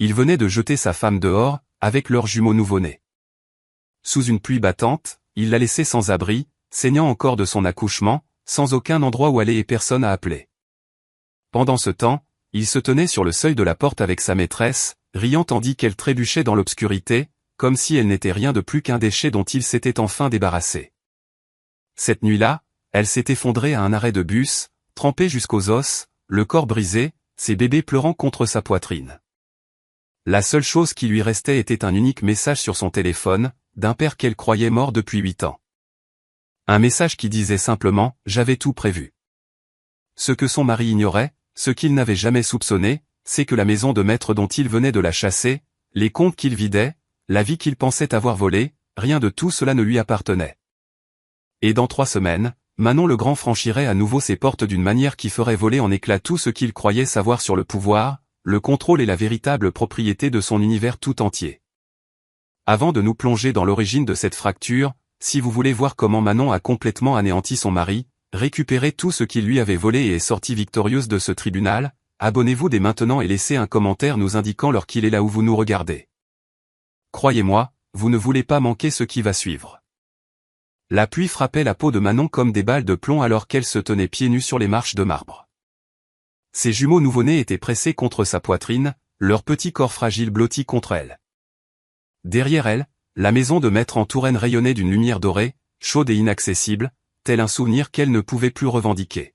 Il venait de jeter sa femme dehors, avec leur jumeau nouveau-né. Sous une pluie battante, il l'a laissée sans abri, saignant encore de son accouchement, sans aucun endroit où aller et personne à appeler. Pendant ce temps, il se tenait sur le seuil de la porte avec sa maîtresse, riant tandis qu'elle trébuchait dans l'obscurité, comme si elle n'était rien de plus qu'un déchet dont il s'était enfin débarrassé. Cette nuit-là, elle s'est effondrée à un arrêt de bus, trempée jusqu'aux os, le corps brisé, ses bébés pleurant contre sa poitrine. La seule chose qui lui restait était un unique message sur son téléphone, d'un père qu'elle croyait mort depuis 8 ans. Un message qui disait simplement « J'avais tout prévu ». Ce que son mari ignorait, ce qu'il n'avait jamais soupçonné, c'est que la maison de maître dont il venait de la chasser, les comptes qu'il vidait, la vie qu'il pensait avoir volée, rien de tout cela ne lui appartenait. Et dans 3 semaines, Manon le Grand franchirait à nouveau ses portes d'une manière qui ferait voler en éclats tout ce qu'il croyait savoir sur le pouvoir, le contrôle et la véritable propriété de son univers tout entier. Avant de nous plonger dans l'origine de cette fracture, si vous voulez voir comment Manon a complètement anéanti son mari, récupéré tout ce qu'il lui avait volé et est sortie victorieuse de ce tribunal, abonnez-vous dès maintenant et laissez un commentaire nous indiquant l'heure qu'il est là où vous nous regardez. Croyez-moi, vous ne voulez pas manquer ce qui va suivre. La pluie frappait la peau de Manon comme des balles de plomb alors qu'elle se tenait pieds nus sur les marches de marbre. Ses jumeaux nouveau-nés étaient pressés contre sa poitrine, leur petit corps fragile blotti contre elle. Derrière elle, la maison de maître en Touraine rayonnait d'une lumière dorée, chaude et inaccessible, tel un souvenir qu'elle ne pouvait plus revendiquer.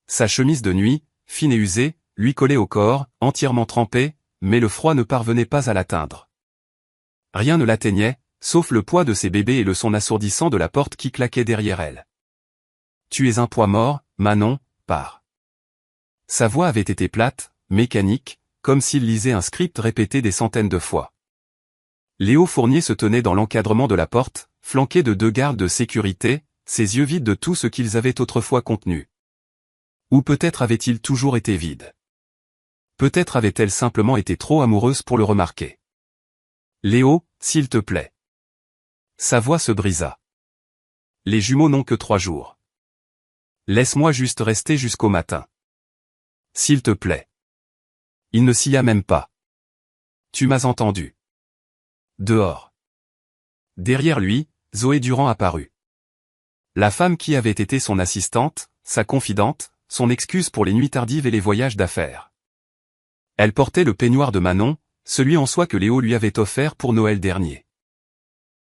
Sa chemise de nuit, fine et usée, lui collait au corps, entièrement trempée, mais le froid ne parvenait pas à l'atteindre. Rien ne l'atteignait, sauf le poids de ses bébés et le son assourdissant de la porte qui claquait derrière elle. « Tu es un poids mort, Manon, pars. » Sa voix avait été plate, mécanique, comme s'il lisait un script répété des centaines de fois. Léo Fournier se tenait dans l'encadrement de la porte, flanqué de 2 gardes de sécurité, ses yeux vides de tout ce qu'ils avaient autrefois contenu. Ou peut-être avait-il toujours été vide. Peut-être avait-elle simplement été trop amoureuse pour le remarquer. « Léo, s'il te plaît. » Sa voix se brisa. « Les jumeaux n'ont que 3 jours. Laisse-moi juste rester jusqu'au matin. S'il te plaît. » Il ne s'y a même pas. « Tu m'as entendu. » Dehors. Derrière lui, Zoé Durand apparut. La femme qui avait été son assistante, sa confidente, son excuse pour les nuits tardives et les voyages d'affaires. Elle portait le peignoir de Manon, celui en soie que Léo lui avait offert pour Noël dernier.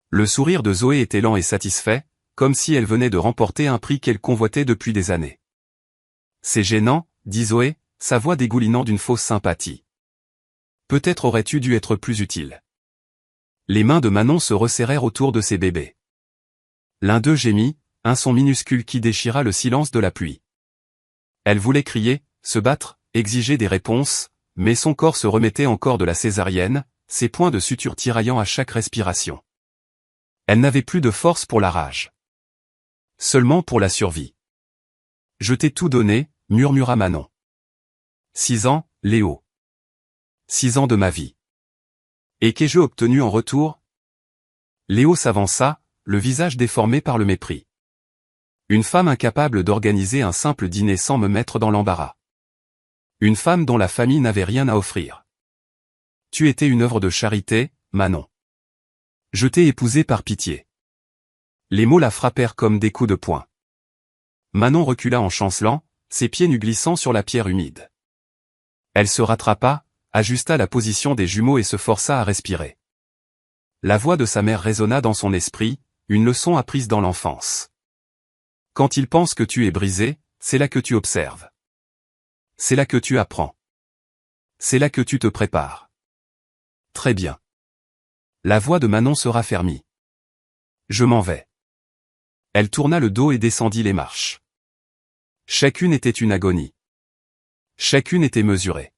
Le sourire de Zoé était lent et satisfait, comme si elle venait de remporter un prix qu'elle convoitait depuis des années. « C'est gênant, » dit Zoé, sa voix dégoulinant d'une fausse sympathie. « Peut-être aurais-tu dû être plus utile. » Les mains de Manon se resserrèrent autour de ses bébés. L'un d'eux gémit, un son minuscule qui déchira le silence de la pluie. Elle voulait crier, se battre, exiger des réponses, mais son corps se remettait encore de la césarienne, ses points de suture tiraillant à chaque respiration. Elle n'avait plus de force pour la rage. Seulement pour la survie. « Je t'ai tout donné, » murmura Manon. 6 ans, Léo. 6 ans de ma vie. Et qu'ai-je obtenu en retour? Léo s'avança, le visage déformé par le mépris. Une femme incapable d'organiser un simple dîner sans me mettre dans l'embarras. Une femme dont la famille n'avait rien à offrir. Tu étais une œuvre de charité, Manon. Je t'ai épousée par pitié. Les mots la frappèrent comme des coups de poing. Manon recula en chancelant, ses pieds nus glissant sur la pierre humide. Elle se rattrapa, ajusta la position des jumeaux et se força à respirer. La voix de sa mère résonna dans son esprit, une leçon apprise dans l'enfance. Quand ils pensent que tu es brisé, c'est là que tu observes. C'est là que tu apprends. C'est là que tu te prépares. Très bien. La voix de Manon se raffermit. Je m'en vais. Elle tourna le dos et descendit les marches. Chacune était une agonie. Chacune était mesurée.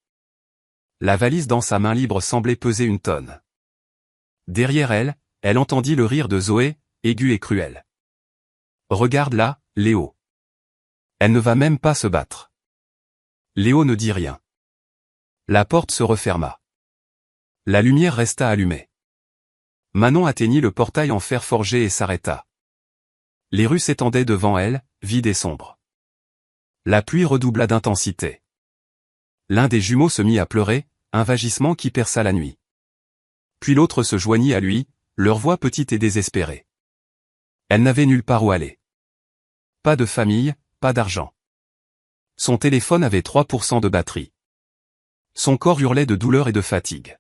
La valise dans sa main libre semblait peser 1 tonne. Derrière elle, elle entendit le rire de Zoé, aigu et cruel. Regarde là, Léo. Elle ne va même pas se battre. Léo ne dit rien. La porte se referma. La lumière resta allumée. Manon atteignit le portail en fer forgé et s'arrêta. Les rues s'étendaient devant elle, vides et sombres. La pluie redoubla d'intensité. L'un des jumeaux se mit à pleurer, un vagissement qui perça la nuit. Puis l'autre se joignit à lui, leur voix petite et désespérée. Elle n'avait nulle part où aller. Pas de famille, pas d'argent. Son téléphone avait 3% de batterie. Son corps hurlait de douleur et de fatigue.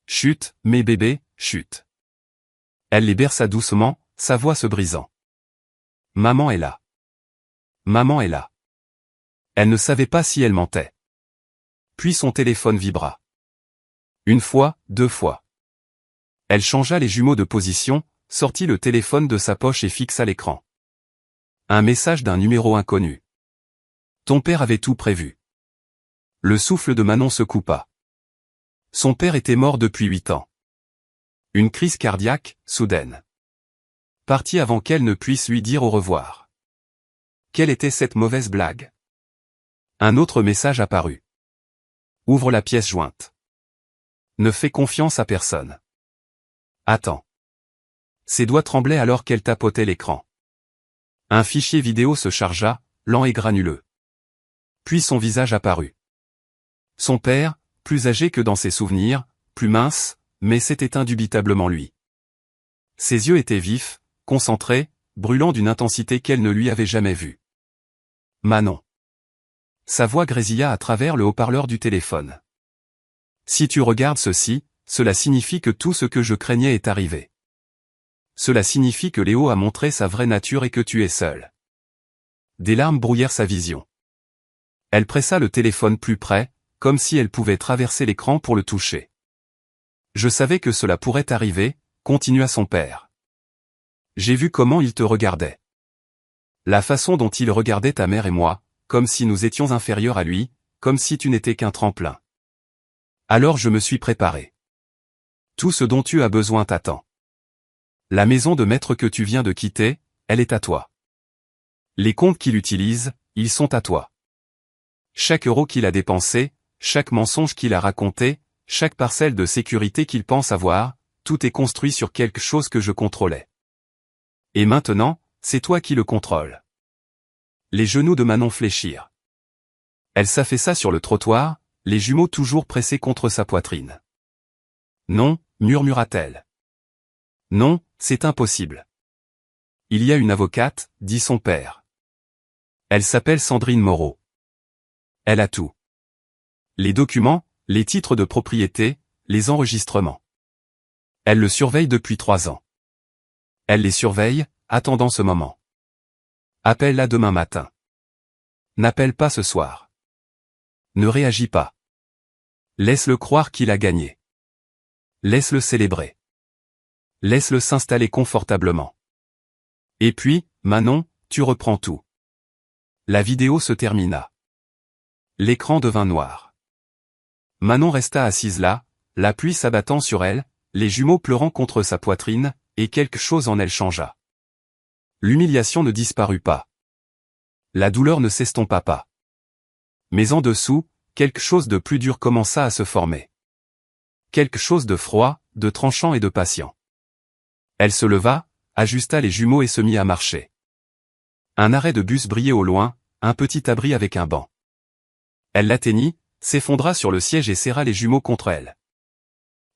Chut, mes bébés, chut. Elle les berça doucement, sa voix se brisant. Maman est là. Maman est là. Elle ne savait pas si elle mentait. Puis son téléphone vibra. Une fois, 2 fois. Elle changea les jumeaux de position, sortit le téléphone de sa poche et fixa l'écran. Un message d'un numéro inconnu. Ton père avait tout prévu. Le souffle de Manon se coupa. Son père était mort depuis 8 ans. Une crise cardiaque, soudaine. Parti avant qu'elle ne puisse lui dire au revoir. Quelle était cette mauvaise blague? Un autre message apparut. Ouvre la pièce jointe. Ne fais confiance à personne. Attends. Ses doigts tremblaient alors qu'elle tapotait l'écran. Un fichier vidéo se chargea, lent et granuleux. Puis son visage apparut. Son père, plus âgé que dans ses souvenirs, plus mince, mais c'était indubitablement lui. Ses yeux étaient vifs, concentrés, brûlants d'une intensité qu'elle ne lui avait jamais vue. Manon. Sa voix grésilla à travers le haut-parleur du téléphone. Si tu regardes ceci, cela signifie que tout ce que je craignais est arrivé. Cela signifie que Léo a montré sa vraie nature et que tu es seul. Des larmes brouillèrent sa vision. Elle pressa le téléphone plus près, comme si elle pouvait traverser l'écran pour le toucher. Je savais que cela pourrait arriver, continua son père. J'ai vu comment il te regardait. La façon dont il regardait ta mère et moi, comme si nous étions inférieurs à lui, comme si tu n'étais qu'un tremplin. Alors je me suis préparé. Tout ce dont tu as besoin t'attend. La maison de maître que tu viens de quitter, elle est à toi. Les comptes qu'il utilise, ils sont à toi. Chaque euro qu'il a dépensé, chaque mensonge qu'il a raconté, chaque parcelle de sécurité qu'il pense avoir, tout est construit sur quelque chose que je contrôlais. Et maintenant, c'est toi qui le contrôles. Les genoux de Manon fléchirent. Elle s'affaissa sur le trottoir, les jumeaux toujours pressés contre sa poitrine. Non, murmura-t-elle. Non, c'est impossible. Il y a une avocate, dit son père. Elle s'appelle Sandrine Moreau. Elle a tout. Les documents, les titres de propriété, les enregistrements. Elle le surveille depuis 3 ans. Elle les surveille, attendant ce moment. Appelle-la demain matin. N'appelle pas ce soir. Ne réagis pas. Laisse-le croire qu'il a gagné. Laisse-le célébrer. Laisse-le s'installer confortablement. Et puis, Manon, tu reprends tout. La vidéo se termina. L'écran devint noir. Manon resta assise là, la pluie s'abattant sur elle, les jumeaux pleurant contre sa poitrine, et quelque chose en elle changea. L'humiliation ne disparut pas. La douleur ne s'estompa pas. Mais en dessous, quelque chose de plus dur commença à se former. Quelque chose de froid, de tranchant et de patient. Elle se leva, ajusta les jumeaux et se mit à marcher. Un arrêt de bus brillait au loin, un petit abri avec un banc. Elle l'atteignit, s'effondra sur le siège et serra les jumeaux contre elle.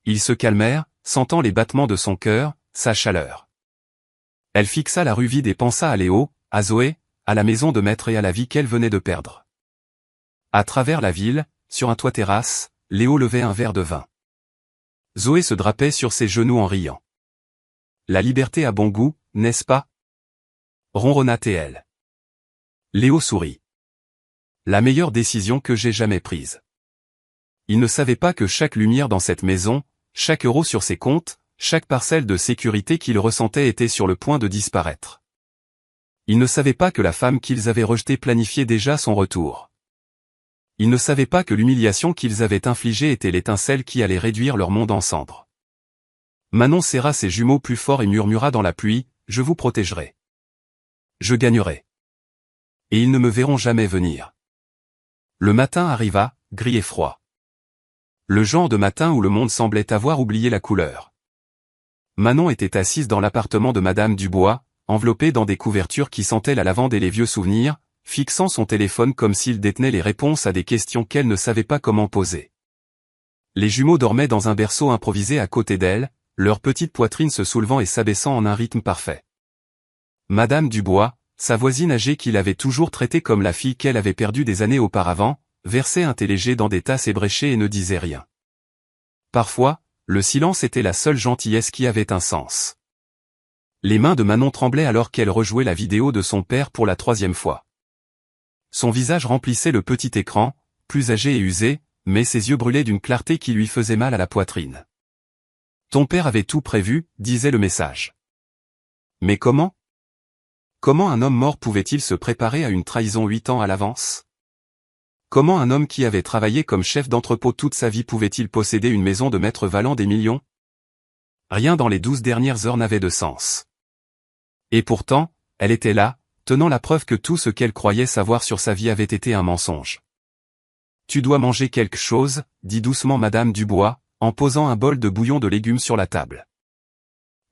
Ils se calmèrent, sentant les battements de son cœur, sa chaleur. Elle fixa la rue vide et pensa à Léo, à Zoé, à la maison de maître et à la vie qu'elle venait de perdre. À travers la ville, sur un toit terrasse, Léo levait un verre de vin. Zoé se drapait sur ses genoux en riant. La liberté a bon goût, n'est-ce pas? Ronronna-t-elle. Léo sourit. La meilleure décision que j'ai jamais prise. Il ne savait pas que chaque lumière dans cette maison, chaque euro sur ses comptes, chaque parcelle de sécurité qu'il ressentait était sur le point de disparaître. Il ne savait pas que la femme qu'ils avaient rejetée planifiait déjà son retour. Il ne savait pas que l'humiliation qu'ils avaient infligée était l'étincelle qui allait réduire leur monde en cendres. Manon serra ses jumeaux plus fort et murmura dans la pluie, « Je vous protégerai. Je gagnerai. Et ils ne me verront jamais venir. » Le matin arriva, gris et froid. Le genre de matin où le monde semblait avoir oublié la couleur. Manon était assise dans l'appartement de Madame Dubois, enveloppée dans des couvertures qui sentaient la lavande et les vieux souvenirs, fixant son téléphone comme s'il détenait les réponses à des questions qu'elle ne savait pas comment poser. Les jumeaux dormaient dans un berceau improvisé à côté d'elle, leur petite poitrine se soulevant et s'abaissant en un rythme parfait. Madame Dubois, sa voisine âgée qu'il avait toujours traitée comme la fille qu'elle avait perdue des années auparavant, versait un thé léger dans des tasses ébréchées et ne disait rien. Parfois, le silence était la seule gentillesse qui avait un sens. Les mains de Manon tremblaient alors qu'elle rejouait la vidéo de son père pour la 3e fois. Son visage remplissait le petit écran, plus âgé et usé, mais ses yeux brûlaient d'une clarté qui lui faisait mal à la poitrine. « Ton père avait tout prévu », disait le message. Mais comment ? Comment un homme mort pouvait-il se préparer à une trahison 8 ans à l'avance ? Comment un homme qui avait travaillé comme chef d'entrepôt toute sa vie pouvait-il posséder une maison de maître valant des millions ? Rien dans les 12 dernières heures n'avait de sens. Et pourtant, elle était là, tenant la preuve que tout ce qu'elle croyait savoir sur sa vie avait été un mensonge. « Tu dois manger quelque chose », dit doucement Madame Dubois, en posant un bol de bouillon de légumes sur la table.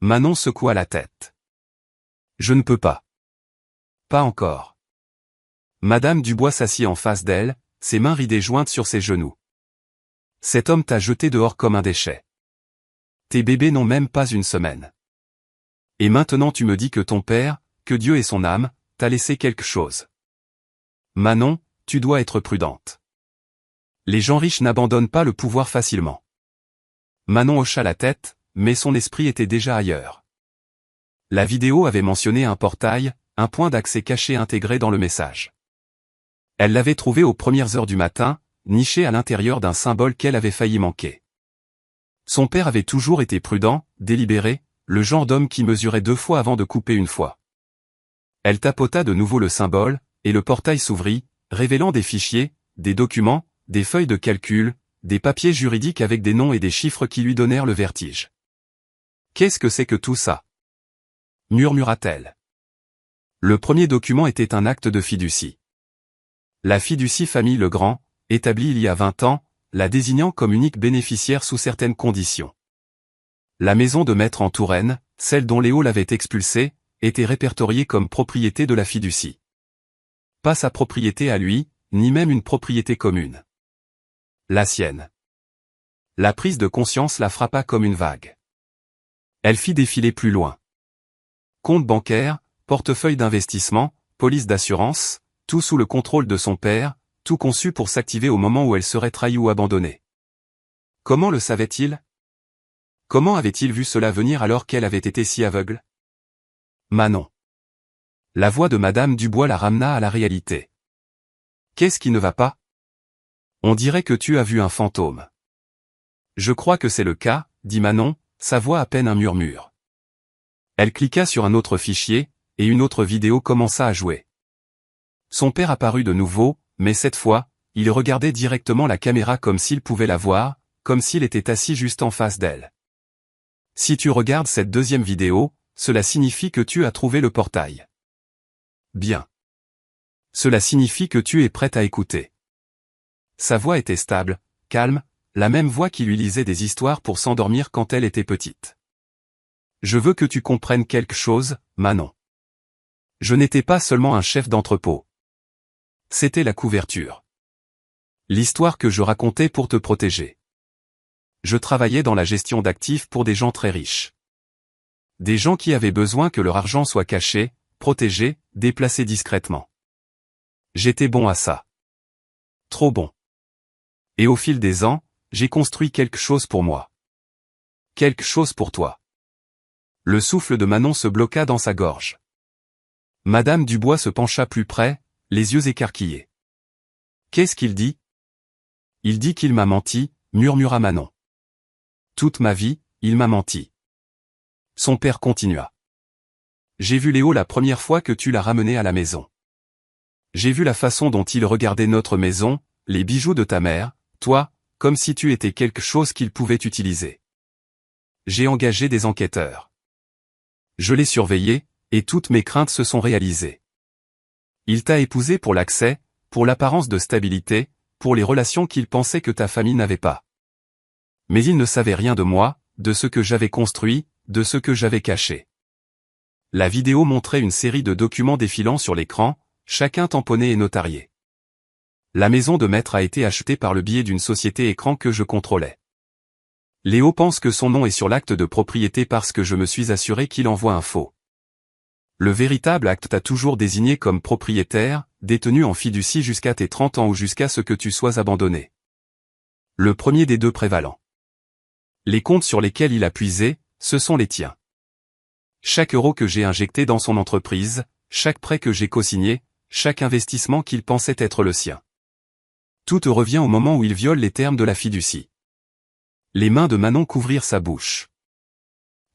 Manon secoua la tête. « Je ne peux pas. » Pas encore. Madame Dubois s'assit en face d'elle, ses mains ridées jointes sur ses genoux. Cet homme t'a jeté dehors comme un déchet. Tes bébés n'ont même pas une semaine. Et maintenant tu me dis que ton père, que Dieu ait son âme, t'a laissé quelque chose. Manon, tu dois être prudente. Les gens riches n'abandonnent pas le pouvoir facilement. Manon hocha la tête, mais son esprit était déjà ailleurs. La vidéo avait mentionné un portail, un point d'accès caché intégré dans le message. Elle l'avait trouvé aux premières heures du matin, niché à l'intérieur d'un symbole qu'elle avait failli manquer. Son père avait toujours été prudent, délibéré, le genre d'homme qui mesurait 2 fois avant de couper une fois. Elle tapota de nouveau le symbole, et le portail s'ouvrit, révélant des fichiers, des documents, des feuilles de calcul, des papiers juridiques avec des noms et des chiffres qui lui donnèrent le vertige. « Qu'est-ce que c'est que tout ça ?» murmura-t-elle. Le premier document était un acte de fiducie. La fiducie famille Legrand, établie il y a 20 ans, la désignant comme unique bénéficiaire sous certaines conditions. La maison de maître en Touraine, celle dont Léo l'avait expulsée, était répertoriée comme propriété de la fiducie. Pas sa propriété à lui, ni même une propriété commune. La sienne. La prise de conscience la frappa comme une vague. Elle fit défiler plus loin. Compte bancaire, portefeuille d'investissement, police d'assurance, tout sous le contrôle de son père, tout conçu pour s'activer au moment où elle serait trahie ou abandonnée. Comment le savait-il ? Comment avait-il vu cela venir alors qu'elle avait été si aveugle ? Manon. La voix de Madame Dubois la ramena à la réalité. Qu'est-ce qui ne va pas ? On dirait que tu as vu un fantôme. Je crois que c'est le cas, dit Manon, sa voix à peine un murmure. Elle cliqua sur un autre fichier, et une autre vidéo commença à jouer. Son père apparut de nouveau, mais cette fois, il regardait directement la caméra comme s'il pouvait la voir, comme s'il était assis juste en face d'elle. Si tu regardes cette deuxième vidéo, cela signifie que tu as trouvé le portail. Bien. Cela signifie que tu es prête à écouter. Sa voix était stable, calme, la même voix qui lui lisait des histoires pour s'endormir quand elle était petite. Je veux que tu comprennes quelque chose, Manon. Je n'étais pas seulement un chef d'entrepôt. C'était la couverture. L'histoire que je racontais pour te protéger. Je travaillais dans la gestion d'actifs pour des gens très riches. Des gens qui avaient besoin que leur argent soit caché, protégé, déplacé discrètement. J'étais bon à ça. Trop bon. Et au fil des ans, j'ai construit quelque chose pour moi. Quelque chose pour toi. Le souffle de Manon se bloqua dans sa gorge. Madame Dubois se pencha plus près, les yeux écarquillés. Qu'est-ce qu'il dit ? Il dit qu'il m'a menti, murmura Manon. Toute ma vie, il m'a menti. Son père continua. J'ai vu Léo la première fois que tu l'as ramené à la maison. J'ai vu la façon dont il regardait notre maison, les bijoux de ta mère, toi, comme si tu étais quelque chose qu'il pouvait utiliser. J'ai engagé des enquêteurs. Je l'ai surveillé, et toutes mes craintes se sont réalisées. Il t'a épousé pour l'accès, pour l'apparence de stabilité, pour les relations qu'il pensait que ta famille n'avait pas. Mais il ne savait rien de moi, de ce que j'avais construit, de ce que j'avais caché. La vidéo montrait une série de documents défilant sur l'écran, chacun tamponné et notarié. La maison de maître a été achetée par le biais d'une société écran que je contrôlais. Léo pense que son nom est sur l'acte de propriété parce que je me suis assuré qu'il envoie un faux. Le véritable acte t'a toujours désigné comme propriétaire, détenu en fiducie jusqu'à tes 30 ans ou jusqu'à ce que tu sois abandonné. Le premier des deux prévalents. Les comptes sur lesquels il a puisé, ce sont les tiens. Chaque euro que j'ai injecté dans son entreprise, chaque prêt que j'ai cosigné, chaque investissement qu'il pensait être le sien. Tout te revient au moment où il viole les termes de la fiducie. Les mains de Manon couvrirent sa bouche.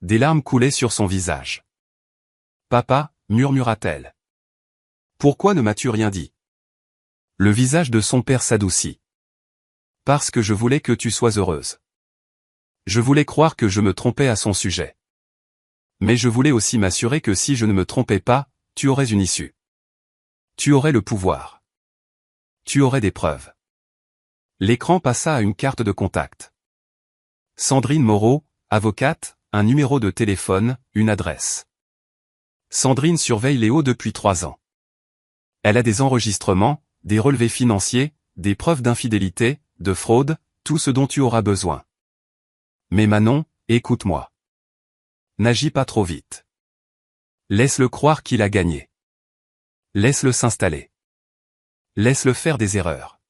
Des larmes coulaient sur son visage. Papa, murmura-t-elle. Pourquoi ne m'as-tu rien dit? Le visage de son père s'adoucit. Parce que je voulais que tu sois heureuse. Je voulais croire que je me trompais à son sujet. Mais je voulais aussi m'assurer que si je ne me trompais pas, tu aurais une issue. Tu aurais le pouvoir. Tu aurais des preuves. L'écran passa à une carte de contact. Sandrine Moreau, avocate, un numéro de téléphone, une adresse. Sandrine surveille Léo depuis 3 ans. Elle a des enregistrements, des relevés financiers, des preuves d'infidélité, de fraude, tout ce dont tu auras besoin. Mais Manon, écoute-moi. N'agis pas trop vite. Laisse-le croire qu'il a gagné. Laisse-le s'installer. Laisse-le faire des erreurs.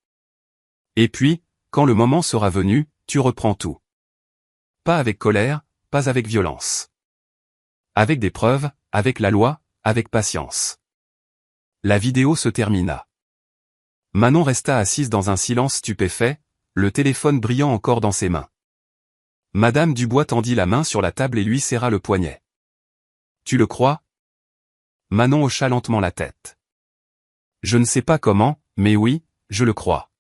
Et puis, quand le moment sera venu, tu reprends tout. Pas avec colère, pas avec violence. Avec des preuves, avec la loi, avec patience. La vidéo se termina. Manon resta assise dans un silence stupéfait, le téléphone brillant encore dans ses mains. Madame Dubois tendit la main sur la table et lui serra le poignet. Tu le crois? Manon hocha lentement la tête. Je ne sais pas comment, mais oui, je le crois.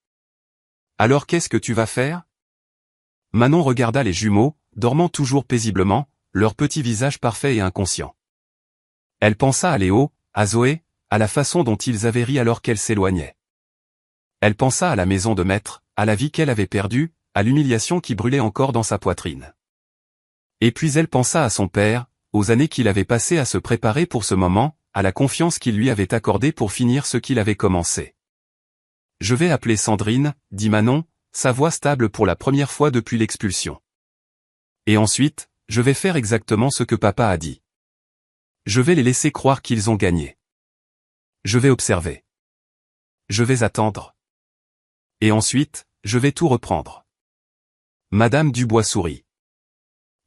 Alors qu'est-ce que tu vas faire? Manon regarda les jumeaux, dormant toujours paisiblement, leur petit visage parfait et inconscient. Elle pensa à Léo, à Zoé, à la façon dont ils avaient ri alors qu'elle s'éloignait. Elle pensa à la maison de maître, à la vie qu'elle avait perdue, à l'humiliation qui brûlait encore dans sa poitrine. Et puis elle pensa à son père, aux années qu'il avait passées à se préparer pour ce moment, à la confiance qu'il lui avait accordée pour finir ce qu'il avait commencé. Je vais appeler Sandrine, dit Manon, sa voix stable pour la première fois depuis l'expulsion. Et ensuite, je vais faire exactement ce que papa a dit. Je vais les laisser croire qu'ils ont gagné. Je vais observer. Je vais attendre. Et ensuite, je vais tout reprendre. Madame Dubois sourit.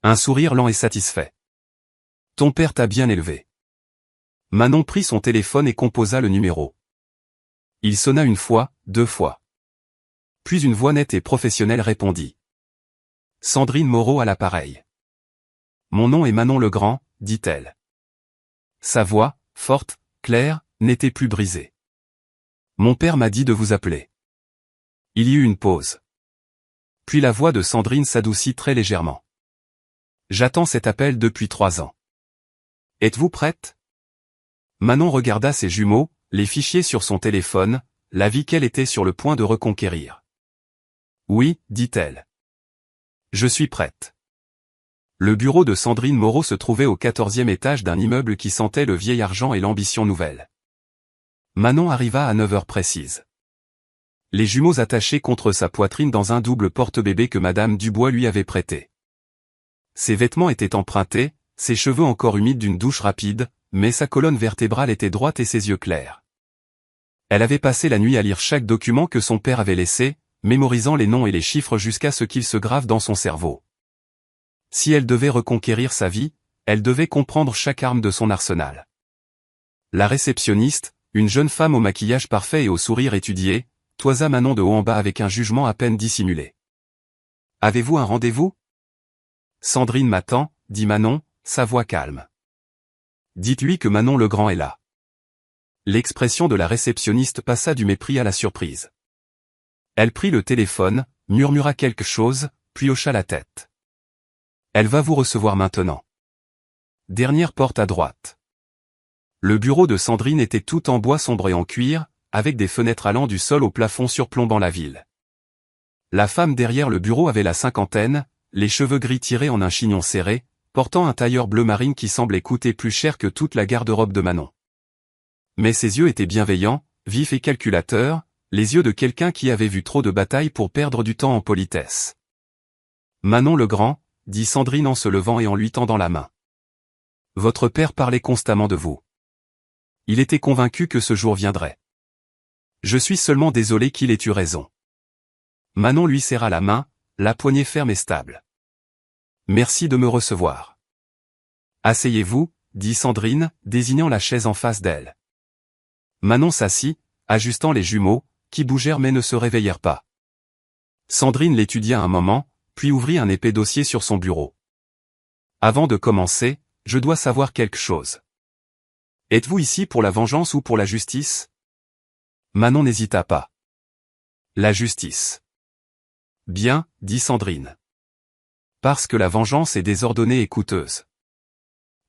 Un sourire lent et satisfait. Ton père t'a bien élevé. Manon prit son téléphone et composa le numéro. Il sonna 1 fois, 2 fois. Puis une voix nette et professionnelle répondit. Sandrine Moreau à l'appareil. Mon nom est Manon Legrand, dit-elle. Sa voix, forte, claire, n'était plus brisée. Mon père m'a dit de vous appeler. Il y eut une pause. Puis la voix de Sandrine s'adoucit très légèrement. J'attends cet appel depuis 3 ans. Êtes-vous prête? Manon regarda ses jumeaux, les fichiers sur son téléphone, la vie qu'elle était sur le point de reconquérir. Oui, dit-elle. Je suis prête. Le bureau de Sandrine Moreau se trouvait au 14e étage d'un immeuble qui sentait le vieil argent et l'ambition nouvelle. Manon arriva à 9 heures précises. Les jumeaux attachés contre sa poitrine dans un double porte-bébé que Madame Dubois lui avait prêté. Ses vêtements étaient empruntés, ses cheveux encore humides d'une douche rapide, mais sa colonne vertébrale était droite et ses yeux clairs. Elle avait passé la nuit à lire chaque document que son père avait laissé, mémorisant les noms et les chiffres jusqu'à ce qu'ils se gravent dans son cerveau. Si elle devait reconquérir sa vie, elle devait comprendre chaque arme de son arsenal. La réceptionniste, une jeune femme au maquillage parfait et au sourire étudié, toisa Manon de haut en bas avec un jugement à peine dissimulé. « Avez-vous un rendez-vous » ? Sandrine m'attend, dit Manon, sa voix calme. Dites-lui que Manon Legrand est là. L'expression de la réceptionniste passa du mépris à la surprise. Elle prit le téléphone, murmura quelque chose, puis hocha la tête. Elle va vous recevoir maintenant. Dernière porte à droite. Le bureau de Sandrine était tout en bois sombre et en cuir, avec des fenêtres allant du sol au plafond surplombant la ville. La femme derrière le bureau avait la cinquantaine, les cheveux gris tirés en un chignon serré, portant un tailleur bleu marine qui semblait coûter plus cher que toute la garde-robe de Manon. Mais ses yeux étaient bienveillants, vifs et calculateurs, les yeux de quelqu'un qui avait vu trop de batailles pour perdre du temps en politesse. Manon le grand, dit Sandrine en se levant et en lui tendant la main. Votre père parlait constamment de vous. Il était convaincu que ce jour viendrait. Je suis seulement désolé qu'il ait eu raison. Manon lui serra la main, la poignée ferme et stable. Merci de me recevoir. Asseyez-vous, dit Sandrine, désignant la chaise en face d'elle. Manon s'assit, ajustant les jumeaux, qui bougèrent mais ne se réveillèrent pas. Sandrine l'étudia un moment, puis ouvrit un épais dossier sur son bureau. Avant de commencer, je dois savoir quelque chose. Êtes-vous ici pour la vengeance ou pour la justice? Manon n'hésita pas. La justice. Bien, dit Sandrine. Parce que la vengeance est désordonnée et coûteuse.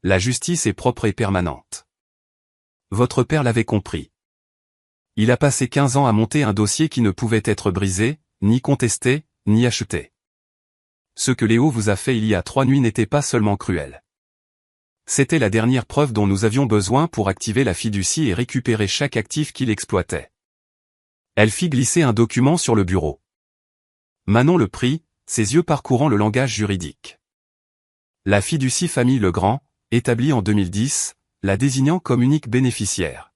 La justice est propre et permanente. Votre père l'avait compris. Il a passé 15 ans à monter un dossier qui ne pouvait être brisé, ni contesté, ni acheté. Ce que Léo vous a fait il y a 3 nuits n'était pas seulement cruel. C'était la dernière preuve dont nous avions besoin pour activer la fiducie et récupérer chaque actif qu'il exploitait. Elle fit glisser un document sur le bureau. Manon le prit, ses yeux parcourant le langage juridique. La fiducie Famille Legrand, établie en 2010, la désignant comme unique bénéficiaire.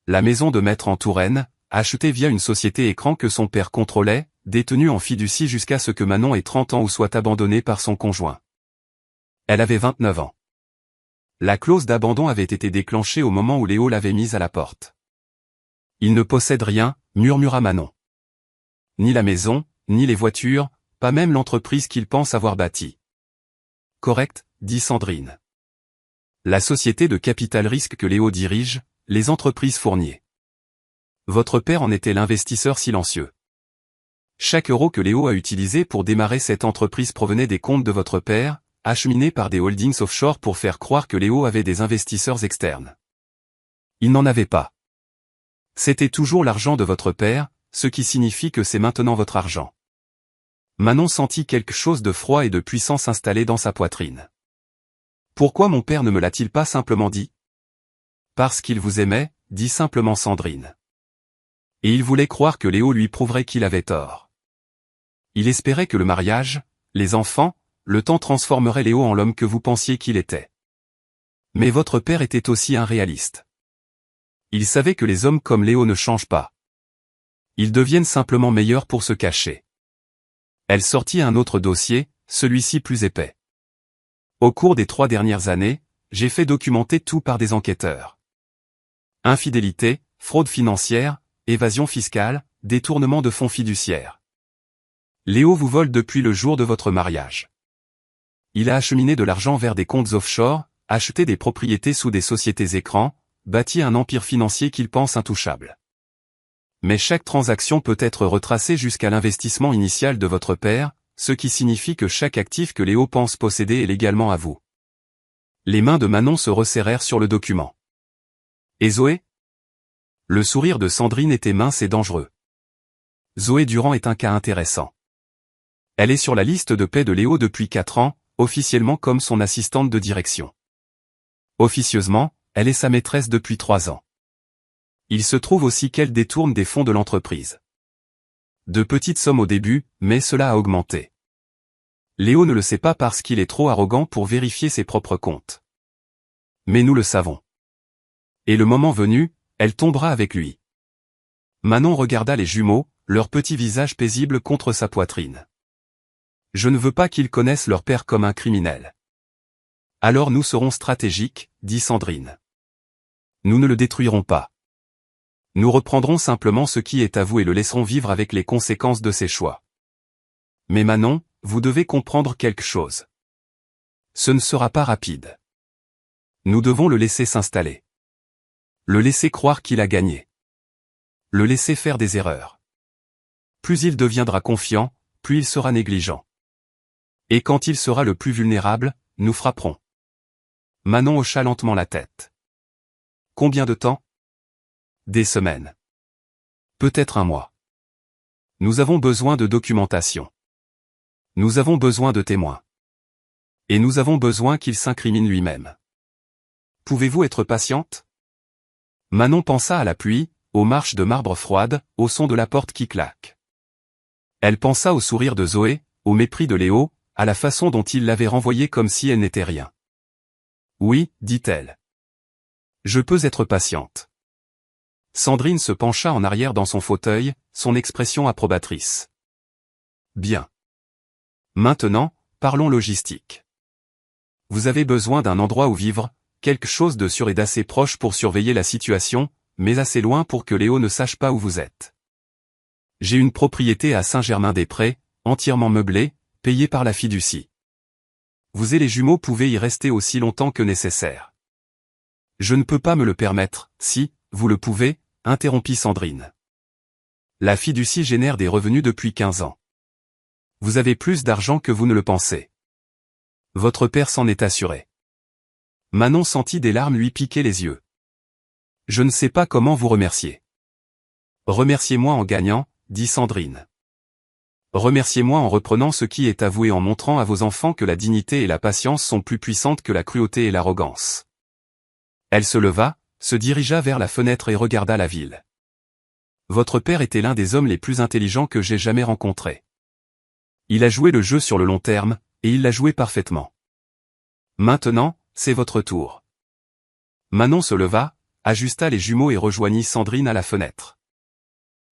La maison de maître en Touraine, achetée via une société écran que son père contrôlait, détenue en fiducie jusqu'à ce que Manon ait 30 ans ou soit abandonnée par son conjoint. Elle avait 29 ans. La clause d'abandon avait été déclenchée au moment où Léo l'avait mise à la porte. Il ne possède rien, murmura Manon. Ni la maison, ni les voitures, pas même l'entreprise qu'il pense avoir bâtie. Correct, dit Sandrine. La société de capital risque que Léo dirige, les entreprises Fournier. Votre père en était l'investisseur silencieux. Chaque euro que Léo a utilisé pour démarrer cette entreprise provenait des comptes de votre père, acheminés par des holdings offshore pour faire croire que Léo avait des investisseurs externes. Il n'en avait pas. C'était toujours l'argent de votre père, ce qui signifie que c'est maintenant votre argent. Manon sentit quelque chose de froid et de puissant s'installer dans sa poitrine. Pourquoi mon père ne me l'a-t-il pas simplement dit? Parce qu'il vous aimait, dit simplement Sandrine. Et il voulait croire que Léo lui prouverait qu'il avait tort. Il espérait que le mariage, les enfants, le temps transformerait Léo en l'homme que vous pensiez qu'il était. Mais votre père était aussi un réaliste. Il savait que les hommes comme Léo ne changent pas. Ils deviennent simplement meilleurs pour se cacher. Elle sortit un autre dossier, celui-ci plus épais. Au cours des 3 dernières années, j'ai fait documenter tout par des enquêteurs. Infidélité, fraude financière, évasion fiscale, détournement de fonds fiduciaires. Léo vous vole depuis le jour de votre mariage. Il a acheminé de l'argent vers des comptes offshore, acheté des propriétés sous des sociétés écrans, bâti un empire financier qu'il pense intouchable. Mais chaque transaction peut être retracée jusqu'à l'investissement initial de votre père, ce qui signifie que chaque actif que Léo pense posséder est légalement à vous. Les mains de Manon se resserrèrent sur le document. Et Zoé? Le sourire de Sandrine était mince et dangereux. Zoé Durand est un cas intéressant. Elle est sur la liste de paie de Léo depuis 4 ans, officiellement comme son assistante de direction. Officieusement, elle est sa maîtresse depuis 3 ans. Il se trouve aussi qu'elle détourne des fonds de l'entreprise. De petites sommes au début, mais cela a augmenté. Léo ne le sait pas parce qu'il est trop arrogant pour vérifier ses propres comptes. Mais nous le savons. Et le moment venu, elle tombera avec lui. Manon regarda les jumeaux, leur petit visage paisible contre sa poitrine. Je ne veux pas qu'ils connaissent leur père comme un criminel. Alors nous serons stratégiques, dit Sandrine. Nous ne le détruirons pas. Nous reprendrons simplement ce qui est à vous et le laisserons vivre avec les conséquences de ses choix. Mais Manon, vous devez comprendre quelque chose. Ce ne sera pas rapide. Nous devons le laisser s'installer. Le laisser croire qu'il a gagné. Le laisser faire des erreurs. Plus il deviendra confiant, plus il sera négligent. Et quand il sera le plus vulnérable, nous frapperons. Manon hocha lentement la tête. Combien de temps? Des semaines. Peut-être un mois. Nous avons besoin de documentation. Nous avons besoin de témoins. Et nous avons besoin qu'il s'incrimine lui-même. Pouvez-vous être patiente? Manon pensa à la pluie, aux marches de marbre froides, au son de la porte qui claque. Elle pensa au sourire de Zoé, au mépris de Léo, à la façon dont il l'avait renvoyée comme si elle n'était rien. Oui, dit-elle. Je peux être patiente. Sandrine se pencha en arrière dans son fauteuil, son expression approbatrice. Bien. Maintenant, parlons logistique. Vous avez besoin d'un endroit où vivre, quelque chose de sûr et d'assez proche pour surveiller la situation, mais assez loin pour que Léo ne sache pas où vous êtes. J'ai une propriété à Saint-Germain-des-Prés, entièrement meublée, payée par la fiducie. Vous et les jumeaux pouvez y rester aussi longtemps que nécessaire. Je ne peux pas me le permettre, si, vous le pouvez, interrompit Sandrine. La fiducie génère des revenus depuis 15 ans. Vous avez plus d'argent que vous ne le pensez. Votre père s'en est assuré. Manon sentit des larmes lui piquer les yeux. Je ne sais pas comment vous remercier. Remerciez-moi en gagnant, dit Sandrine. Remerciez-moi en reprenant ce qui est avoué, en montrant à vos enfants que la dignité et la patience sont plus puissantes que la cruauté et l'arrogance. Elle se leva, se dirigea vers la fenêtre et regarda la ville. Votre père était l'un des hommes les plus intelligents que j'ai jamais rencontrés. Il a joué le jeu sur le long terme, et il l'a joué parfaitement. Maintenant, c'est votre tour. Manon se leva, ajusta les jumeaux et rejoignit Sandrine à la fenêtre.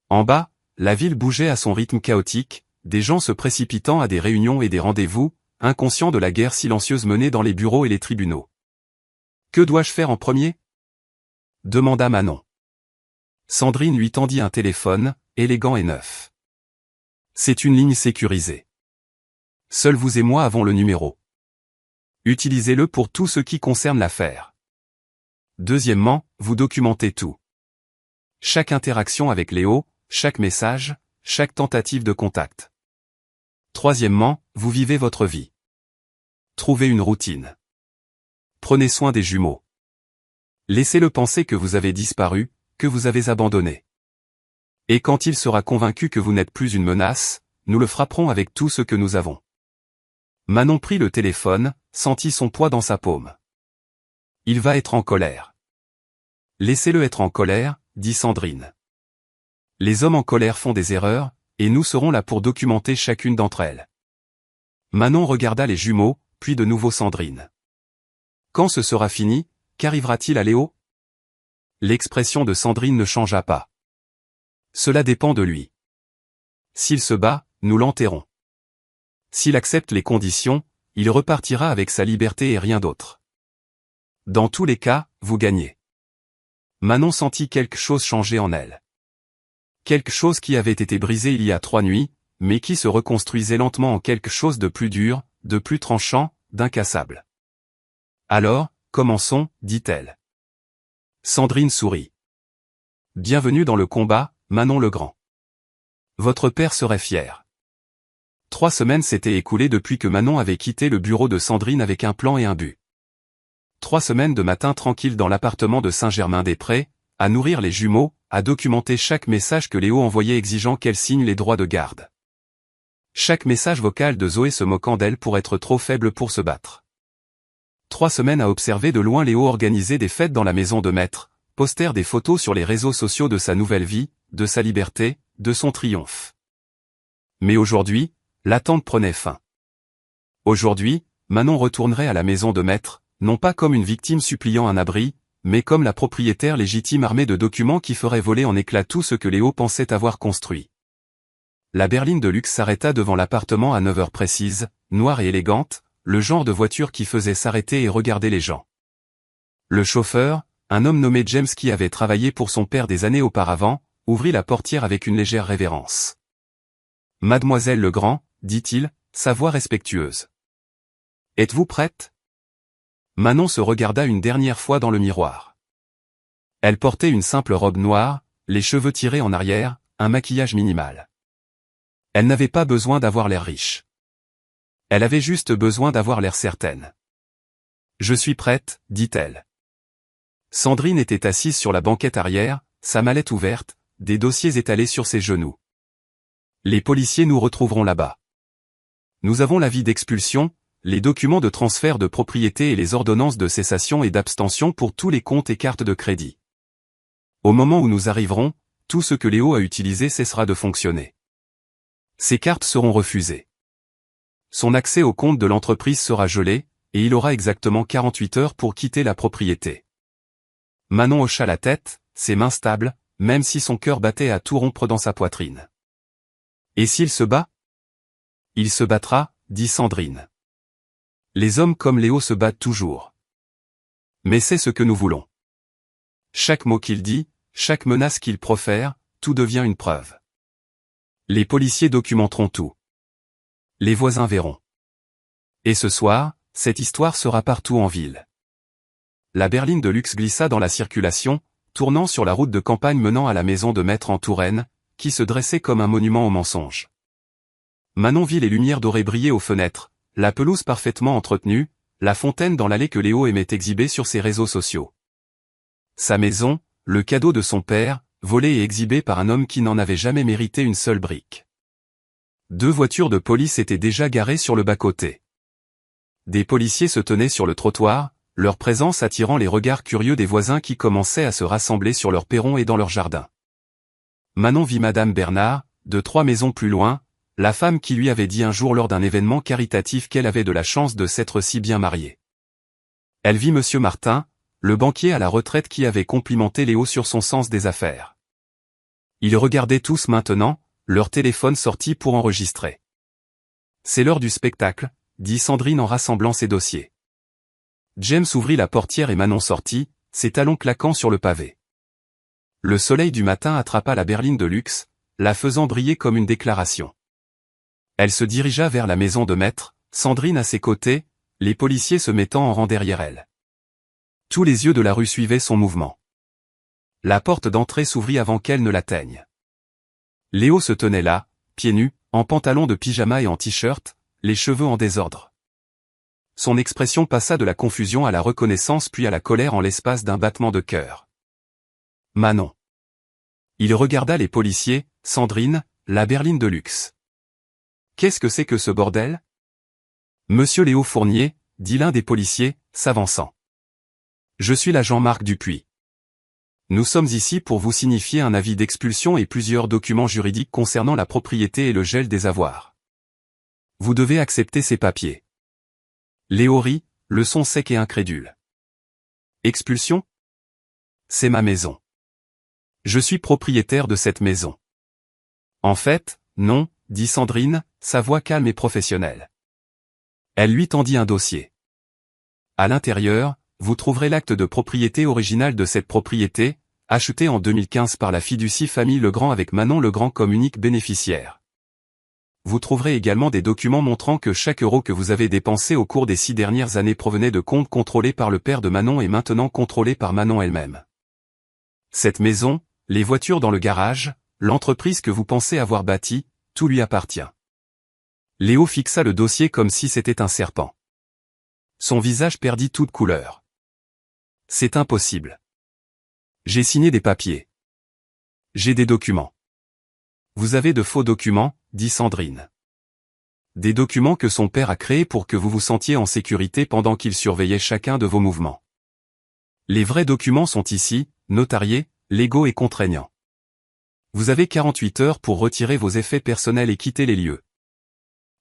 En bas, la ville bougeait à son rythme chaotique, des gens se précipitant à des réunions et des rendez-vous, inconscients de la guerre silencieuse menée dans les bureaux et les tribunaux. Que dois-je faire en premier ? Demanda Manon. Sandrine lui tendit un téléphone, élégant et neuf. C'est une ligne sécurisée. Seuls vous et moi avons le numéro. Utilisez-le pour tout ce qui concerne l'affaire. Deuxièmement, vous documentez tout. Chaque interaction avec Léo, chaque message, chaque tentative de contact. Troisièmement, vous vivez votre vie. Trouvez une routine. Prenez soin des jumeaux. Laissez-le penser que vous avez disparu, que vous avez abandonné. Et quand il sera convaincu que vous n'êtes plus une menace, nous le frapperons avec tout ce que nous avons. Manon prit le téléphone, sentit son poids dans sa paume. Il va être en colère. Laissez-le être en colère, dit Sandrine. Les hommes en colère font des erreurs, et nous serons là pour documenter chacune d'entre elles. Manon regarda les jumeaux, puis de nouveau Sandrine. Quand ce sera fini, qu'arrivera-t-il à Léo ? L'expression de Sandrine ne changea pas. Cela dépend de lui. S'il se bat, nous l'enterrons. S'il accepte les conditions, il repartira avec sa liberté et rien d'autre. Dans tous les cas, vous gagnez. Manon sentit quelque chose changer en elle. Quelque chose qui avait été brisé il y a 3 nuits, mais qui se reconstruisait lentement en quelque chose de plus dur, de plus tranchant, d'incassable. Alors, commençons, dit-elle. Sandrine sourit. Bienvenue dans le combat, Manon Legrand. Votre père serait fier. 3 semaines s'étaient écoulées depuis que Manon avait quitté le bureau de Sandrine avec un plan et un but. 3 semaines de matin tranquilles dans l'appartement de Saint-Germain-des-Prés, à nourrir les jumeaux, à documenter chaque message que Léo envoyait exigeant qu'elle signe les droits de garde. Chaque message vocal de Zoé se moquant d'elle pour être trop faible pour se battre. 3 semaines à observer de loin Léo organiser des fêtes dans la maison de maître, poster des photos sur les réseaux sociaux de sa nouvelle vie, de sa liberté, de son triomphe. Mais aujourd'hui, l'attente prenait fin. Aujourd'hui, Manon retournerait à la maison de maître, non pas comme une victime suppliant un abri, mais comme la propriétaire légitime armée de documents qui ferait voler en éclats tout ce que Léo pensait avoir construit. La berline de luxe s'arrêta devant l'appartement à 9 heures précises, noire et élégante, le genre de voiture qui faisait s'arrêter et regarder les gens. Le chauffeur, un homme nommé James qui avait travaillé pour son père des années auparavant, ouvrit la portière avec une légère révérence. « Mademoiselle Legrand, dit-il, sa voix respectueuse. Êtes-vous prête ? Manon se regarda une dernière fois dans le miroir. Elle portait une simple robe noire, les cheveux tirés en arrière, un maquillage minimal. Elle n'avait pas besoin d'avoir l'air riche. Elle avait juste besoin d'avoir l'air certaine. « Je suis prête, dit-elle. » Sandrine était assise sur la banquette arrière, sa mallette ouverte, des dossiers étalés sur ses genoux. « Les policiers nous retrouveront là-bas. Nous avons l'avis d'expulsion, les documents de transfert de propriété et les ordonnances de cessation et d'abstention pour tous les comptes et cartes de crédit. Au moment où nous arriverons, tout ce que Léo a utilisé cessera de fonctionner. Ces cartes seront refusées. Son accès au compte de l'entreprise sera gelé, et il aura exactement 48 heures pour quitter la propriété. Manon hocha la tête, ses mains stables, même si son cœur battait à tout rompre dans sa poitrine. Et s'il se bat? Il se battra, dit Sandrine. Les hommes comme Léo se battent toujours. Mais c'est ce que nous voulons. Chaque mot qu'il dit, chaque menace qu'il profère, tout devient une preuve. Les policiers documenteront tout. Les voisins verront. Et ce soir, cette histoire sera partout en ville. La berline de luxe glissa dans la circulation, tournant sur la route de campagne menant à la maison de maître en Touraine, qui se dressait comme un monument au mensonge. Manon vit les lumières dorées briller aux fenêtres, la pelouse parfaitement entretenue, la fontaine dans l'allée que Léo aimait exhiber sur ses réseaux sociaux. Sa maison, le cadeau de son père, volé et exhibé par un homme qui n'en avait jamais mérité une seule brique. 2 voitures de police étaient déjà garées sur le bas-côté. Des policiers se tenaient sur le trottoir, leur présence attirant les regards curieux des voisins qui commençaient à se rassembler sur leur perron et dans leur jardin. Manon vit Madame Bernard, de 3 maisons plus loin, la femme qui lui avait dit un jour lors d'un événement caritatif qu'elle avait de la chance de s'être si bien mariée. Elle vit Monsieur Martin, le banquier à la retraite qui avait complimenté Léo sur son sens des affaires. Ils regardaient tous maintenant, leur téléphone sorti pour enregistrer. C'est l'heure du spectacle, dit Sandrine en rassemblant ses dossiers. James ouvrit la portière et Manon sortit, ses talons claquant sur le pavé. Le soleil du matin attrapa la berline de luxe, la faisant briller comme une déclaration. Elle se dirigea vers la maison de maître, Sandrine à ses côtés, les policiers se mettant en rang derrière elle. Tous les yeux de la rue suivaient son mouvement. La porte d'entrée s'ouvrit avant qu'elle ne l'atteigne. Léo se tenait là, pieds nus, en pantalon de pyjama et en t-shirt, les cheveux en désordre. Son expression passa de la confusion à la reconnaissance puis à la colère en l'espace d'un battement de cœur. Manon. Il regarda les policiers, Sandrine, la berline de luxe. Qu'est-ce que c'est que ce bordel? Monsieur Léo Fournier, dit l'un des policiers, s'avançant. Je suis l'agent Marc Dupuis. Nous sommes ici pour vous signifier un avis d'expulsion et plusieurs documents juridiques concernant la propriété et le gel des avoirs. Vous devez accepter ces papiers. Léo rit, le son sec et incrédule. Expulsion? C'est ma maison. Je suis propriétaire de cette maison. En fait, non, dit Sandrine, sa voix calme et professionnelle. Elle lui tendit un dossier. À l'intérieur, vous trouverez l'acte de propriété original de cette propriété, acheté en 2015 par la fiducie famille Legrand avec Manon Legrand comme unique bénéficiaire. Vous trouverez également des documents montrant que chaque euro que vous avez dépensé au cours des 6 dernières années provenait de comptes contrôlés par le père de Manon et maintenant contrôlés par Manon elle-même. Cette maison, les voitures dans le garage, l'entreprise que vous pensez avoir bâtie, tout lui appartient. Léo fixa le dossier comme si c'était un serpent. Son visage perdit toute couleur. C'est impossible. J'ai signé des papiers. J'ai des documents. Vous avez de faux documents, dit Sandrine. Des documents que son père a créés pour que vous vous sentiez en sécurité pendant qu'il surveillait chacun de vos mouvements. Les vrais documents sont ici, notariés, légaux et contraignants. Vous avez 48 heures pour retirer vos effets personnels et quitter les lieux.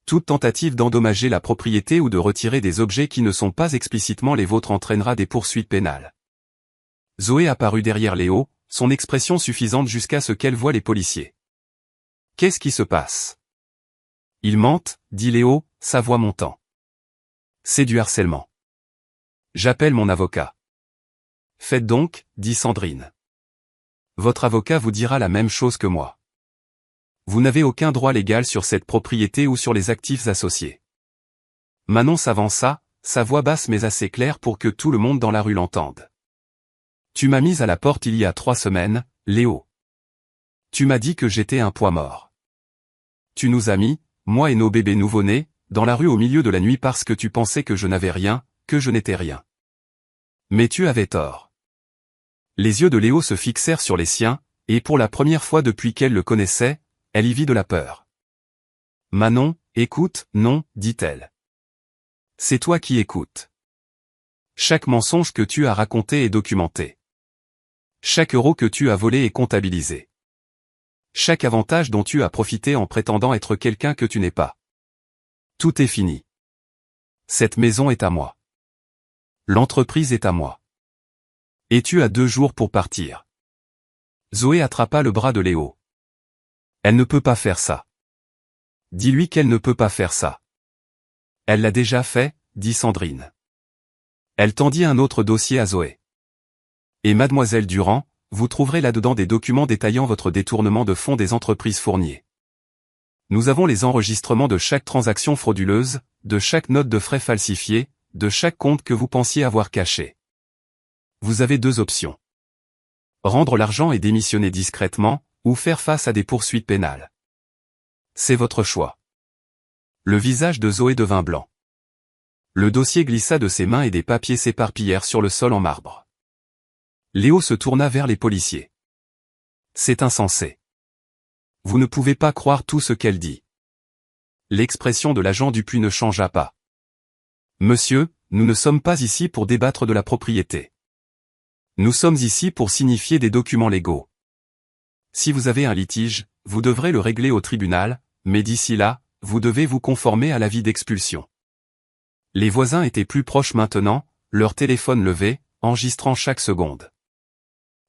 Toute tentative d'endommager la propriété ou de retirer des objets qui ne sont pas explicitement les vôtres entraînera des poursuites pénales. Zoé apparut derrière Léo, son expression suffisante jusqu'à ce qu'elle voie les policiers. Qu'est-ce qui se passe? Ils mentent, dit Léo, sa voix montant. C'est du harcèlement. J'appelle mon avocat. Faites donc, dit Sandrine. Votre avocat vous dira la même chose que moi. Vous n'avez aucun droit légal sur cette propriété ou sur les actifs associés. Manon s'avança, sa voix basse mais assez claire pour que tout le monde dans la rue l'entende. Tu m'as mise à la porte il y a 3 semaines, Léo. Tu m'as dit que j'étais un poids mort. Tu nous as mis, moi et nos bébés nouveau-nés, dans la rue au milieu de la nuit parce que tu pensais que je n'avais rien, que je n'étais rien. Mais tu avais tort. Les yeux de Léo se fixèrent sur les siens, et pour la première fois depuis qu'elle le connaissait, elle y vit de la peur. Manon, écoute, non, dit-elle. C'est toi qui écoutes. Chaque mensonge que tu as raconté est documenté. Chaque euro que tu as volé est comptabilisé. Chaque avantage dont tu as profité en prétendant être quelqu'un que tu n'es pas. Tout est fini. Cette maison est à moi. L'entreprise est à moi. Et tu as 2 jours pour partir. Zoé attrapa le bras de Léo. Elle ne peut pas faire ça. Dis-lui qu'elle ne peut pas faire ça. Elle l'a déjà fait, dit Sandrine. Elle tendit un autre dossier à Zoé. Et mademoiselle Durand, vous trouverez là-dedans des documents détaillant votre détournement de fonds des entreprises Fournier. Nous avons les enregistrements de chaque transaction frauduleuse, de chaque note de frais falsifiée, de chaque compte que vous pensiez avoir caché. Vous avez 2 options. Rendre l'argent et démissionner discrètement, ou faire face à des poursuites pénales. C'est votre choix. Le visage de Zoé devint blanc. Le dossier glissa de ses mains et des papiers s'éparpillèrent sur le sol en marbre. Léo se tourna vers les policiers. C'est insensé. Vous ne pouvez pas croire tout ce qu'elle dit. L'expression de l'agent Dupuis ne changea pas. Monsieur, nous ne sommes pas ici pour débattre de la propriété. Nous sommes ici pour signifier des documents légaux. Si vous avez un litige, vous devrez le régler au tribunal, mais d'ici là, vous devez vous conformer à l'avis d'expulsion. Les voisins étaient plus proches maintenant, leur téléphone levé, enregistrant chaque seconde.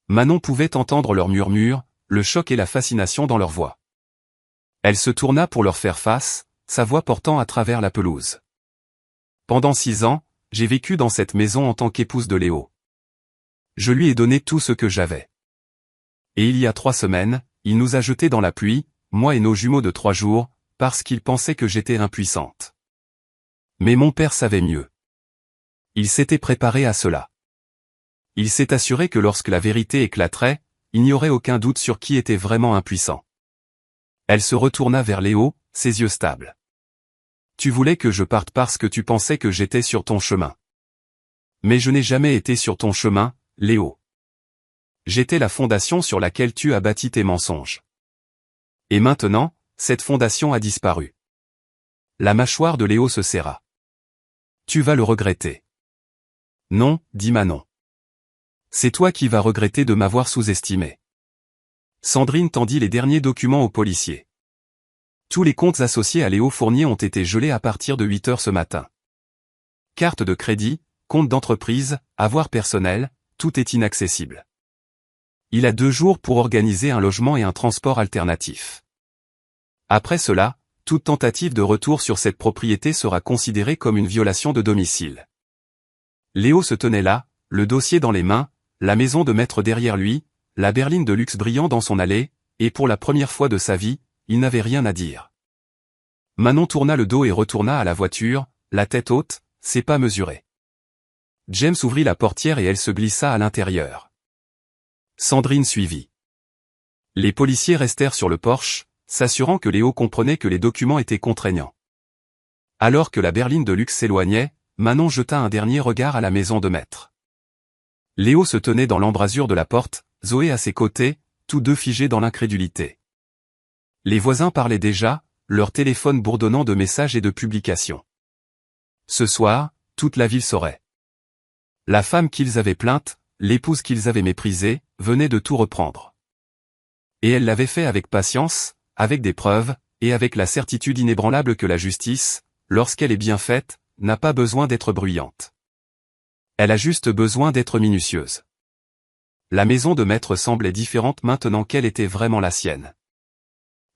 Manon pouvait entendre leurs murmures, le choc et la fascination dans leur voix. Elle se tourna pour leur faire face, sa voix portant à travers la pelouse. Pendant 6 ans, j'ai vécu dans cette maison en tant qu'épouse de Léo. Je lui ai donné tout ce que j'avais. Et il y a 3 semaines, il nous a jetés dans la pluie, moi et nos jumeaux de 3 jours, parce qu'il pensait que j'étais impuissante. Mais mon père savait mieux. Il s'était préparé à cela. Il s'est assuré que lorsque la vérité éclaterait, il n'y aurait aucun doute sur qui était vraiment impuissant. Elle se retourna vers Léo, ses yeux stables. Tu voulais que je parte parce que tu pensais que j'étais sur ton chemin. Mais je n'ai jamais été sur ton chemin, Léo. J'étais la fondation sur laquelle tu as bâti tes mensonges. Et maintenant, cette fondation a disparu. La mâchoire de Léo se serra. Tu vas le regretter. Non, dit Manon. C'est toi qui vas regretter de m'avoir sous-estimé. Sandrine tendit les derniers documents aux policiers. Tous les comptes associés à Léo Fournier ont été gelés à partir de 8 heures ce matin. Carte de crédit, compte d'entreprise, avoirs personnels, tout est inaccessible. Il a 2 jours pour organiser un logement et un transport alternatif. Après cela, toute tentative de retour sur cette propriété sera considérée comme une violation de domicile. Léo se tenait là, le dossier dans les mains, la maison de maître derrière lui, la berline de luxe brillant dans son allée, et pour la première fois de sa vie, il n'avait rien à dire. Manon tourna le dos et retourna à la voiture, la tête haute, ses pas mesurés. James ouvrit la portière et elle se glissa à l'intérieur. Sandrine suivit. Les policiers restèrent sur le porche, s'assurant que Léo comprenait que les documents étaient contraignants. Alors que la berline de luxe s'éloignait, Manon jeta un dernier regard à la maison de maître. Léo se tenait dans l'embrasure de la porte, Zoé à ses côtés, tous deux figés dans l'incrédulité. Les voisins parlaient déjà, leur téléphone bourdonnant de messages et de publications. Ce soir, toute la ville saurait. La femme qu'ils avaient plainte, l'épouse qu'ils avaient méprisée, venait de tout reprendre. Et elle l'avait fait avec patience, avec des preuves, et avec la certitude inébranlable que la justice, lorsqu'elle est bien faite, n'a pas besoin d'être bruyante. Elle a juste besoin d'être minutieuse. La maison de maître semblait différente maintenant qu'elle était vraiment la sienne.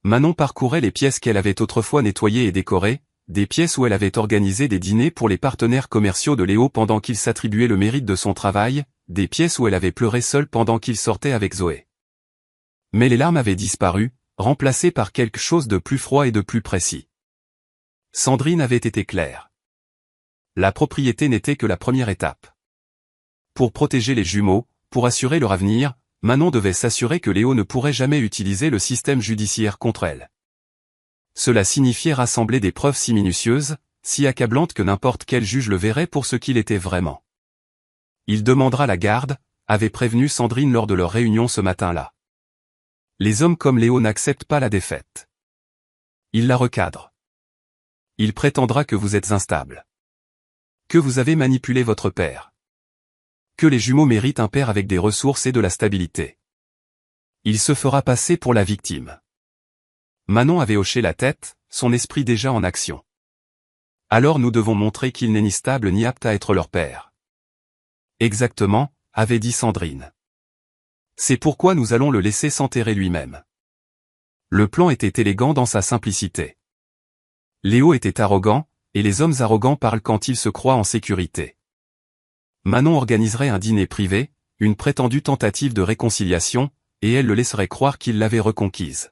Manon parcourait les pièces qu'elle avait autrefois nettoyées et décorées, des pièces où elle avait organisé des dîners pour les partenaires commerciaux de Léo pendant qu'il s'attribuait le mérite de son travail, des pièces où elle avait pleuré seule pendant qu'il sortait avec Zoé. Mais les larmes avaient disparu, remplacées par quelque chose de plus froid et de plus précis. Sandrine avait été claire. La propriété n'était que la première étape. Pour protéger les jumeaux, pour assurer leur avenir, Manon devait s'assurer que Léo ne pourrait jamais utiliser le système judiciaire contre elle. Cela signifiait rassembler des preuves si minutieuses, si accablantes que n'importe quel juge le verrait pour ce qu'il était vraiment. Il demandera la garde, avait prévenu Sandrine lors de leur réunion ce matin-là. Les hommes comme Léo n'acceptent pas la défaite. Il la recadre. Il prétendra que vous êtes instable. Que vous avez manipulé votre père. Que les jumeaux méritent un père avec des ressources et de la stabilité. Il se fera passer pour la victime. Manon avait hoché la tête, son esprit déjà en action. Alors nous devons montrer qu'il n'est ni stable ni apte à être leur père. Exactement, avait dit Sandrine. C'est pourquoi nous allons le laisser s'enterrer lui-même. Le plan était élégant dans sa simplicité. Léo était arrogant, et les hommes arrogants parlent quand ils se croient en sécurité. Manon organiserait un dîner privé, une prétendue tentative de réconciliation, et elle le laisserait croire qu'il l'avait reconquise.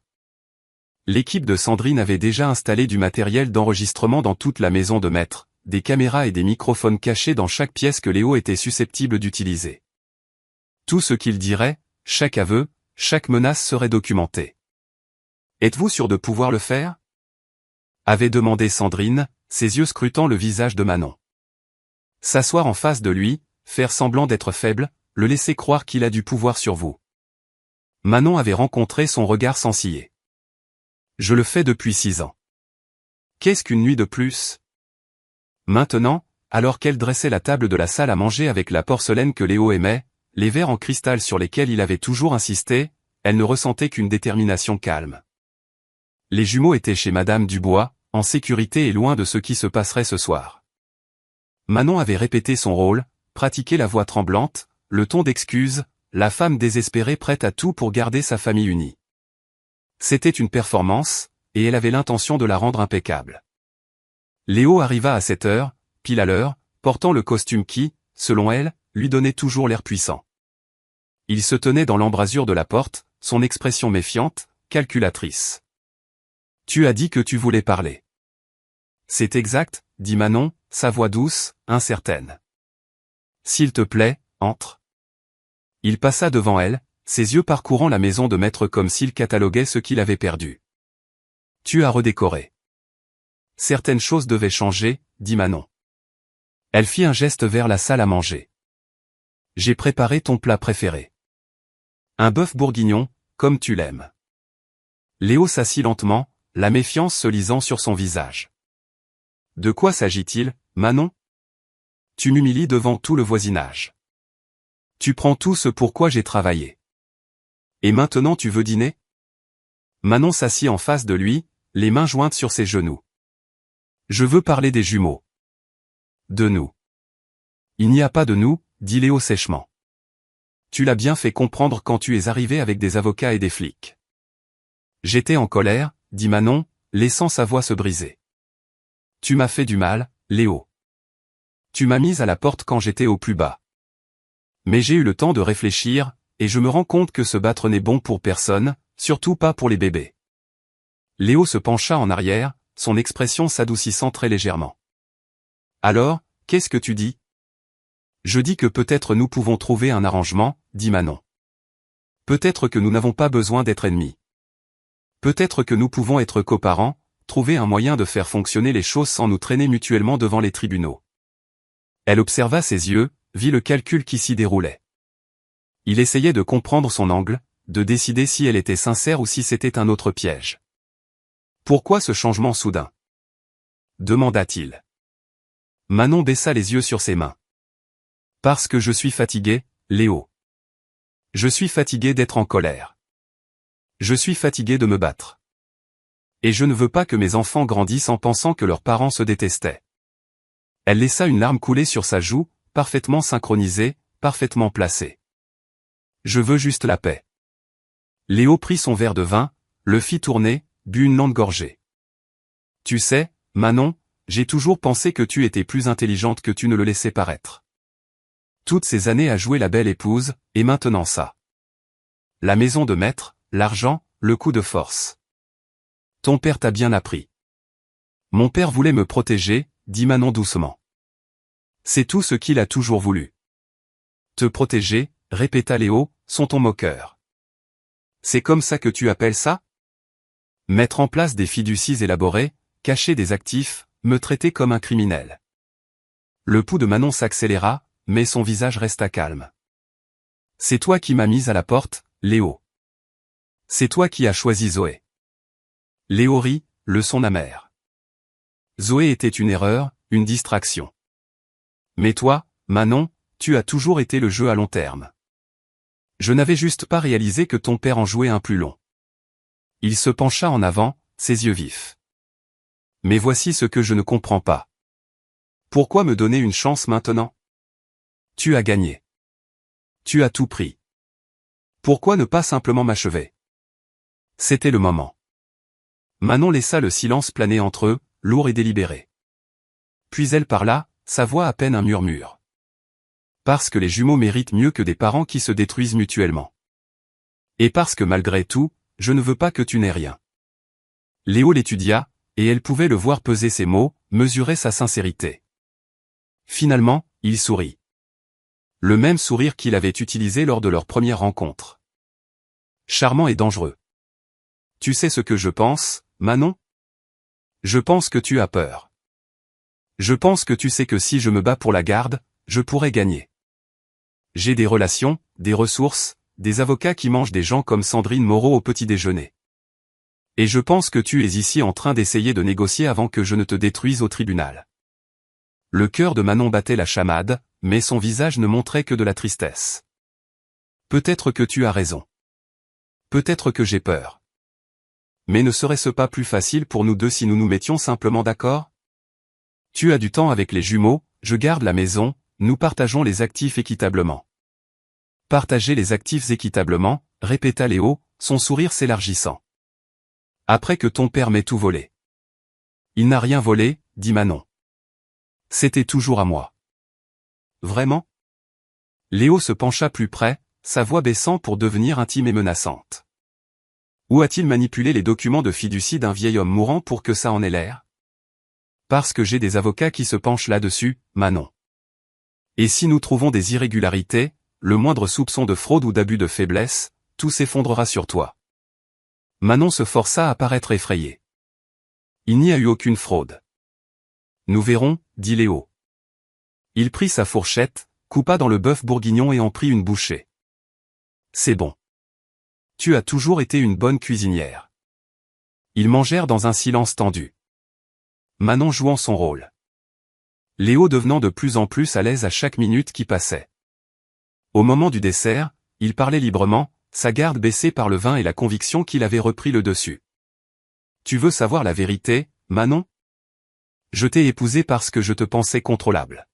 L'équipe de Sandrine avait déjà installé du matériel d'enregistrement dans toute la maison de maître, des caméras et des microphones cachés dans chaque pièce que Léo était susceptible d'utiliser. Tout ce qu'il dirait, chaque aveu, chaque menace serait documenté. Êtes-vous sûr de pouvoir le faire ? Avait demandé Sandrine, ses yeux scrutant le visage de Manon. S'asseoir en face de lui, faire semblant d'être faible, le laisser croire qu'il a du pouvoir sur vous. Manon avait rencontré son regard sans ciller. Je le fais depuis 6 ans. Qu'est-ce qu'une nuit de plus ? Maintenant, alors qu'elle dressait la table de la salle à manger avec la porcelaine que Léo aimait, les verres en cristal sur lesquels il avait toujours insisté, elle ne ressentait qu'une détermination calme. Les jumeaux étaient chez Madame Dubois, en sécurité et loin de ce qui se passerait ce soir. Manon avait répété son rôle, pratiqué la voix tremblante, le ton d'excuse, la femme désespérée prête à tout pour garder sa famille unie. C'était une performance, et elle avait l'intention de la rendre impeccable. Léo arriva à 7 heures, pile à l'heure, portant le costume qui, selon elle, lui donnait toujours l'air puissant. Il se tenait dans l'embrasure de la porte, son expression méfiante, calculatrice. « Tu as dit que tu voulais parler. » « C'est exact, » dit Manon, sa voix douce, incertaine. « S'il te plaît, entre. » Il passa devant elle, ses yeux parcourant la maison de maître comme s'il cataloguait ce qu'il avait perdu. « Tu as redécoré. » « Certaines choses devaient changer, » dit Manon. Elle fit un geste vers la salle à manger. « J'ai préparé ton plat préféré. Un bœuf bourguignon, comme tu l'aimes. » Léo s'assit lentement, la méfiance se lisant sur son visage. « De quoi s'agit-il, Manon ? Tu m'humilies devant tout le voisinage. Tu prends tout ce pour quoi j'ai travaillé. Et maintenant tu veux dîner ? » Manon s'assit en face de lui, les mains jointes sur ses genoux. « Je veux parler des jumeaux. De nous. » « Il n'y a pas de nous, » dit Léo sèchement. « Tu l'as bien fait comprendre quand tu es arrivé avec des avocats et des flics. » J'étais en colère, dit Manon, laissant sa voix se briser. « Tu m'as fait du mal, Léo. Tu m'as mise à la porte quand j'étais au plus bas. Mais j'ai eu le temps de réfléchir, et je me rends compte que se battre n'est bon pour personne, surtout pas pour les bébés. » Léo se pencha en arrière, son expression s'adoucissant très légèrement. « Alors, qu'est-ce que tu dis ? » « Je dis que peut-être nous pouvons trouver un arrangement, » dit Manon. « Peut-être que nous n'avons pas besoin d'être ennemis. Peut-être que nous pouvons être coparents, trouver un moyen de faire fonctionner les choses sans nous traîner mutuellement devant les tribunaux. » Elle observa ses yeux, vit le calcul qui s'y déroulait. Il essayait de comprendre son angle, de décider si elle était sincère ou si c'était un autre piège. « Pourquoi ce changement soudain ? » demanda-t-il. Manon baissa les yeux sur ses mains. « Parce que je suis fatigué, Léo. Je suis fatigué d'être en colère. Je suis fatigué de me battre. Et je ne veux pas que mes enfants grandissent en pensant que leurs parents se détestaient. » Elle laissa une larme couler sur sa joue, parfaitement synchronisée, parfaitement placée. « Je veux juste la paix. » Léo prit son verre de vin, le fit tourner, but une longue gorgée. « Tu sais, Manon, j'ai toujours pensé que tu étais plus intelligente que tu ne le laissais paraître. Toutes ces années à jouer la belle épouse, et maintenant ça. La maison de maître, l'argent, le coup de force. Ton père t'a bien appris. » « Mon père voulait me protéger, » dit Manon doucement. « C'est tout ce qu'il a toujours voulu. »« Te protéger, » répéta Léo, son ton moqueur. « C'est comme ça que tu appelles ça ? Mettre en place des fiducies élaborées, cacher des actifs, me traiter comme un criminel. » Le pouls de Manon s'accéléra, mais son visage resta calme. « C'est toi qui m'as mise à la porte, Léo. C'est toi qui as choisi Zoé. » Léo rit, le son amer. Zoé était une erreur, une distraction. Mais toi, Manon, tu as toujours été le jeu à long terme. Je n'avais juste pas réalisé que ton père en jouait un plus long. Il se pencha en avant, ses yeux vifs. Mais voici ce que je ne comprends pas. Pourquoi me donner une chance maintenant? Tu as gagné. Tu as tout pris. Pourquoi ne pas simplement m'achever? C'était le moment. Manon laissa le silence planer entre eux, lourd et délibéré. Puis elle parla, sa voix à peine un murmure. Parce que les jumeaux méritent mieux que des parents qui se détruisent mutuellement. Et parce que malgré tout, je ne veux pas que tu n'aies rien. Léo l'étudia, et elle pouvait le voir peser ses mots, mesurer sa sincérité. Finalement, il sourit. Le même sourire qu'il avait utilisé lors de leur première rencontre. Charmant et dangereux. Tu sais ce que je pense, Manon? Je pense que tu as peur. Je pense que tu sais que si je me bats pour la garde, je pourrais gagner. J'ai des relations, des ressources, des avocats qui mangent des gens comme Sandrine Moreau au petit déjeuner. Et je pense que tu es ici en train d'essayer de négocier avant que je ne te détruise au tribunal. Le cœur de Manon battait la chamade, mais son visage ne montrait que de la tristesse. Peut-être que tu as raison. Peut-être que j'ai peur. Mais ne serait-ce pas plus facile pour nous deux si nous nous mettions simplement d'accord? Tu as du temps avec les jumeaux, je garde la maison, nous partageons les actifs équitablement. Partager les actifs équitablement, répéta Léo, son sourire s'élargissant. Après que ton père m'ait tout volé. Il n'a rien volé, dit Manon. C'était toujours à moi. Vraiment? Léo se pencha plus près, sa voix baissant pour devenir intime et menaçante. Où a-t-il manipulé les documents de fiducie d'un vieil homme mourant pour que ça en ait l'air? Parce que j'ai des avocats qui se penchent là-dessus, Manon. Et si nous trouvons des irrégularités, le moindre soupçon de fraude ou d'abus de faiblesse, tout s'effondrera sur toi. Manon se força à paraître effrayée. Il n'y a eu aucune fraude. Nous verrons, dit Léo. Il prit sa fourchette, coupa dans le bœuf bourguignon et en prit une bouchée. C'est bon. Tu as toujours été une bonne cuisinière. Ils mangèrent dans un silence tendu. Manon jouant son rôle. Léo devenant de plus en plus à l'aise à chaque minute qui passait. Au moment du dessert, il parlait librement, sa garde baissée par le vin et la conviction qu'il avait repris le dessus. Tu veux savoir la vérité, Manon? Je t'ai épousée parce que je te pensais contrôlable.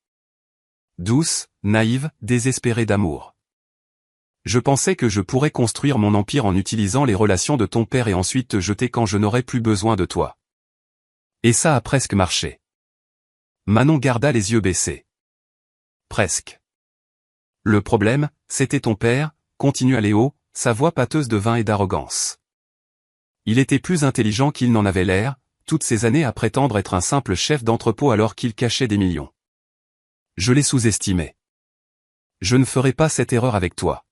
Douce, naïve, désespérée d'amour. Je pensais que je pourrais construire mon empire en utilisant les relations de ton père et ensuite te jeter quand je n'aurais plus besoin de toi. Et ça a presque marché. Manon garda les yeux baissés. Presque. Le problème, c'était ton père, continua Léo, sa voix pâteuse de vin et d'arrogance. Il était plus intelligent qu'il n'en avait l'air, toutes ces années à prétendre être un simple chef d'entrepôt alors qu'il cachait des millions. Je l'ai sous-estimé. Je ne ferai pas cette erreur avec toi.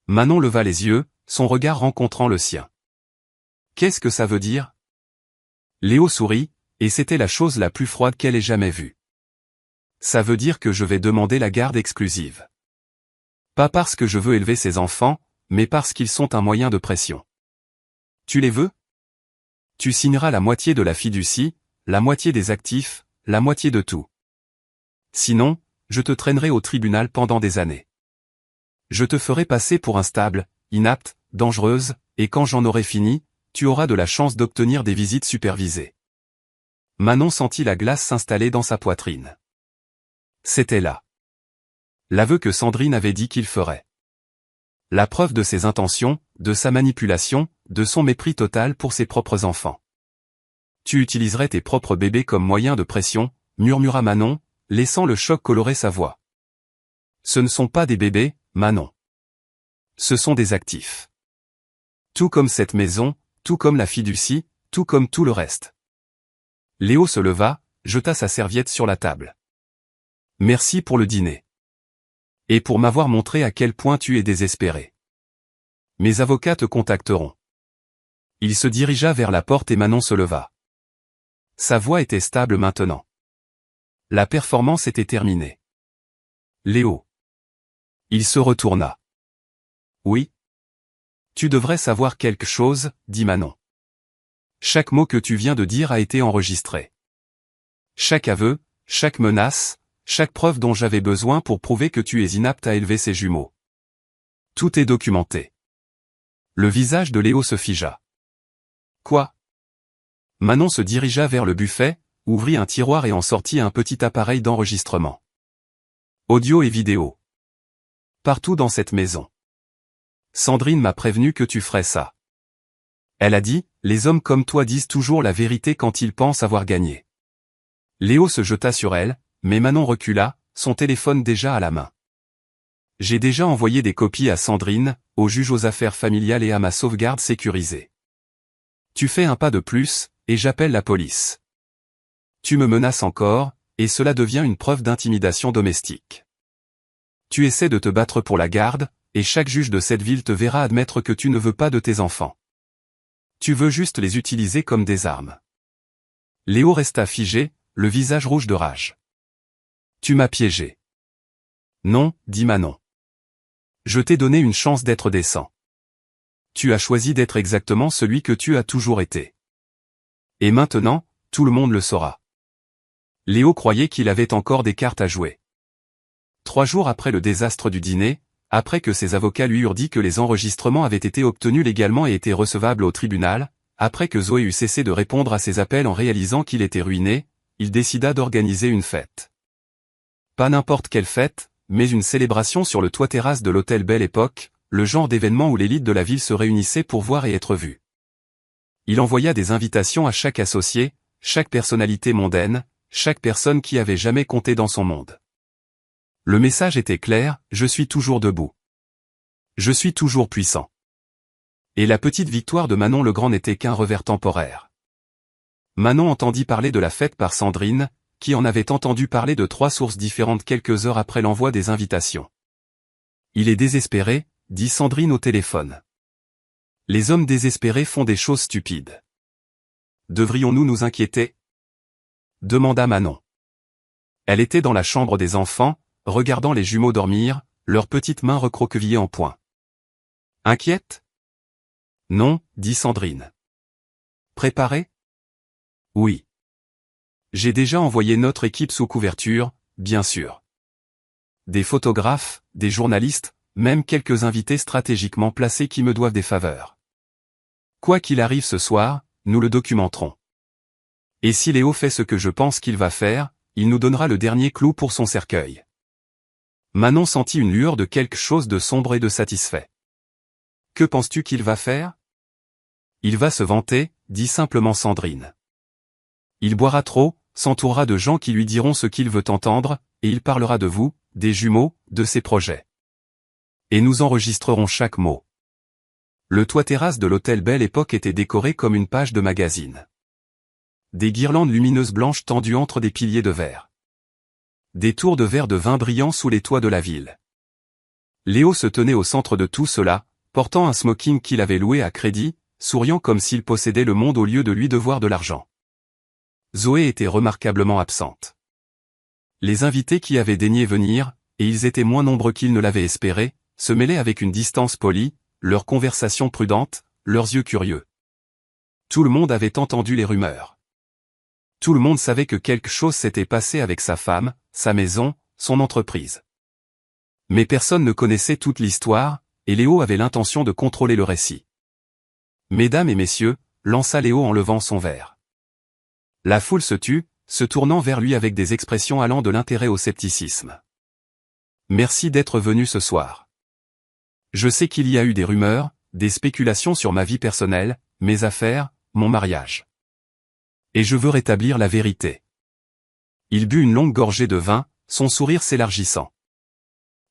Manon leva les yeux, son regard rencontrant le sien. Qu'est-ce que ça veut dire? Léo sourit, et c'était la chose la plus froide qu'elle ait jamais vue. Ça veut dire que je vais demander la garde exclusive. Pas parce que je veux élever ces enfants, mais parce qu'ils sont un moyen de pression. Tu les veux? Tu signeras la moitié de la fiducie, la moitié des actifs, la moitié de tout. Sinon, je te traînerai au tribunal pendant des années. Je te ferai passer pour instable, inapte, dangereuse, et quand j'en aurai fini, tu auras de la chance d'obtenir des visites supervisées. Manon sentit la glace s'installer dans sa poitrine. C'était là. L'aveu que Sandrine avait dit qu'il ferait. La preuve de ses intentions, de sa manipulation, de son mépris total pour ses propres enfants. Tu utiliserais tes propres bébés comme moyen de pression, murmura Manon, laissant le choc colorer sa voix. Ce ne sont pas des bébés, Manon. Ce sont des actifs. Tout comme cette maison, tout comme la fiducie, tout comme tout le reste. Léo se leva, jeta sa serviette sur la table. Merci pour le dîner. Et pour m'avoir montré à quel point tu es désespéré. Mes avocats te contacteront. Il se dirigea vers la porte et Manon se leva. Sa voix était stable maintenant. La performance était terminée. Léo. Il se retourna. Oui. Tu devrais savoir quelque chose, dit Manon. Chaque mot que tu viens de dire a été enregistré. Chaque aveu, chaque menace, chaque preuve dont j'avais besoin pour prouver que tu es inapte à élever ces jumeaux. Tout est documenté. Le visage de Léo se figea. Quoi? Manon se dirigea vers le buffet, ouvrit un tiroir et en sortit un petit appareil d'enregistrement. Audio et vidéo. Partout dans cette maison. Sandrine m'a prévenu que tu ferais ça. Elle a dit, les hommes comme toi disent toujours la vérité quand ils pensent avoir gagné. Léo se jeta sur elle, mais Manon recula, son téléphone déjà à la main. J'ai déjà envoyé des copies à Sandrine, au juge aux affaires familiales et à ma sauvegarde sécurisée. Tu fais un pas de plus, et j'appelle la police. Tu me menaces encore, et cela devient une preuve d'intimidation domestique. Tu essaies de te battre pour la garde, et chaque juge de cette ville te verra admettre que tu ne veux pas de tes enfants. Tu veux juste les utiliser comme des armes. Léo resta figé, le visage rouge de rage. Tu m'as piégé. Non, dit Manon. Je t'ai donné une chance d'être décent. Tu as choisi d'être exactement celui que tu as toujours été. Et maintenant, tout le monde le saura. Léo croyait qu'il avait encore des cartes à jouer. 3 jours après le désastre du dîner, après que ses avocats lui eurent dit que les enregistrements avaient été obtenus légalement et étaient recevables au tribunal, après que Zoé eut cessé de répondre à ses appels en réalisant qu'il était ruiné, il décida d'organiser une fête. Pas n'importe quelle fête, mais une célébration sur le toit-terrasse de l'hôtel Belle Époque, le genre d'événement où l'élite de la ville se réunissait pour voir et être vue. Il envoya des invitations à chaque associé, chaque personnalité mondaine, chaque personne qui avait jamais compté dans son monde. Le message était clair, je suis toujours debout. Je suis toujours puissant. Et la petite victoire de Manon le Grand n'était qu'un revers temporaire. Manon entendit parler de la fête par Sandrine, qui en avait entendu parler de 3 sources différentes quelques heures après l'envoi des invitations. Il est désespéré, dit Sandrine au téléphone. Les hommes désespérés font des choses stupides. Devrions-nous nous inquiéter ? Demanda Manon. Elle était dans la chambre des enfants, regardant les jumeaux dormir, leurs petites mains recroquevillées en poing. Inquiète ? Non, dit Sandrine. Préparée ? Oui. J'ai déjà envoyé notre équipe sous couverture, bien sûr. Des photographes, des journalistes, même quelques invités stratégiquement placés qui me doivent des faveurs. Quoi qu'il arrive ce soir, nous le documenterons. Et si Léo fait ce que je pense qu'il va faire, il nous donnera le dernier clou pour son cercueil. Manon sentit une lueur de quelque chose de sombre et de satisfait. Que penses-tu qu'il va faire ? Il va se vanter, dit simplement Sandrine. Il boira trop, s'entourera de gens qui lui diront ce qu'il veut entendre, et il parlera de vous, des jumeaux, de ses projets. Et nous enregistrerons chaque mot. Le toit-terrasse de l'hôtel Belle Époque était décoré comme une page de magazine. Des guirlandes lumineuses blanches tendues entre des piliers de verre. Des tours de verre de vin brillant sous les toits de la ville. Léo se tenait au centre de tout cela, portant un smoking qu'il avait loué à crédit, souriant comme s'il possédait le monde au lieu de lui devoir de l'argent. Zoé était remarquablement absente. Les invités qui avaient daigné venir, et ils étaient moins nombreux qu'ils ne l'avaient espéré, se mêlaient avec une distance polie, leur conversation prudente, leurs yeux curieux. Tout le monde avait entendu les rumeurs. Tout le monde savait que quelque chose s'était passé avec sa femme, sa maison, son entreprise. Mais personne ne connaissait toute l'histoire, et Léo avait l'intention de contrôler le récit. Mesdames et messieurs, lança Léo en levant son verre. La foule se tut, se tournant vers lui avec des expressions allant de l'intérêt au scepticisme. Merci d'être venu ce soir. Je sais qu'il y a eu des rumeurs, des spéculations sur ma vie personnelle, mes affaires, mon mariage. Et je veux rétablir la vérité. Il but une longue gorgée de vin, son sourire s'élargissant.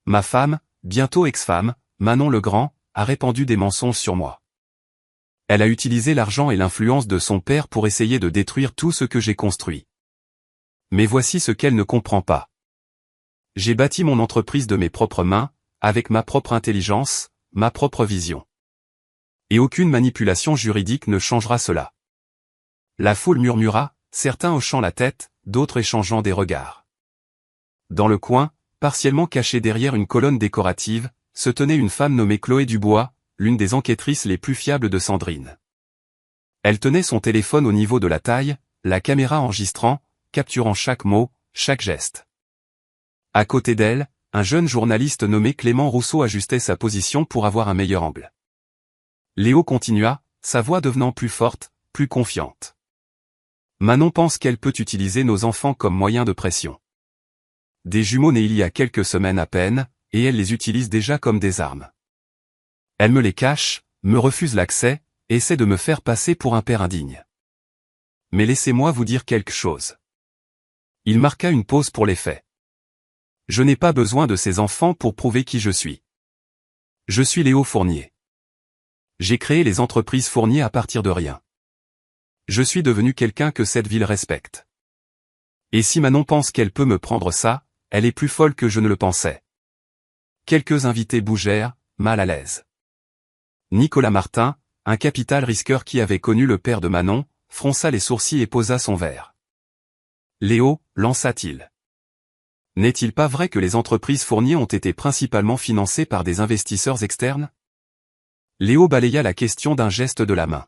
Ma femme, bientôt ex-femme, Manon le Grand, a répandu des mensonges sur moi. Elle a utilisé l'argent et l'influence de son père pour essayer de détruire tout ce que j'ai construit. Mais voici ce qu'elle ne comprend pas. J'ai bâti mon entreprise de mes propres mains, avec ma propre intelligence, ma propre vision. Et aucune manipulation juridique ne changera cela. La foule murmura, certains hochant la tête, d'autres échangeant des regards. Dans le coin, partiellement cachée derrière une colonne décorative, se tenait une femme nommée Chloé Dubois, l'une des enquêtrices les plus fiables de Sandrine. Elle tenait son téléphone au niveau de la taille, la caméra enregistrant, capturant chaque mot, chaque geste. À côté d'elle, un jeune journaliste nommé Clément Rousseau ajustait sa position pour avoir un meilleur angle. Léo continua, sa voix devenant plus forte, plus confiante. Manon pense qu'elle peut utiliser nos enfants comme moyen de pression. Des jumeaux nés il y a quelques semaines à peine, et elle les utilise déjà comme des armes. Elle me les cache, me refuse l'accès, et essaie de me faire passer pour un père indigne. Mais laissez-moi vous dire quelque chose. Il marqua une pause pour les faits. Je n'ai pas besoin de ces enfants pour prouver qui je suis. Je suis Léo Fournier. J'ai créé les entreprises Fournier à partir de rien. Je suis devenu quelqu'un que cette ville respecte. Et si Manon pense qu'elle peut me prendre ça, elle est plus folle que je ne le pensais. Quelques invités bougèrent, mal à l'aise. Nicolas Martin, un capital risqueur qui avait connu le père de Manon, fronça les sourcils et posa son verre. Léo, lança-t-il. N'est-il pas vrai que les entreprises Fournier ont été principalement financées par des investisseurs externes? Léo balaya la question d'un geste de la main.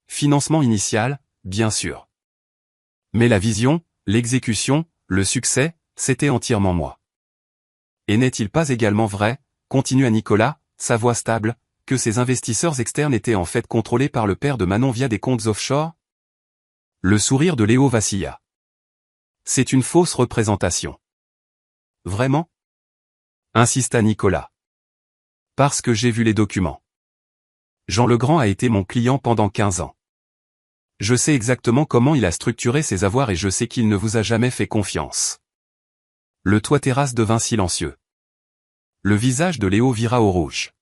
Financement initial, bien sûr. Mais la vision, l'exécution, le succès, c'était entièrement moi. Et n'est-il pas également vrai, continua Nicolas, sa voix stable, que ces investisseurs externes étaient en fait contrôlés par le père de Manon via des comptes offshore? Le sourire de Léo vacilla. C'est une fausse représentation. Vraiment? Insista Nicolas. Parce que j'ai vu les documents. Jean Legrand a été mon client pendant 15 ans. Je sais exactement comment il a structuré ses avoirs et je sais qu'il ne vous a jamais fait confiance. Le toit-terrasse devint silencieux. Le visage de Léo vira au rouge.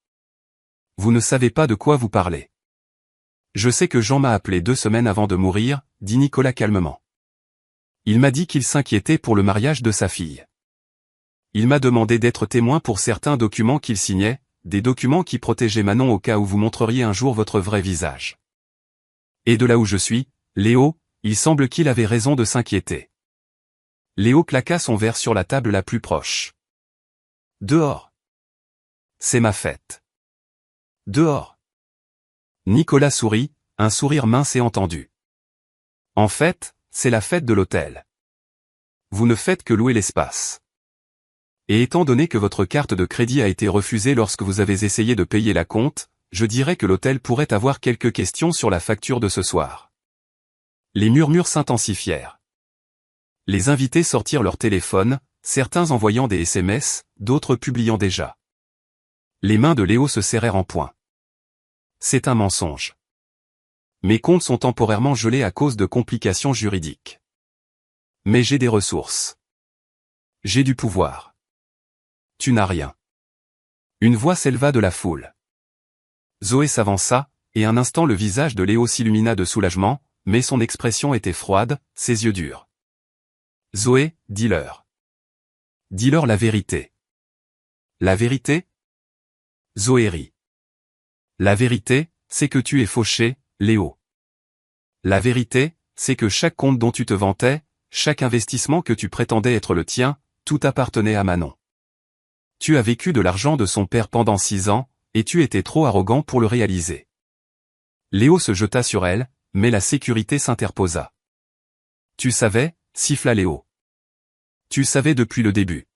Vous ne savez pas de quoi vous parlez. Je sais que Jean m'a appelé 2 semaines avant de mourir, dit Nicolas calmement. Il m'a dit qu'il s'inquiétait pour le mariage de sa fille. Il m'a demandé d'être témoin pour certains documents qu'il signait, des documents qui protégeaient Manon au cas où vous montreriez un jour votre vrai visage. Et de là où je suis, Léo, il semble qu'il avait raison de s'inquiéter. Léo claqua son verre sur la table la plus proche. Dehors. C'est ma fête. Dehors. Nicolas sourit, un sourire mince et entendu. En fait, c'est la fête de l'hôtel. Vous ne faites que louer l'espace. Et étant donné que votre carte de crédit a été refusée lorsque vous avez essayé de payer la compte, je dirais que l'hôtel pourrait avoir quelques questions sur la facture de ce soir. Les murmures s'intensifièrent. Les invités sortirent leur téléphone, certains envoyant des SMS, d'autres publiant déjà. Les mains de Léo se serrèrent en poing. C'est un mensonge. Mes comptes sont temporairement gelés à cause de complications juridiques. Mais j'ai des ressources. J'ai du pouvoir. Tu n'as rien. Une voix s'éleva de la foule. Zoé s'avança, et un instant le visage de Léo s'illumina de soulagement, mais son expression était froide, ses yeux durs. Zoé, dis-leur. Dis-leur la vérité. La vérité? Zoé rit. La vérité, c'est que tu es fauché, Léo. La vérité, c'est que chaque compte dont tu te vantais, chaque investissement que tu prétendais être le tien, tout appartenait à Manon. Tu as vécu de l'argent de son père pendant 6 ans, et tu étais trop arrogant pour le réaliser. Léo se jeta sur elle, mais la sécurité s'interposa. Tu savais, siffla Léo. Tu savais depuis le début.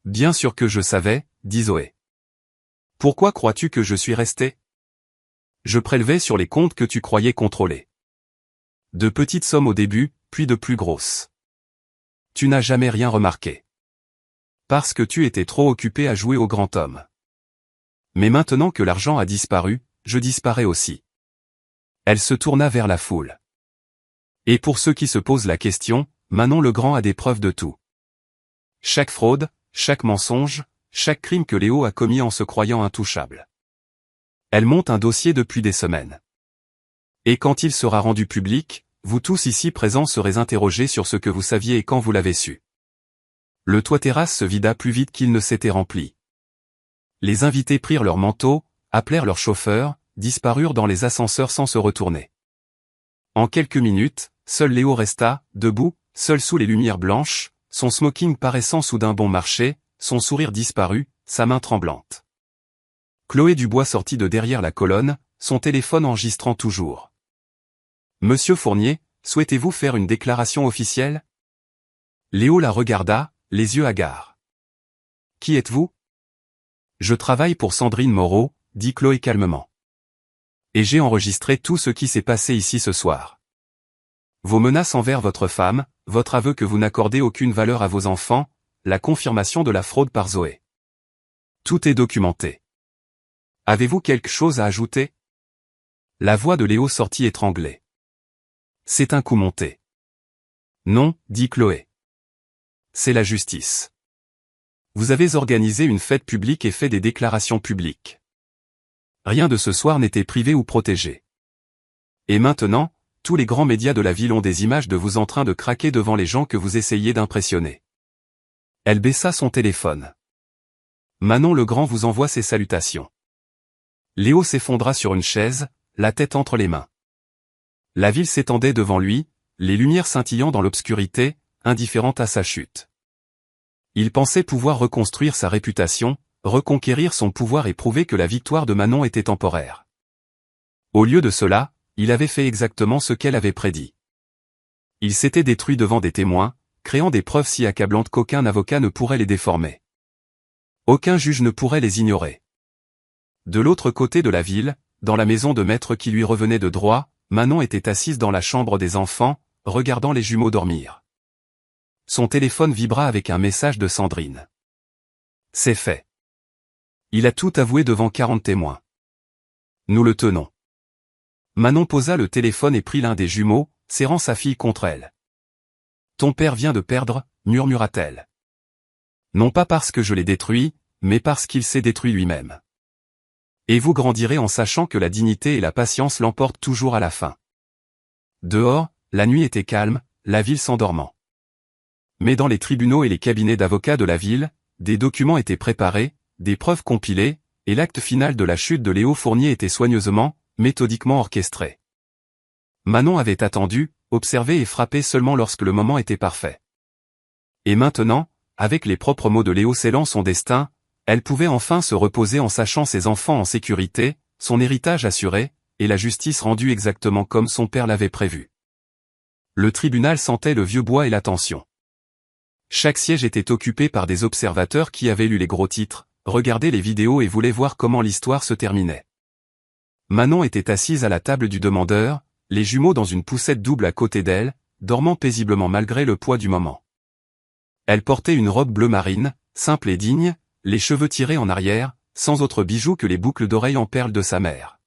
Bien sûr que je savais, dit Zoé. Pourquoi crois-tu que je suis resté? Je prélevais sur les comptes que tu croyais contrôler. De petites sommes au début, puis de plus grosses. Tu n'as jamais rien remarqué. Parce que tu étais trop occupé à jouer au grand homme. Mais maintenant que l'argent a disparu, je disparais aussi. Elle se tourna vers la foule. Et pour ceux qui se posent la question, Manon Legrand a des preuves de tout. Chaque fraude, chaque mensonge, chaque crime que Léo a commis en se croyant intouchable. Elle monte un dossier depuis des semaines. Et quand il sera rendu public, vous tous ici présents serez interrogés sur ce que vous saviez et quand vous l'avez su. Le toit-terrasse se vida plus vite qu'il ne s'était rempli. Les invités prirent leurs manteaux, appelèrent leur chauffeur, disparurent dans les ascenseurs sans se retourner. En quelques minutes, seul Léo resta, debout, seul sous les lumières blanches, son smoking paraissant soudain bon marché, son sourire disparu, sa main tremblante. Chloé Dubois sortit de derrière la colonne, son téléphone enregistrant toujours. Monsieur Fournier, souhaitez-vous faire une déclaration officielle? Léo la regarda, les yeux hagards. Qui êtes-vous? Je travaille pour Sandrine Moreau, dit Chloé calmement. Et j'ai enregistré tout ce qui s'est passé ici ce soir. Vos menaces envers votre femme, votre aveu que vous n'accordez aucune valeur à vos enfants, la confirmation de la fraude par Zoé. Tout est documenté. Avez-vous quelque chose à ajouter? La voix de Léo sortit étranglée. C'est un coup monté. Non, dit Chloé. C'est la justice. Vous avez organisé une fête publique et fait des déclarations publiques. Rien de ce soir n'était privé ou protégé. Et maintenant, tous les grands médias de la ville ont des images de vous en train de craquer devant les gens que vous essayez d'impressionner. Elle baissa son téléphone. Manon Legrand vous envoie ses salutations. Léo s'effondra sur une chaise, la tête entre les mains. La ville s'étendait devant lui, les lumières scintillant dans l'obscurité, indifférente à sa chute. Il pensait pouvoir reconstruire sa réputation, reconquérir son pouvoir et prouver que la victoire de Manon était temporaire. Au lieu de cela, il avait fait exactement ce qu'elle avait prédit. Il s'était détruit devant des témoins, créant des preuves si accablantes qu'aucun avocat ne pourrait les déformer. Aucun juge ne pourrait les ignorer. De l'autre côté de la ville, dans la maison de maître qui lui revenait de droit, Manon était assise dans la chambre des enfants, regardant les jumeaux dormir. Son téléphone vibra avec un message de Sandrine. C'est fait. Il a tout avoué devant 40 témoins. Nous le tenons. Manon posa le téléphone et prit l'un des jumeaux, serrant sa fille contre elle. Ton père vient de perdre, murmura-t-elle. Non pas parce que je l'ai détruit, mais parce qu'il s'est détruit lui-même. Et vous grandirez en sachant que la dignité et la patience l'emportent toujours à la fin. Dehors, la nuit était calme, la ville s'endormant. Mais dans les tribunaux et les cabinets d'avocats de la ville, des documents étaient préparés, des preuves compilées, et l'acte final de la chute de Léo Fournier était soigneusement, méthodiquement orchestré. Manon avait attendu, observé et frappé seulement lorsque le moment était parfait. Et maintenant, avec les propres mots de Léo scellant son destin, elle pouvait enfin se reposer en sachant ses enfants en sécurité, son héritage assuré, et la justice rendue exactement comme son père l'avait prévu. Le tribunal sentait le vieux bois et la tension. Chaque siège était occupé par des observateurs qui avaient lu les gros titres, regardé les vidéos et voulaient voir comment l'histoire se terminait. Manon était assise à la table du demandeur, les jumeaux dans une poussette double à côté d'elle, dormant paisiblement malgré le poids du moment. Elle portait une robe bleu marine, simple et digne, les cheveux tirés en arrière, sans autre bijou que les boucles d'oreilles en perles de sa mère.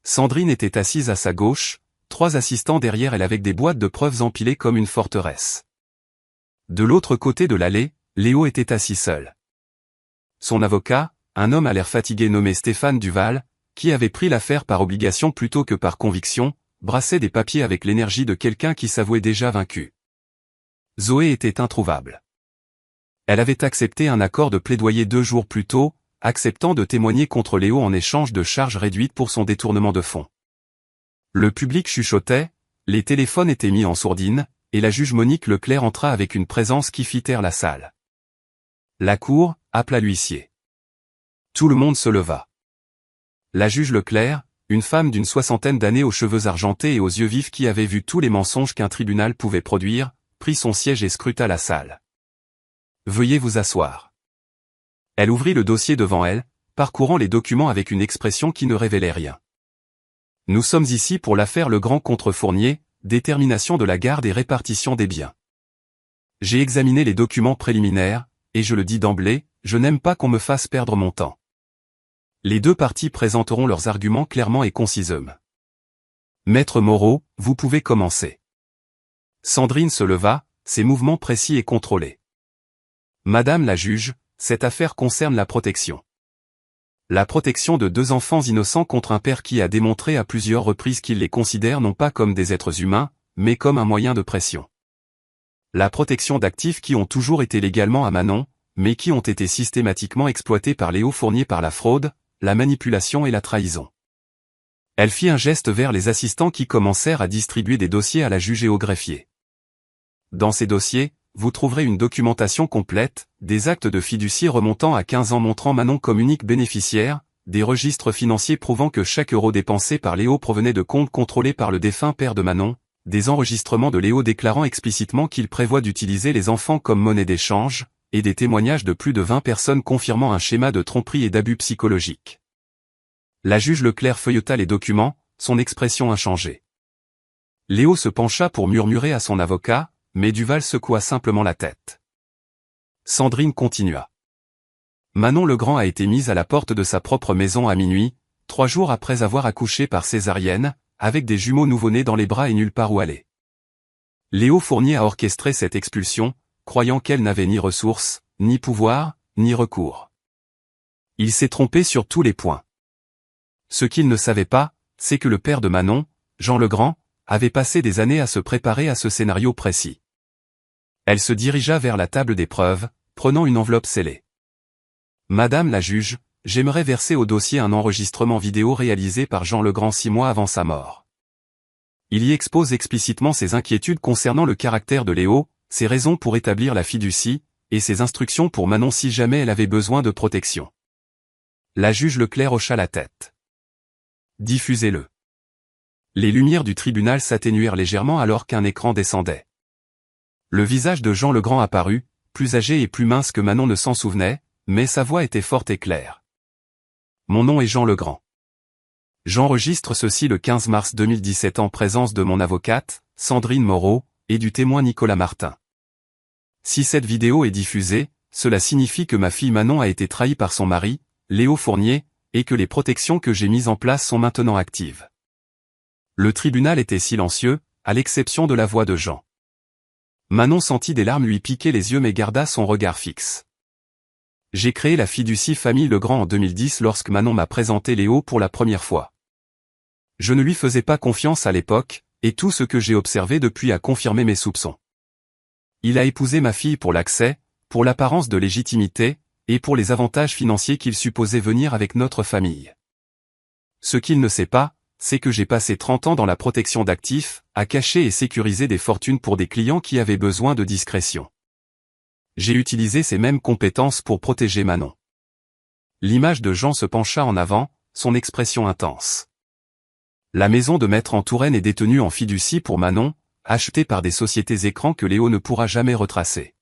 Sandrine était assise à sa gauche, 3 assistants derrière elle avec des boîtes de preuves empilées comme une forteresse. De l'autre côté de l'allée, Léo était assis seul. Son avocat, un homme à l'air fatigué nommé Stéphane Duval, qui avait pris l'affaire par obligation plutôt que par conviction, brassait des papiers avec l'énergie de quelqu'un qui s'avouait déjà vaincu. Zoé était introuvable. Elle avait accepté un accord de plaidoyer 2 jours plus tôt, acceptant de témoigner contre Léo en échange de charges réduites pour son détournement de fonds. Le public chuchotait, les téléphones étaient mis en sourdine, et la juge Monique Leclerc entra avec une présence qui fit taire la salle. La cour appela l'huissier. Tout le monde se leva. La juge Leclerc, une femme d'une 60aine d'années aux cheveux argentés et aux yeux vifs qui avait vu tous les mensonges qu'un tribunal pouvait produire, prit son siège et scruta la salle. Veuillez vous asseoir. Elle ouvrit le dossier devant elle, parcourant les documents avec une expression qui ne révélait rien. Nous sommes ici pour l'affaire Legrand contre Fournier, détermination de la garde et répartition des biens. J'ai examiné les documents préliminaires, et je le dis d'emblée, je n'aime pas qu'on me fasse perdre mon temps. Les 2 parties présenteront leurs arguments clairement et concisément. Maître Moreau, vous pouvez commencer. Sandrine se leva, ses mouvements précis et contrôlés. Madame la juge, cette affaire concerne la protection. La protection de 2 enfants innocents contre un père qui a démontré à plusieurs reprises qu'il les considère non pas comme des êtres humains, mais comme un moyen de pression. La protection d'actifs qui ont toujours été légalement à Manon, mais qui ont été systématiquement exploités par Léo Fournier par la fraude, la manipulation et la trahison. Elle fit un geste vers les assistants qui commencèrent à distribuer des dossiers à la juge et au greffier. Dans ces dossiers, vous trouverez une documentation complète, des actes de fiducie remontant à 15 ans montrant Manon comme unique bénéficiaire, des registres financiers prouvant que chaque euro dépensé par Léo provenait de comptes contrôlés par le défunt père de Manon, des enregistrements de Léo déclarant explicitement qu'il prévoit d'utiliser les enfants comme monnaie d'échange, et des témoignages de plus de 20 personnes confirmant un schéma de tromperie et d'abus psychologiques. La juge Leclerc feuilleta les documents, son expression inchangée. Léo se pencha pour murmurer à son avocat, mais Duval secoua simplement la tête. Sandrine continua. Manon Legrand a été mise à la porte de sa propre maison à minuit, 3 jours après avoir accouché par césarienne, avec des jumeaux nouveau-nés dans les bras et nulle part où aller. Léo Fournier a orchestré cette expulsion, croyant qu'elle n'avait ni ressources, ni pouvoir, ni recours. Il s'est trompé sur tous les points. Ce qu'il ne savait pas, c'est que le père de Manon, Jean Legrand, avait passé des années à se préparer à ce scénario précis. Elle se dirigea vers la table des preuves, prenant une enveloppe scellée. « Madame la juge, j'aimerais verser au dossier un enregistrement vidéo réalisé par Jean Legrand 6 mois avant sa mort. Il y expose explicitement ses inquiétudes concernant le caractère de Léo, ses raisons pour établir la fiducie, et ses instructions pour Manon si jamais elle avait besoin de protection. » La juge Leclerc hocha la tête. « Diffusez-le. » Les lumières du tribunal s'atténuèrent légèrement alors qu'un écran descendait. Le visage de Jean Legrand apparut, plus âgé et plus mince que Manon ne s'en souvenait, mais sa voix était forte et claire. « Mon nom est Jean Legrand. J'enregistre ceci le 15 mars 2017 en présence de mon avocate, Sandrine Moreau, et du témoin Nicolas Martin. Si cette vidéo est diffusée, cela signifie que ma fille Manon a été trahie par son mari, Léo Fournier, et que les protections que j'ai mises en place sont maintenant actives. » Le tribunal était silencieux, à l'exception de la voix de Jean. Manon sentit des larmes lui piquer les yeux mais garda son regard fixe. J'ai créé la fiducie Famille Legrand en 2010 lorsque Manon m'a présenté Léo pour la première fois. Je ne lui faisais pas confiance à l'époque, et tout ce que j'ai observé depuis a confirmé mes soupçons. Il a épousé ma fille pour l'accès, pour l'apparence de légitimité, et pour les avantages financiers qu'il supposait venir avec notre famille. Ce qu'il ne sait pas, c'est que j'ai passé 30 ans dans la protection d'actifs, à cacher et sécuriser des fortunes pour des clients qui avaient besoin de discrétion. J'ai utilisé ces mêmes compétences pour protéger Manon. L'image de Jean se pencha en avant, son expression intense. La maison de Maître en Touraine est détenue en fiducie pour Manon, achetée par des sociétés écrans que Léo ne pourra jamais retracer.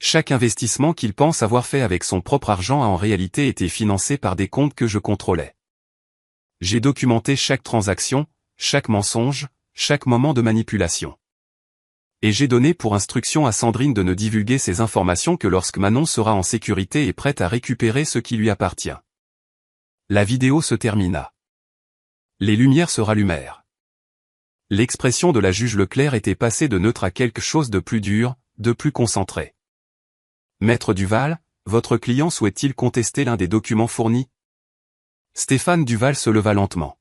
Chaque investissement qu'il pense avoir fait avec son propre argent a en réalité été financé par des comptes que je contrôlais. J'ai documenté chaque transaction, chaque mensonge, chaque moment de manipulation. Et j'ai donné pour instruction à Sandrine de ne divulguer ces informations que lorsque Manon sera en sécurité et prête à récupérer ce qui lui appartient. La vidéo se termina. Les lumières se rallumèrent. L'expression de la juge Leclerc était passée de neutre à quelque chose de plus dur, de plus concentré. « Maître Duval, votre client souhaite-t-il contester l'un des documents fournis ?» Stéphane Duval se leva lentement.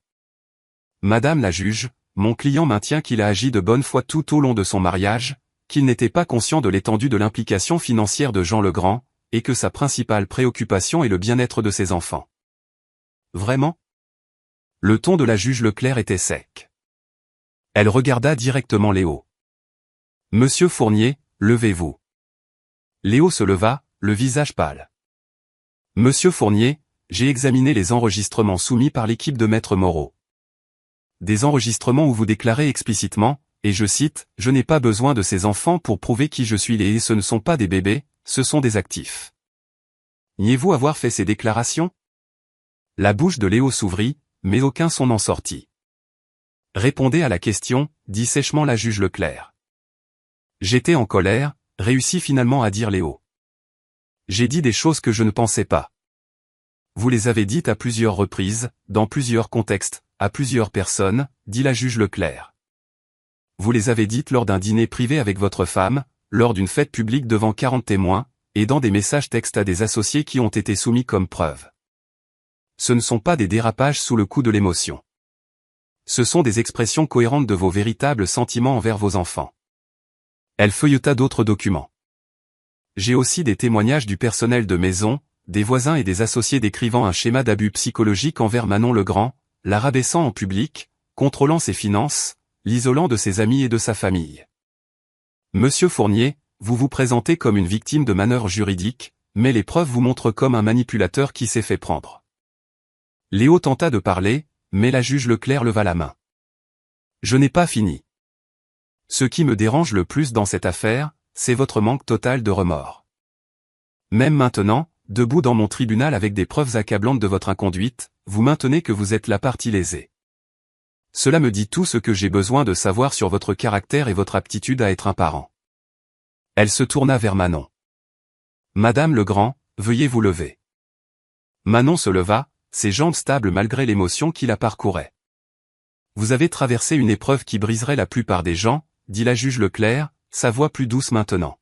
« Madame la juge, mon client maintient qu'il a agi de bonne foi tout au long de son mariage, qu'il n'était pas conscient de l'étendue de l'implication financière de Jean Legrand, et que sa principale préoccupation est le bien-être de ses enfants. » Vraiment ? Le ton de la juge Leclerc était sec. Elle regarda directement Léo. « Monsieur Fournier, levez-vous. » Léo se leva, le visage pâle. « Monsieur Fournier, j'ai examiné les enregistrements soumis par l'équipe de Maître Moreau. Des enregistrements où vous déclarez explicitement, et je cite, « Je n'ai pas besoin de ces enfants pour prouver qui je suis et ce ne sont pas des bébés, ce sont des actifs. » Niez-vous avoir fait ces déclarations ? La bouche de Léo s'ouvrit, mais aucun son n'en sortit. « Répondez à la question, » dit sèchement la juge Leclerc. J'étais en colère, réussit finalement à dire Léo. J'ai dit des choses que je ne pensais pas. Vous les avez dites à plusieurs reprises, dans plusieurs contextes, à plusieurs personnes, dit la juge Leclerc. Vous les avez dites lors d'un dîner privé avec votre femme, lors d'une fête publique devant 40 témoins, et dans des messages textes à des associés qui ont été soumis comme preuve. Ce ne sont pas des dérapages sous le coup de l'émotion. Ce sont des expressions cohérentes de vos véritables sentiments envers vos enfants. Elle feuilleta d'autres documents. J'ai aussi des témoignages du personnel de maison, des voisins et des associés décrivant un schéma d'abus psychologique envers Manon Legrand, la rabaissant en public, contrôlant ses finances, l'isolant de ses amis et de sa famille. Monsieur Fournier, vous vous présentez comme une victime de manœuvres juridiques, mais les preuves vous montrent comme un manipulateur qui s'est fait prendre. Léo tenta de parler, mais la juge Leclerc leva la main. Je n'ai pas fini. Ce qui me dérange le plus dans cette affaire, c'est votre manque total de remords. Même maintenant, debout dans mon tribunal avec des preuves accablantes de votre inconduite, vous maintenez que vous êtes la partie lésée. Cela me dit tout ce que j'ai besoin de savoir sur votre caractère et votre aptitude à être un parent. Elle se tourna vers Manon. Madame Legrand, veuillez vous lever. Manon se leva, ses jambes stables malgré l'émotion qui la parcourait. Vous avez traversé une épreuve qui briserait la plupart des gens, dit la juge Leclerc, sa voix plus douce maintenant.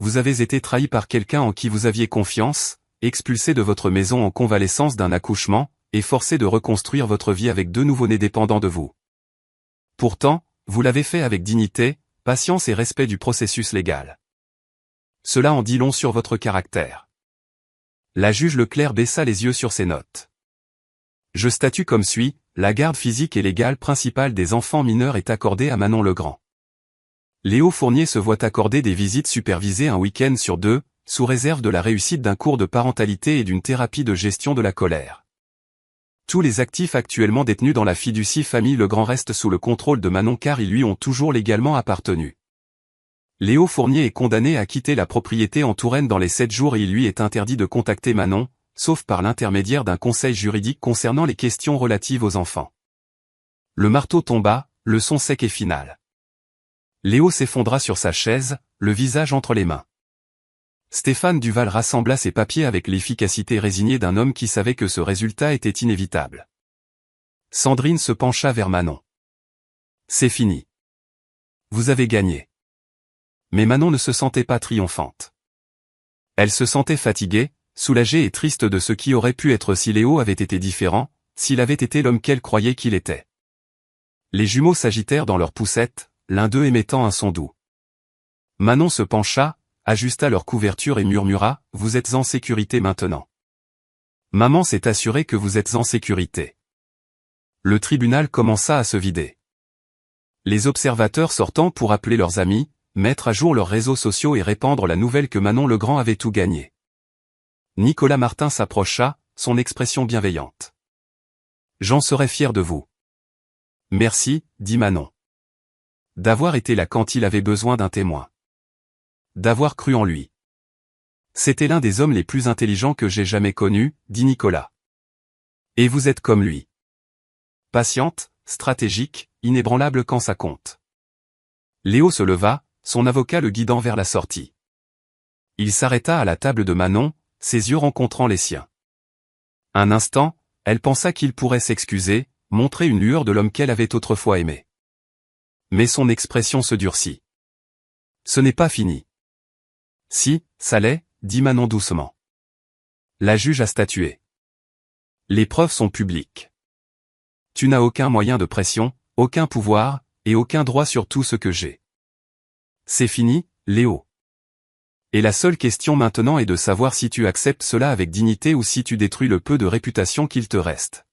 Vous avez été trahi par quelqu'un en qui vous aviez confiance, expulsé de votre maison en convalescence d'un accouchement, et forcé de reconstruire votre vie avec 2 nouveau-nés dépendants de vous. Pourtant, vous l'avez fait avec dignité, patience et respect du processus légal. Cela en dit long sur votre caractère. La juge Leclerc baissa les yeux sur ses notes. Je statue comme suit, la garde physique et légale principale des enfants mineurs est accordée à Manon Legrand. Léo Fournier se voit accorder des visites supervisées un week-end sur 2, sous réserve de la réussite d'un cours de parentalité et d'une thérapie de gestion de la colère. Tous les actifs actuellement détenus dans la fiducie famille Legrand restent sous le contrôle de Manon car ils lui ont toujours légalement appartenu. Léo Fournier est condamné à quitter la propriété en Touraine dans les 7 jours et il lui est interdit de contacter Manon, sauf par l'intermédiaire d'un conseil juridique concernant les questions relatives aux enfants. Le marteau tomba, le son sec et final. Léo s'effondra sur sa chaise, le visage entre les mains. Stéphane Duval rassembla ses papiers avec l'efficacité résignée d'un homme qui savait que ce résultat était inévitable. Sandrine se pencha vers Manon. C'est fini. Vous avez gagné. Mais Manon ne se sentait pas triomphante. Elle se sentait fatiguée, soulagée et triste de ce qui aurait pu être si Léo avait été différent, s'il avait été l'homme qu'elle croyait qu'il était. Les jumeaux s'agitèrent dans leur poussette, l'un d'eux émettant un son doux. Manon se pencha, ajusta leur couverture et murmura, « Vous êtes en sécurité maintenant. » Maman s'est assurée que vous êtes en sécurité. Le tribunal commença à se vider. Les observateurs sortant pour appeler leurs amis, mettre à jour leurs réseaux sociaux et répandre la nouvelle que Manon Legrand avait tout gagné. Nicolas Martin s'approcha, son expression bienveillante. « J'en serais fier de vous. » « Merci, dit Manon. D'avoir été là quand il avait besoin d'un témoin. D'avoir cru en lui. C'était l'un des hommes les plus intelligents que j'ai jamais connus, dit Nicolas. Et vous êtes comme lui. Patiente, stratégique, inébranlable quand ça compte. Léo se leva, son avocat le guidant vers la sortie. Il s'arrêta à la table de Manon, ses yeux rencontrant les siens. Un instant, elle pensa qu'il pourrait s'excuser, montrer une lueur de l'homme qu'elle avait autrefois aimé. Mais son expression se durcit. Ce n'est pas fini. Si, ça l'est, dit Manon doucement. La juge a statué. Les preuves sont publiques. Tu n'as aucun moyen de pression, aucun pouvoir, et aucun droit sur tout ce que j'ai. C'est fini, Léo. Et la seule question maintenant est de savoir si tu acceptes cela avec dignité ou si tu détruis le peu de réputation qu'il te reste.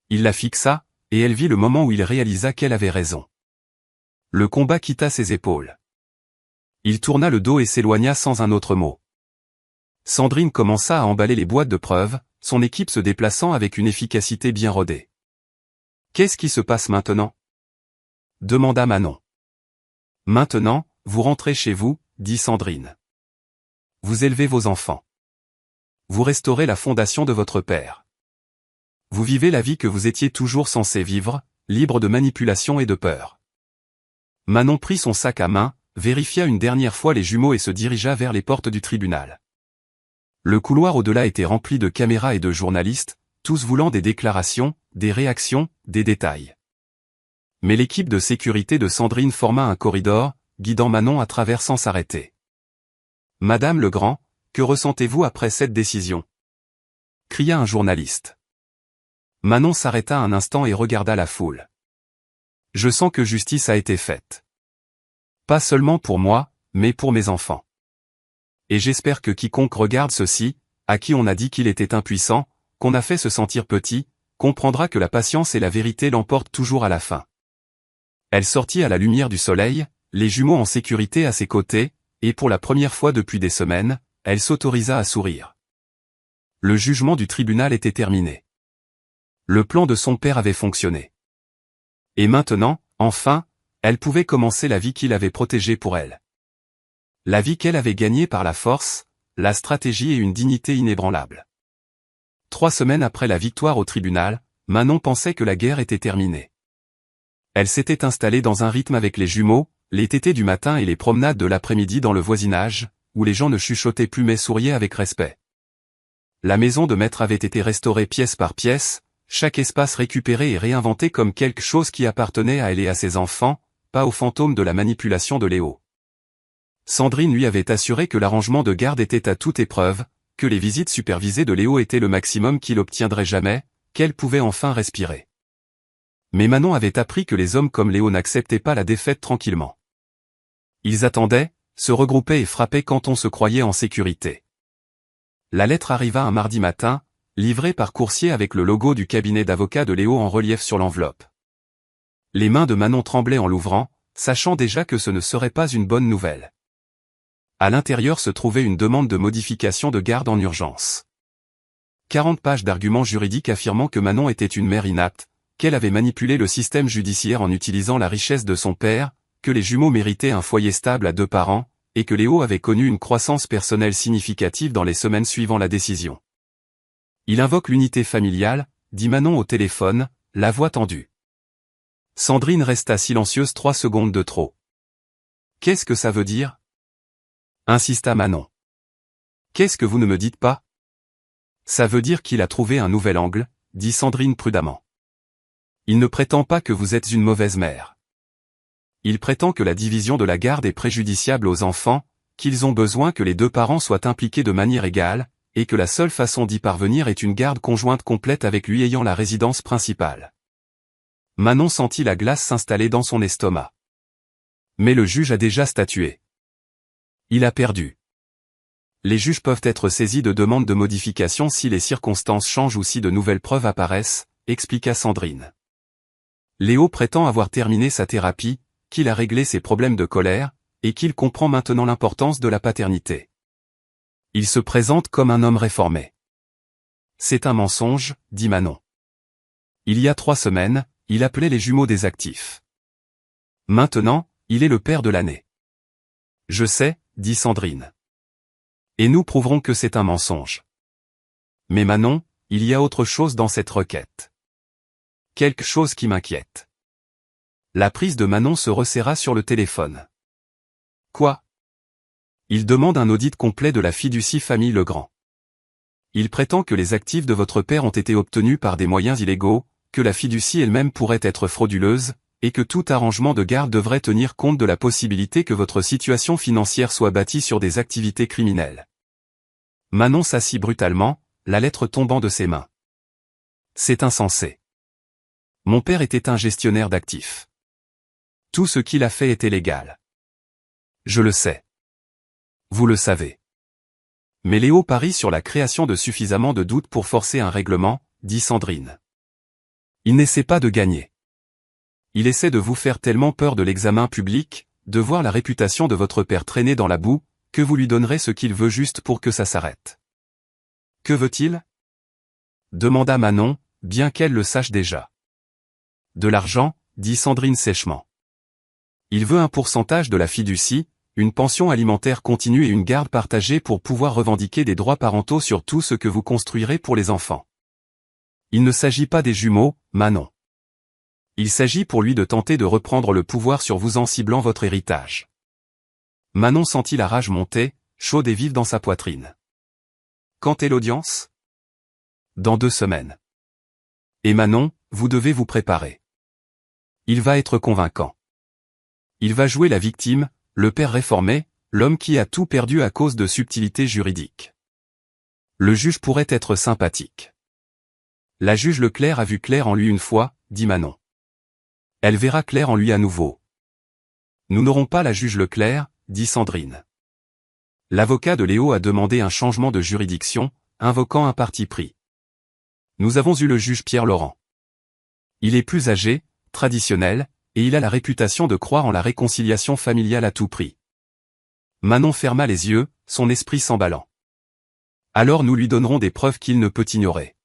Il la fixa, et elle vit le moment où il réalisa qu'elle avait raison. Le combat quitta ses épaules. Il tourna le dos et s'éloigna sans un autre mot. Sandrine commença à emballer les boîtes de preuves, son équipe se déplaçant avec une efficacité bien rodée. « Qu'est-ce qui se passe maintenant ?» demanda Manon. « Maintenant, vous rentrez chez vous, » dit Sandrine. « Vous élevez vos enfants. Vous restaurez la fondation de votre père. Vous vivez la vie que vous étiez toujours censé vivre, libre de manipulation et de peur. » Manon prit son sac à main, vérifia une dernière fois les jumeaux et se dirigea vers les portes du tribunal. Le couloir au-delà était rempli de caméras et de journalistes, tous voulant des déclarations, des réactions, des détails. Mais l'équipe de sécurité de Sandrine forma un corridor, guidant Manon à travers sans s'arrêter. « Madame Legrand, que ressentez-vous après cette décision ?» cria un journaliste. Manon s'arrêta un instant et regarda la foule. « Je sens que justice a été faite. Pas seulement pour moi, mais pour mes enfants. Et j'espère que quiconque regarde ceci, à qui on a dit qu'il était impuissant, qu'on a fait se sentir petit, comprendra que la patience et la vérité l'emportent toujours à la fin. » Elle sortit à la lumière du soleil, les jumeaux en sécurité à ses côtés, et pour la première fois depuis des semaines, elle s'autorisa à sourire. Le jugement du tribunal était terminé. Le plan de son père avait fonctionné. Et maintenant, enfin, elle pouvait commencer la vie qu'il avait protégée pour elle. La vie qu'elle avait gagnée par la force, la stratégie et une dignité inébranlable. 3 semaines après la victoire au tribunal, Manon pensait que la guerre était terminée. Elle s'était installée dans un rythme avec les jumeaux, les tétés du matin et les promenades de l'après-midi dans le voisinage, où les gens ne chuchotaient plus mais souriaient avec respect. La maison de maître avait été restaurée pièce par pièce, chaque espace récupéré et réinventé comme quelque chose qui appartenait à elle et à ses enfants, pas au fantôme de la manipulation de Léo. Sandrine lui avait assuré que l'arrangement de garde était à toute épreuve, que les visites supervisées de Léo étaient le maximum qu'il obtiendrait jamais, qu'elle pouvait enfin respirer. Mais Manon avait appris que les hommes comme Léo n'acceptaient pas la défaite tranquillement. Ils attendaient, se regroupaient et frappaient quand on se croyait en sécurité. La lettre arriva un mardi matin, livrée par coursier avec le logo du cabinet d'avocat de Léo en relief sur l'enveloppe. Les mains de Manon tremblaient en l'ouvrant, sachant déjà que ce ne serait pas une bonne nouvelle. À l'intérieur se trouvait une demande de modification de garde en urgence. 40 pages d'arguments juridiques affirmant que Manon était une mère inapte, qu'elle avait manipulé le système judiciaire en utilisant la richesse de son père, que les jumeaux méritaient un foyer stable à 2 parents, et que Léo avait connu une croissance personnelle significative dans les semaines suivant la décision. Il invoque l'unité familiale, dit Manon au téléphone, la voix tendue. Sandrine resta silencieuse 3 secondes de trop. Qu'est-ce que ça veut dire ? Insista Manon. Qu'est-ce que vous ne me dites pas ? Ça veut dire qu'il a trouvé un nouvel angle, dit Sandrine prudemment. Il ne prétend pas que vous êtes une mauvaise mère. Il prétend que la division de la garde est préjudiciable aux enfants, qu'ils ont besoin que les 2 parents soient impliqués de manière égale, et que la seule façon d'y parvenir est une garde conjointe complète avec lui ayant la résidence principale. Manon sentit la glace s'installer dans son estomac. Mais le juge a déjà statué. Il a perdu. Les juges peuvent être saisis de demandes de modification si les circonstances changent ou si de nouvelles preuves apparaissent, expliqua Sandrine. Léo prétend avoir terminé sa thérapie, qu'il a réglé ses problèmes de colère, et qu'il comprend maintenant l'importance de la paternité. Il se présente comme un homme réformé. C'est un mensonge, dit Manon. Il y a 3 semaines, il appelait les jumeaux des actifs. Maintenant, il est le père de l'année. Je sais, dit Sandrine. Et nous prouverons que c'est un mensonge. Mais Manon, il y a autre chose dans cette requête. Quelque chose qui m'inquiète. La prise de Manon se resserra sur le téléphone. Quoi ? Il demande un audit complet de la fiducie famille Legrand. Il prétend que les actifs de votre père ont été obtenus par des moyens illégaux, que la fiducie elle-même pourrait être frauduleuse, et que tout arrangement de garde devrait tenir compte de la possibilité que votre situation financière soit bâtie sur des activités criminelles. Manon s'assit brutalement, la lettre tombant de ses mains. C'est insensé. Mon père était un gestionnaire d'actifs. Tout ce qu'il a fait était légal. Je le sais. Vous le savez. Mais Léo parie sur la création de suffisamment de doutes pour forcer un règlement, dit Sandrine. Il n'essaie pas de gagner. Il essaie de vous faire tellement peur de l'examen public, de voir la réputation de votre père traîner dans la boue, que vous lui donnerez ce qu'il veut juste pour que ça s'arrête. Que veut-il ? Demanda Manon, bien qu'elle le sache déjà. De l'argent, dit Sandrine sèchement. Il veut un pourcentage de la fiducie, une pension alimentaire continue et une garde partagée pour pouvoir revendiquer des droits parentaux sur tout ce que vous construirez pour les enfants. Il ne s'agit pas des jumeaux, Manon. Il s'agit pour lui de tenter de reprendre le pouvoir sur vous en ciblant votre héritage. Manon sentit la rage monter, chaude et vive dans sa poitrine. Quand est l'audience ? Dans 2 semaines. Et Manon, vous devez vous préparer. Il va être convaincant. Il va jouer la victime, le père réformé, l'homme qui a tout perdu à cause de subtilités juridiques. Le juge pourrait être sympathique. La juge Leclerc a vu clair en lui une fois, dit Manon. Elle verra clair en lui à nouveau. Nous n'aurons pas la juge Leclerc, dit Sandrine. L'avocat de Léo a demandé un changement de juridiction, invoquant un parti pris. Nous avons eu le juge Pierre Laurent. Il est plus âgé, traditionnel, et il a la réputation de croire en la réconciliation familiale à tout prix. Manon ferma les yeux, son esprit s'emballant. Alors nous lui donnerons des preuves qu'il ne peut ignorer.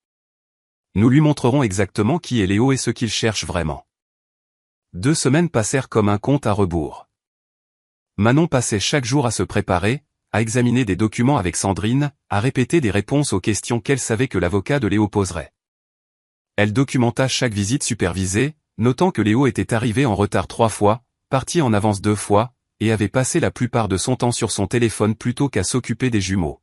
Nous lui montrerons exactement qui est Léo et ce qu'il cherche vraiment. 2 semaines passèrent comme un compte à rebours. Manon passait chaque jour à se préparer, à examiner des documents avec Sandrine, à répéter des réponses aux questions qu'elle savait que l'avocat de Léo poserait. Elle documenta chaque visite supervisée, notant que Léo était arrivé en retard 3 fois, parti en avance 2 fois, et avait passé la plupart de son temps sur son téléphone plutôt qu'à s'occuper des jumeaux.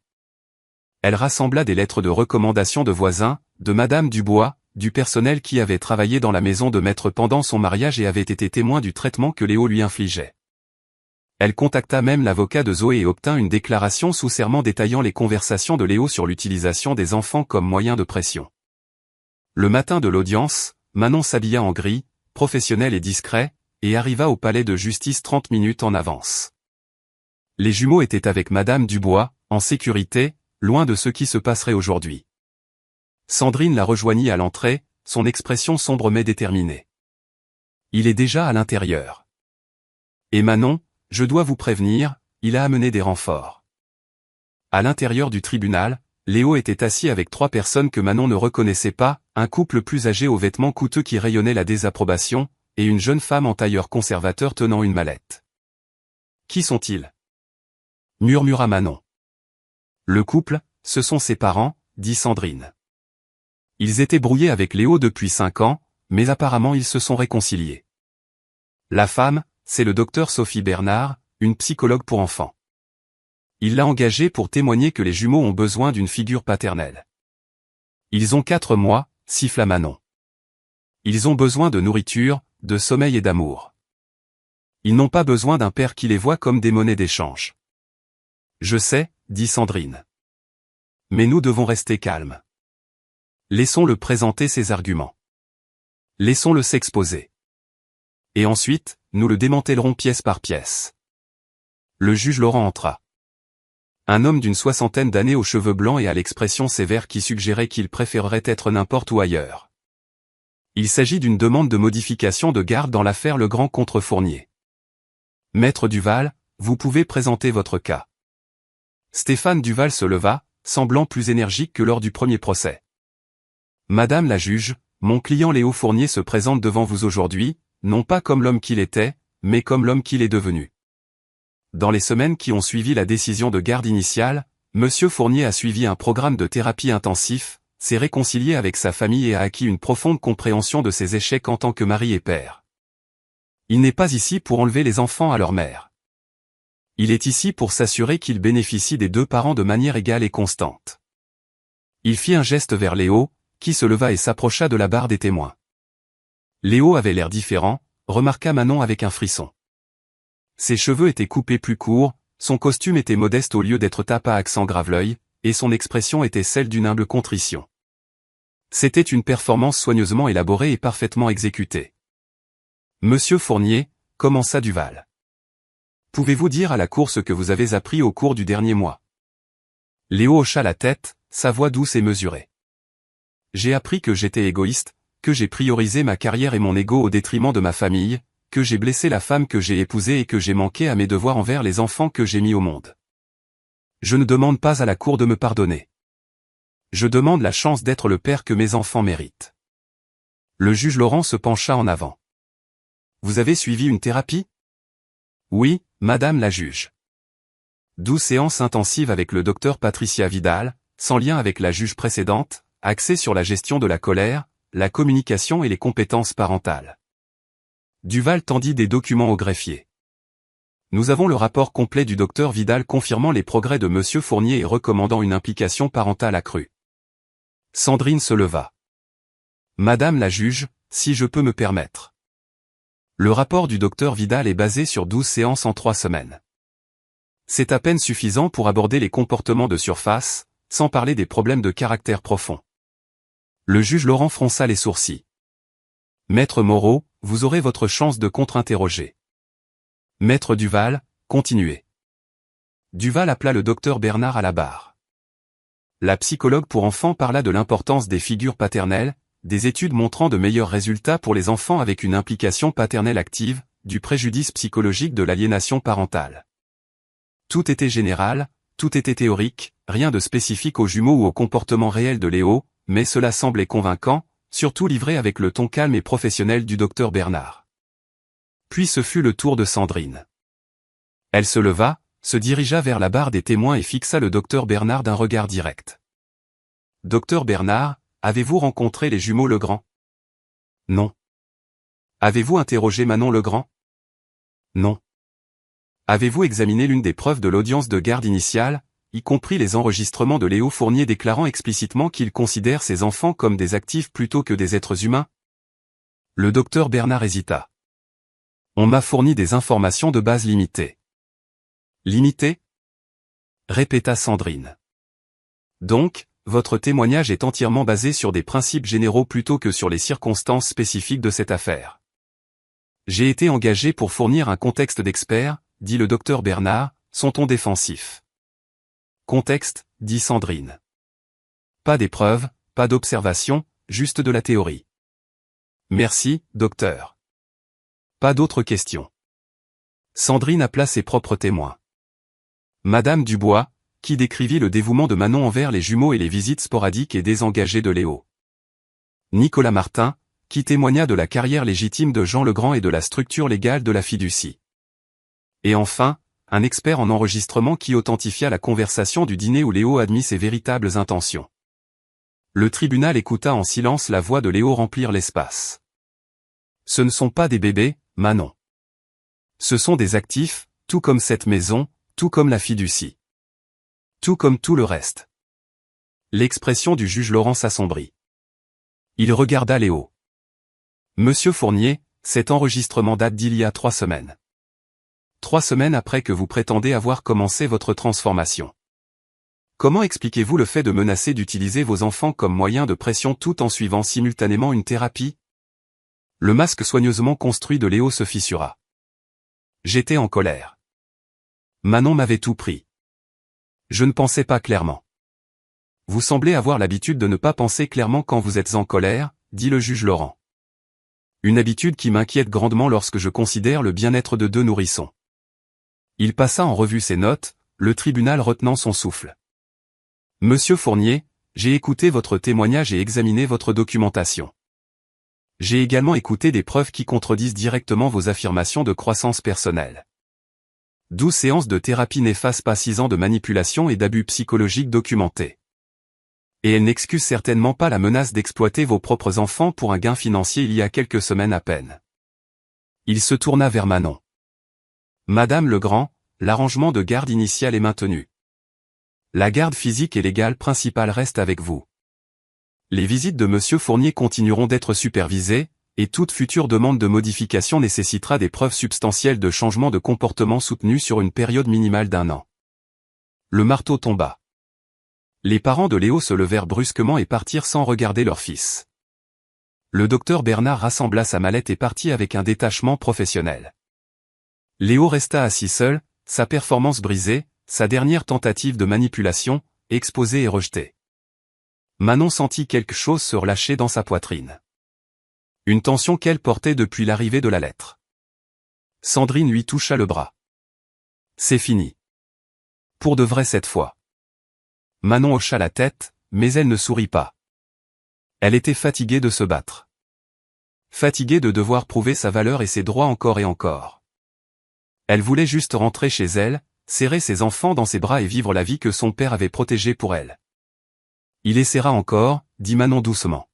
Elle rassembla des lettres de recommandation de voisins, de Madame Dubois, du personnel qui avait travaillé dans la maison de maître pendant son mariage et avait été témoin du traitement que Léo lui infligeait. Elle contacta même l'avocat de Zoé et obtint une déclaration sous serment détaillant les conversations de Léo sur l'utilisation des enfants comme moyen de pression. Le matin de l'audience, Manon s'habilla en gris, professionnel et discret, et arriva au palais de justice 30 minutes en avance. Les jumeaux étaient avec Madame Dubois, en sécurité, loin de ce qui se passerait aujourd'hui. Sandrine la rejoignit à l'entrée, son expression sombre mais déterminée. Il est déjà à l'intérieur. Et Manon, je dois vous prévenir, il a amené des renforts. À l'intérieur du tribunal, Léo était assis avec 3 personnes que Manon ne reconnaissait pas, un couple plus âgé aux vêtements coûteux qui rayonnaient la désapprobation, et une jeune femme en tailleur conservateur tenant une mallette. Qui sont-ils? Murmura Manon. Le couple, ce sont ses parents, dit Sandrine. Ils étaient brouillés avec Léo depuis 5 ans, mais apparemment ils se sont réconciliés. La femme, c'est le docteur Sophie Bernard, une psychologue pour enfants. Il l'a engagée pour témoigner que les jumeaux ont besoin d'une figure paternelle. Ils ont 4 mois, siffla Manon. Ils ont besoin de nourriture, de sommeil et d'amour. Ils n'ont pas besoin d'un père qui les voit comme des monnaies d'échange. Je sais, dit Sandrine. Mais nous devons rester calmes. Laissons-le présenter ses arguments. Laissons-le s'exposer. Et ensuite, nous le démantèlerons pièce par pièce. Le juge Laurent entra. Un homme d'une 60aine d'années aux cheveux blancs et à l'expression sévère qui suggérait qu'il préférerait être n'importe où ailleurs. Il s'agit d'une demande de modification de garde dans l'affaire Legrand contre Fournier. Maître Duval, vous pouvez présenter votre cas. Stéphane Duval se leva, semblant plus énergique que lors du premier procès. Madame la juge, mon client Léo Fournier se présente devant vous aujourd'hui, non pas comme l'homme qu'il était, mais comme l'homme qu'il est devenu. Dans les semaines qui ont suivi la décision de garde initiale, Monsieur Fournier a suivi un programme de thérapie intensif, s'est réconcilié avec sa famille et a acquis une profonde compréhension de ses échecs en tant que mari et père. Il n'est pas ici pour enlever les enfants à leur mère. Il est ici pour s'assurer qu'ils bénéficient des 2 parents de manière égale et constante. Il fit un geste vers Léo, qui se leva et s'approcha de la barre des témoins. Léo avait l'air différent, remarqua Manon avec un frisson. Ses cheveux étaient coupés plus courts, son costume était modeste au lieu d'être tape à accent graveleuil, et son expression était celle d'une humble contrition. C'était une performance soigneusement élaborée et parfaitement exécutée. Monsieur Fournier, commença Duval. Pouvez-vous dire à la cour ce que vous avez appris au cours du dernier mois? Léo hocha la tête, sa voix douce et mesurée. J'ai appris que j'étais égoïste, que j'ai priorisé ma carrière et mon ego au détriment de ma famille, que j'ai blessé la femme que j'ai épousée et que j'ai manqué à mes devoirs envers les enfants que j'ai mis au monde. Je ne demande pas à la cour de me pardonner. Je demande la chance d'être le père que mes enfants méritent. Le juge Laurent se pencha en avant. Vous avez suivi une thérapie? Oui, madame la juge. 12 séances intensives avec le docteur Patricia Vidal, sans lien avec la juge précédente, axées sur la gestion de la colère, la communication et les compétences parentales. Duval tendit des documents au greffier. Nous avons le rapport complet du docteur Vidal confirmant les progrès de Monsieur Fournier et recommandant une implication parentale accrue. Sandrine se leva. Madame la juge, si je peux me permettre. Le rapport du docteur Vidal est basé sur 12 séances en 3 semaines. C'est à peine suffisant pour aborder les comportements de surface, sans parler des problèmes de caractère profond. Le juge Laurent fronça les sourcils. Maître Moreau, vous aurez votre chance de contre-interroger. Maître Duval, continuez. Duval appela le docteur Bernard à la barre. La psychologue pour enfants parla de l'importance des figures paternelles, des études montrant de meilleurs résultats pour les enfants avec une implication paternelle active, du préjudice psychologique de l'aliénation parentale. Tout était général, tout était théorique, rien de spécifique aux jumeaux ou au comportement réel de Léo, mais cela semblait convaincant, surtout livré avec le ton calme et professionnel du docteur Bernard. Puis ce fut le tour de Sandrine. Elle se leva, se dirigea vers la barre des témoins et fixa le docteur Bernard d'un regard direct. Docteur Bernard, avez-vous rencontré les jumeaux Legrand? Non. Avez-vous interrogé Manon Legrand? Non. Avez-vous examiné l'une des preuves de l'audience de garde initiale, y compris les enregistrements de Léo Fournier déclarant explicitement qu'il considère ses enfants comme des actifs plutôt que des êtres humains? Le docteur Bernard hésita. On m'a fourni des informations de base limitées. Limitées? Répéta Sandrine. Donc, votre témoignage est entièrement basé sur des principes généraux plutôt que sur les circonstances spécifiques de cette affaire. J'ai été engagé pour fournir un contexte d'expert, dit le docteur Bernard, son ton défensif. Contexte, dit Sandrine. Pas d'épreuves, pas d'observations, juste de la théorie. Merci, docteur. Pas d'autres questions. Sandrine appela ses propres témoins. Madame Dubois, qui décrivit le dévouement de Manon envers les jumeaux et les visites sporadiques et désengagées de Léo. Nicolas Martin, qui témoigna de la carrière légitime de Jean Legrand et de la structure légale de la fiducie. Et enfin, un expert en enregistrement qui authentifia la conversation du dîner où Léo admit ses véritables intentions. Le tribunal écouta en silence la voix de Léo remplir l'espace. Ce ne sont pas des bébés, Manon. Ce sont des actifs, tout comme cette maison, tout comme la fiducie. Tout comme tout le reste. L'expression du juge Laurent s'assombrit. Il regarda Léo. Monsieur Fournier, cet enregistrement date d'il y a 3 semaines. 3 semaines après que vous prétendez avoir commencé votre transformation. Comment expliquez-vous le fait de menacer d'utiliser vos enfants comme moyen de pression tout en suivant simultanément une thérapie? Le masque soigneusement construit de Léo se fissura. J'étais en colère. Manon m'avait tout pris. Je ne pensais pas clairement. Vous semblez avoir l'habitude de ne pas penser clairement quand vous êtes en colère, dit le juge Laurent. Une habitude qui m'inquiète grandement lorsque je considère le bien-être de 2 nourrissons. Il passa en revue ses notes, le tribunal retenant son souffle. Monsieur Fournier, j'ai écouté votre témoignage et examiné votre documentation. J'ai également écouté des preuves qui contredisent directement vos affirmations de croissance personnelle. 12 séances de thérapie n'effacent pas 6 ans de manipulation et d'abus psychologiques documentés. Et elles n'excusent certainement pas la menace d'exploiter vos propres enfants pour un gain financier il y a quelques semaines à peine. Il se tourna vers Manon. Madame Legrand, l'arrangement de garde initial est maintenu. La garde physique et légale principale reste avec vous. Les visites de Monsieur Fournier continueront d'être supervisées, et toute future demande de modification nécessitera des preuves substantielles de changement de comportement soutenu sur une période minimale d'1 an. Le marteau tomba. Les parents de Léo se levèrent brusquement et partirent sans regarder leur fils. Le docteur Bernard rassembla sa mallette et partit avec un détachement professionnel. Léo resta assis seul, sa performance brisée, sa dernière tentative de manipulation, exposée et rejetée. Manon sentit quelque chose se relâcher dans sa poitrine. Une tension qu'elle portait depuis l'arrivée de la lettre. Sandrine lui toucha le bras. C'est fini. Pour de vrai cette fois. Manon hocha la tête, mais elle ne sourit pas. Elle était fatiguée de se battre. Fatiguée de devoir prouver sa valeur et ses droits encore et encore. Elle voulait juste rentrer chez elle, serrer ses enfants dans ses bras et vivre la vie que son père avait protégée pour elle. Il essaiera encore, dit Manon doucement.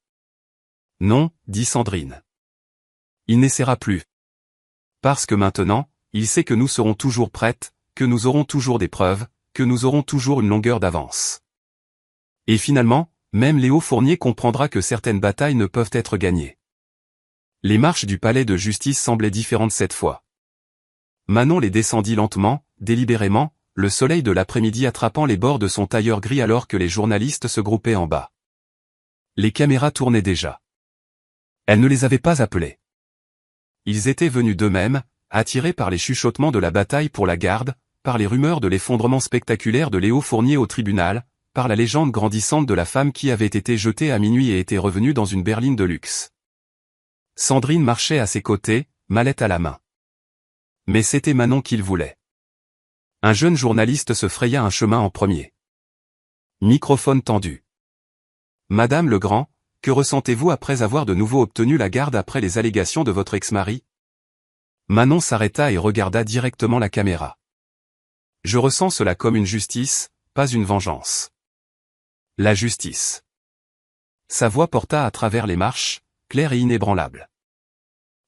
Non, dit Sandrine. Il n'essaiera plus. Parce que maintenant, il sait que nous serons toujours prêtes, que nous aurons toujours des preuves, que nous aurons toujours une longueur d'avance. Et finalement, même Léo Fournier comprendra que certaines batailles ne peuvent être gagnées. Les marches du palais de justice semblaient différentes cette fois. Manon les descendit lentement, délibérément, le soleil de l'après-midi attrapant les bords de son tailleur gris alors que les journalistes se groupaient en bas. Les caméras tournaient déjà. Elle ne les avait pas appelés. Ils étaient venus d'eux-mêmes, attirés par les chuchotements de la bataille pour la garde, par les rumeurs de l'effondrement spectaculaire de Léo Fournier au tribunal, par la légende grandissante de la femme qui avait été jetée à minuit et était revenue dans une berline de luxe. Sandrine marchait à ses côtés, mallette à la main. Mais c'était Manon qu'il voulait. Un jeune journaliste se fraya un chemin en premier. Microphone tendu. Madame Legrand, que ressentez-vous après avoir de nouveau obtenu la garde après les allégations de votre ex-mari? Manon s'arrêta et regarda directement la caméra. Je ressens cela comme une justice, pas une vengeance. La justice. Sa voix porta à travers les marches, claire et inébranlable.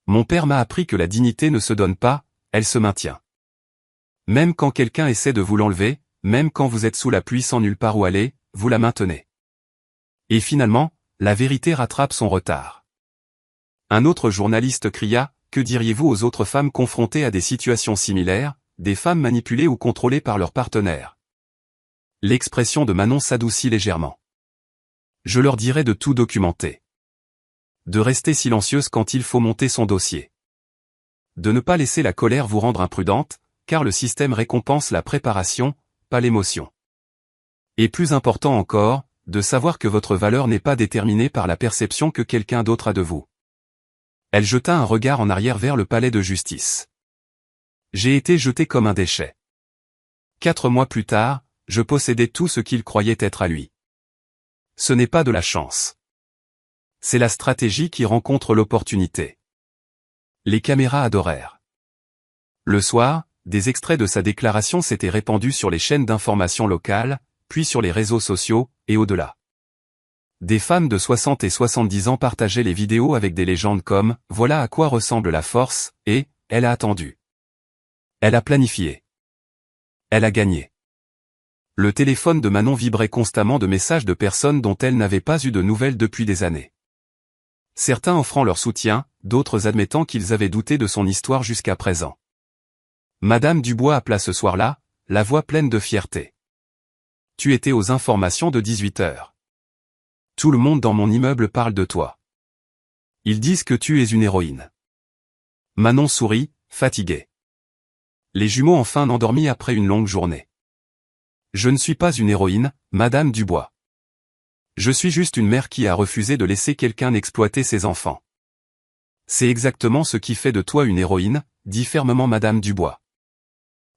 Mon père m'a appris que la dignité ne se donne pas, elle se maintient. Même quand quelqu'un essaie de vous l'enlever, même quand vous êtes sous la pluie sans nulle part où aller, vous la maintenez. Et finalement, la vérité rattrape son retard. Un autre journaliste cria, « Que diriez-vous aux autres femmes confrontées à des situations similaires, des femmes manipulées ou contrôlées par leurs partenaires ?» L'expression de Manon s'adoucit légèrement. Je leur dirais de tout documenter. De rester silencieuse quand il faut monter son dossier. De ne pas laisser la colère vous rendre imprudente, car le système récompense la préparation, pas l'émotion. Et plus important encore, de savoir que votre valeur n'est pas déterminée par la perception que quelqu'un d'autre a de vous. Elle jeta un regard en arrière vers le palais de justice. J'ai été jeté comme un déchet. 4 mois plus tard, je possédais tout ce qu'il croyait être à lui. Ce n'est pas de la chance. C'est la stratégie qui rencontre l'opportunité. Les caméras adorèrent. Le soir, des extraits de sa déclaration s'étaient répandus sur les chaînes d'information locales, puis sur les réseaux sociaux, et au-delà. Des femmes de 60 et 70 ans partageaient les vidéos avec des légendes comme « Voilà à quoi ressemble la force » et « Elle a attendu. Elle a planifié. Elle a gagné. » Le téléphone de Manon vibrait constamment de messages de personnes dont elle n'avait pas eu de nouvelles depuis des années. Certains offrant leur soutien, d'autres admettant qu'ils avaient douté de son histoire jusqu'à présent. Madame Dubois appela ce soir-là, la voix pleine de fierté. « Tu étais aux informations de 18 heures. Tout le monde dans mon immeuble parle de toi. Ils disent que tu es une héroïne. » Manon sourit, fatiguée. Les jumeaux enfin endormis après une longue journée. « Je ne suis pas une héroïne, Madame Dubois. Je suis juste une mère qui a refusé de laisser quelqu'un exploiter ses enfants. » C'est exactement ce qui fait de toi une héroïne, dit fermement Madame Dubois.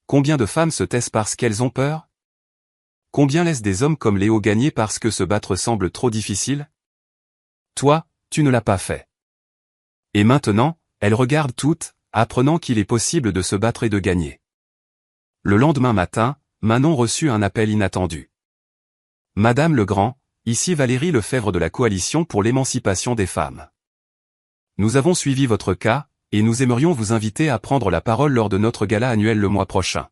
Combien de femmes se taisent parce qu'elles ont peur? Combien laissent des hommes comme Léo gagner parce que se battre semble trop difficile? Toi, tu ne l'as pas fait. Et maintenant, elles regardent toutes, apprenant qu'il est possible de se battre et de gagner. Le lendemain matin, Manon reçut un appel inattendu. « Madame Legrand, ici Valérie Lefebvre de la Coalition pour l'émancipation des femmes. Nous avons suivi votre cas, et nous aimerions vous inviter à prendre la parole lors de notre gala annuel le mois prochain.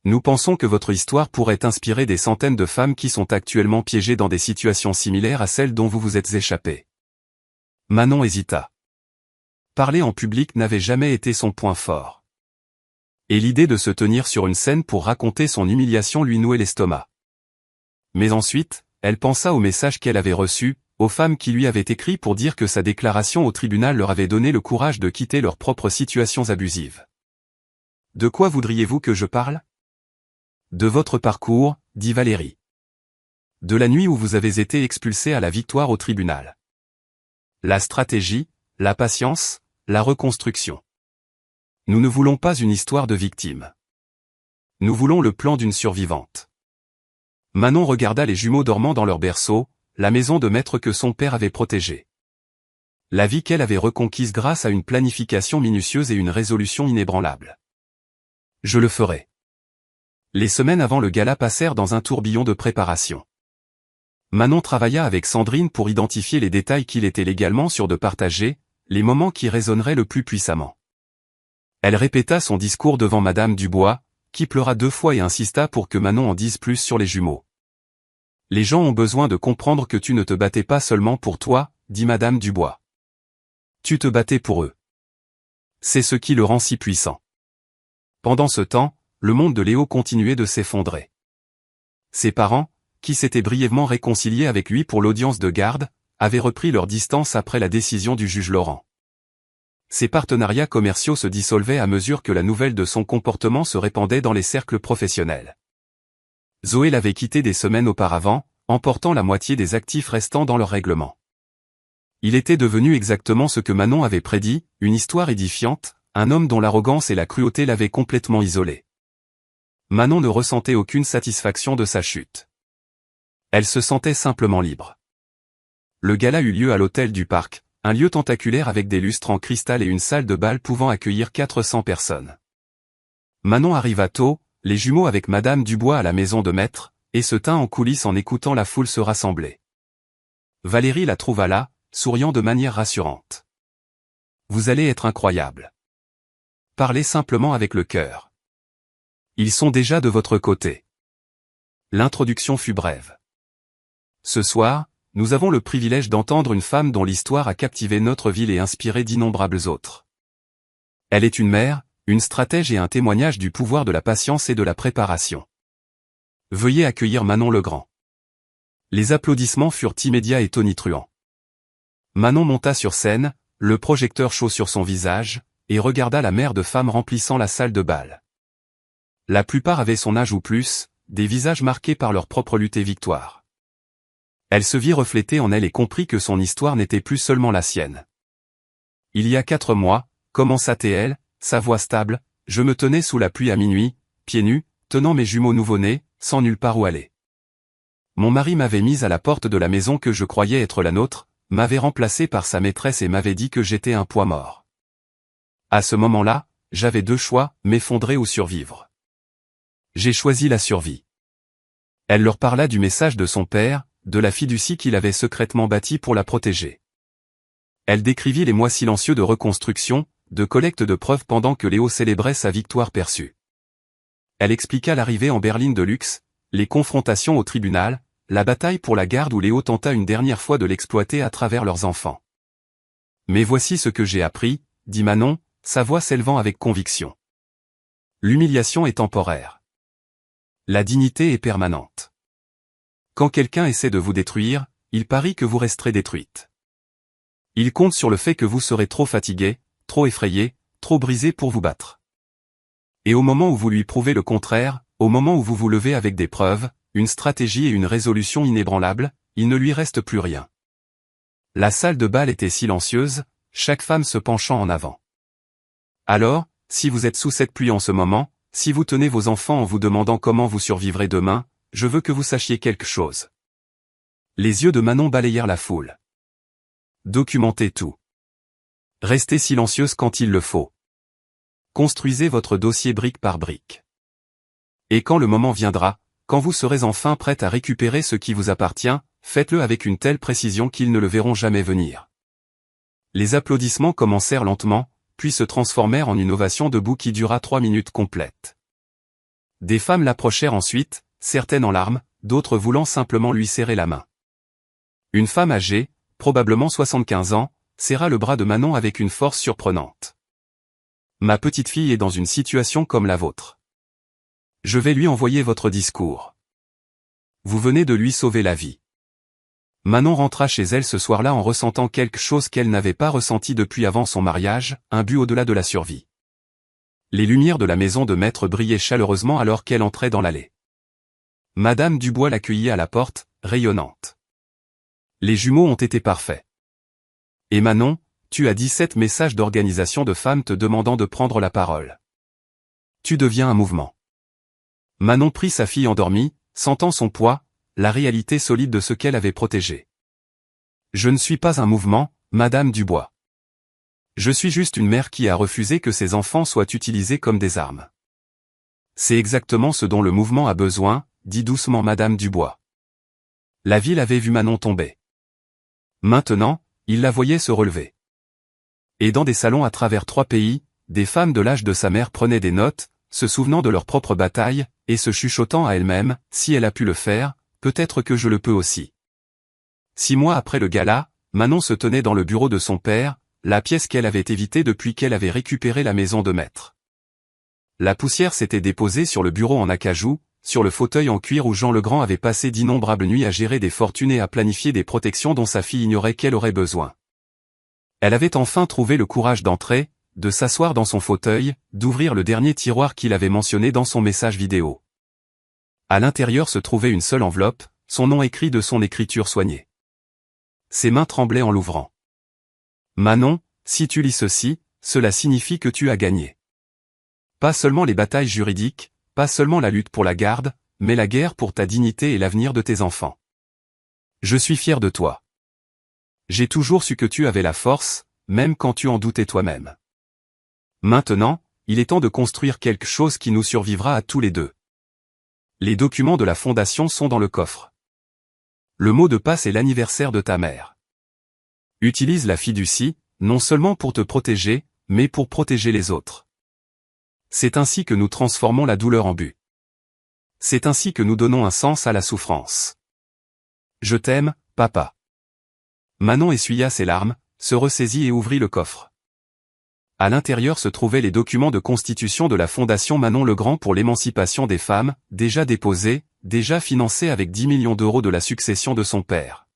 Nous pensons que votre histoire pourrait inspirer des centaines de femmes qui sont actuellement piégées dans des situations similaires à celles dont vous vous êtes échappées. » Manon hésita. Parler en public n'avait jamais été son point fort. Et l'idée de se tenir sur une scène pour raconter son humiliation lui nouait l'estomac. Mais ensuite, elle pensa au message qu'elle avait reçu, aux femmes qui lui avaient écrit pour dire que sa déclaration au tribunal leur avait donné le courage de quitter leurs propres situations abusives. « De quoi voudriez-vous que je parle ? » De votre parcours, dit Valérie. De la nuit où vous avez été expulsé à la victoire au tribunal. La stratégie, la patience, la reconstruction. Nous ne voulons pas une histoire de victime. Nous voulons le plan d'une survivante. Manon regarda les jumeaux dormant dans leur berceau, la maison de maître que son père avait protégée. La vie qu'elle avait reconquise grâce à une planification minutieuse et une résolution inébranlable. Je le ferai. Les semaines avant le gala passèrent dans un tourbillon de préparation. Manon travailla avec Sandrine pour identifier les détails qu'il était légalement sûr de partager, les moments qui résonneraient le plus puissamment. Elle répéta son discours devant Madame Dubois, qui pleura 2 fois et insista pour que Manon en dise plus sur les jumeaux. « Les gens ont besoin de comprendre que tu ne te battais pas seulement pour toi, dit Madame Dubois. Tu te battais pour eux. C'est ce qui le rend si puissant. » Pendant ce temps, le monde de Léo continuait de s'effondrer. Ses parents, qui s'étaient brièvement réconciliés avec lui pour l'audience de garde, avaient repris leur distance après la décision du juge Laurent. Ses partenariats commerciaux se dissolvaient à mesure que la nouvelle de son comportement se répandait dans les cercles professionnels. Zoé l'avait quitté des semaines auparavant, emportant la moitié des actifs restants dans leur règlement. Il était devenu exactement ce que Manon avait prédit, une histoire édifiante, un homme dont l'arrogance et la cruauté l'avaient complètement isolé. Manon ne ressentait aucune satisfaction de sa chute. Elle se sentait simplement libre. Le gala eut lieu à l'hôtel du Parc, un lieu tentaculaire avec des lustres en cristal et une salle de bal pouvant accueillir 400 personnes. Manon arriva tôt, les jumeaux avec Madame Dubois à la maison de maître, et se tint en coulisses en écoutant la foule se rassembler. Valérie la trouva là, souriant de manière rassurante. Vous allez être incroyable. Parlez simplement avec le cœur. Ils sont déjà de votre côté. L'introduction fut brève. Ce soir, nous avons le privilège d'entendre une femme dont l'histoire a captivé notre ville et inspiré d'innombrables autres. Elle est une mère, une stratège et un témoignage du pouvoir de la patience et de la préparation. Veuillez accueillir Manon Legrand. Les applaudissements furent immédiats et tonitruants. Manon monta sur scène, le projecteur chaud sur son visage, et regarda la mer de femmes remplissant la salle de bal. La plupart avaient son âge ou plus, des visages marqués par leur propre lutte et victoire. Elle se vit refléter en elle et comprit que son histoire n'était plus seulement la sienne. Il y a 4 mois, commença-t-elle, sa voix stable, je me tenais sous la pluie à minuit, pieds nus, tenant mes jumeaux nouveau-nés, sans nulle part où aller. Mon mari m'avait mise à la porte de la maison que je croyais être la nôtre, m'avait remplacé par sa maîtresse et m'avait dit que j'étais un poids mort. À ce moment-là, j'avais 2 choix, m'effondrer ou survivre. J'ai choisi la survie. Elle leur parla du message de son père, de la fiducie qu'il avait secrètement bâtie pour la protéger. Elle décrivit les mois silencieux de reconstruction, de collecte de preuves pendant que Léo célébrait sa victoire perçue. Elle expliqua l'arrivée en berline de luxe, les confrontations au tribunal, la bataille pour la garde où Léo tenta une dernière fois de l'exploiter à travers leurs enfants. Mais voici ce que j'ai appris, dit Manon, sa voix s'élevant avec conviction. L'humiliation est temporaire. La dignité est permanente. Quand quelqu'un essaie de vous détruire, il parie que vous resterez détruite. Il compte sur le fait que vous serez trop fatigué, trop effrayé, trop brisé pour vous battre. Et au moment où vous lui prouvez le contraire, au moment où vous vous levez avec des preuves, une stratégie et une résolution inébranlables, il ne lui reste plus rien. La salle de bal était silencieuse, chaque femme se penchant en avant. Alors, si vous êtes sous cette pluie en ce moment, si vous tenez vos enfants en vous demandant comment vous survivrez demain, je veux que vous sachiez quelque chose. Les yeux de Manon balayèrent la foule. Documentez tout. Restez silencieuse quand il le faut. Construisez votre dossier brique par brique. Et quand le moment viendra, quand vous serez enfin prête à récupérer ce qui vous appartient, faites-le avec une telle précision qu'ils ne le verront jamais venir. Les applaudissements commencèrent lentement, puis se transformèrent en une ovation debout qui dura 3 minutes complètes. Des femmes l'approchèrent ensuite, certaines en larmes, d'autres voulant simplement lui serrer la main. Une femme âgée, probablement 75 ans, serra le bras de Manon avec une force surprenante. Ma petite fille est dans une situation comme la vôtre. Je vais lui envoyer votre discours. Vous venez de lui sauver la vie. Manon rentra chez elle ce soir-là en ressentant quelque chose qu'elle n'avait pas ressenti depuis avant son mariage, un but au-delà de la survie. Les lumières de la maison de maître brillaient chaleureusement alors qu'elle entrait dans l'allée. Madame Dubois l'accueillit à la porte, rayonnante. Les jumeaux ont été parfaits. Et Manon, tu as 17 messages d'organisation de femmes te demandant de prendre la parole. Tu deviens un mouvement. Manon prit sa fille endormie, sentant son poids, la réalité solide de ce qu'elle avait protégé. Je ne suis pas un mouvement, Madame Dubois. Je suis juste une mère qui a refusé que ses enfants soient utilisés comme des armes. C'est exactement ce dont le mouvement a besoin, dit doucement Madame Dubois. La ville avait vu Manon tomber. Maintenant, il la voyait se relever. Et dans des salons à travers 3 pays, des femmes de l'âge de sa mère prenaient des notes, se souvenant de leur propre bataille, et se chuchotant à elles-mêmes, si elle a pu le faire, peut-être que je le peux aussi. 6 mois après le gala, Manon se tenait dans le bureau de son père, la pièce qu'elle avait évitée depuis qu'elle avait récupéré la maison de maître. La poussière s'était déposée sur le bureau en acajou, sur le fauteuil en cuir où Jean Legrand avait passé d'innombrables nuits à gérer des fortunes et à planifier des protections dont sa fille ignorait qu'elle aurait besoin. Elle avait enfin trouvé le courage d'entrer, de s'asseoir dans son fauteuil, d'ouvrir le dernier tiroir qu'il avait mentionné dans son message vidéo. À l'intérieur se trouvait une seule enveloppe, son nom écrit de son écriture soignée. Ses mains tremblaient en l'ouvrant. Manon, si tu lis ceci, cela signifie que tu as gagné. Pas seulement les batailles juridiques, pas seulement la lutte pour la garde, mais la guerre pour ta dignité et l'avenir de tes enfants. Je suis fier de toi. J'ai toujours su que tu avais la force, même quand tu en doutais toi-même. Maintenant, il est temps de construire quelque chose qui nous survivra à tous les deux. Les documents de la fondation sont dans le coffre. Le mot de passe est l'anniversaire de ta mère. Utilise la fiducie, non seulement pour te protéger, mais pour protéger les autres. C'est ainsi que nous transformons la douleur en but. C'est ainsi que nous donnons un sens à la souffrance. Je t'aime, papa. Manon essuya ses larmes, se ressaisit et ouvrit le coffre. À l'intérieur se trouvaient les documents de constitution de la Fondation Manon Legrand pour l'émancipation des femmes, déjà déposés, déjà financés avec 10 millions d'euros de la succession de son père.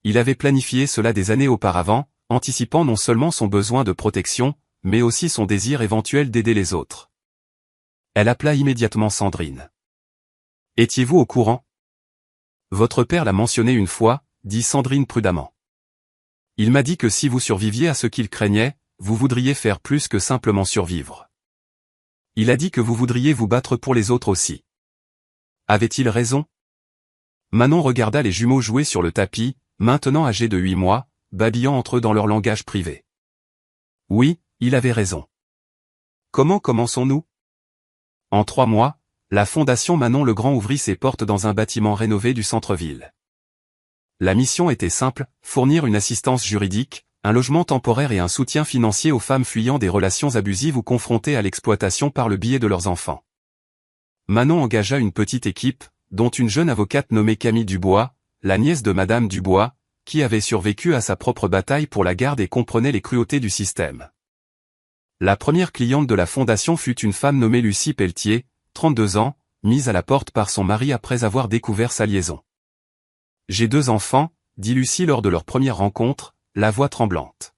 Il avait planifié cela des années auparavant, anticipant non seulement son besoin de protection, mais aussi son désir éventuel d'aider les autres. Elle appela immédiatement Sandrine. « Étiez-vous au courant ? » « Votre père l'a mentionné une fois, » dit Sandrine prudemment. « Il m'a dit que si vous surviviez à ce qu'il craignait, vous voudriez faire plus que simplement survivre. Il a dit que vous voudriez vous battre pour les autres aussi. Avait-il raison ? » Manon regarda les jumeaux jouer sur le tapis, maintenant âgés de 8 mois, babillant entre eux dans leur langage privé. Oui, il avait raison. Comment commençons-nous ? En 3 mois, la Fondation Manon Legrand ouvrit ses portes dans un bâtiment rénové du centre-ville. La mission était simple, fournir une assistance juridique, un logement temporaire et un soutien financier aux femmes fuyant des relations abusives ou confrontées à l'exploitation par le biais de leurs enfants. Manon engagea une petite équipe, dont une jeune avocate nommée Camille Dubois, la nièce de Madame Dubois, qui avait survécu à sa propre bataille pour la garde et comprenait les cruautés du système. La première cliente de la fondation fut une femme nommée Lucie Pelletier, 32 ans, mise à la porte par son mari après avoir découvert sa liaison. « J'ai 2 enfants, » dit Lucie lors de leur première rencontre, la voix tremblante.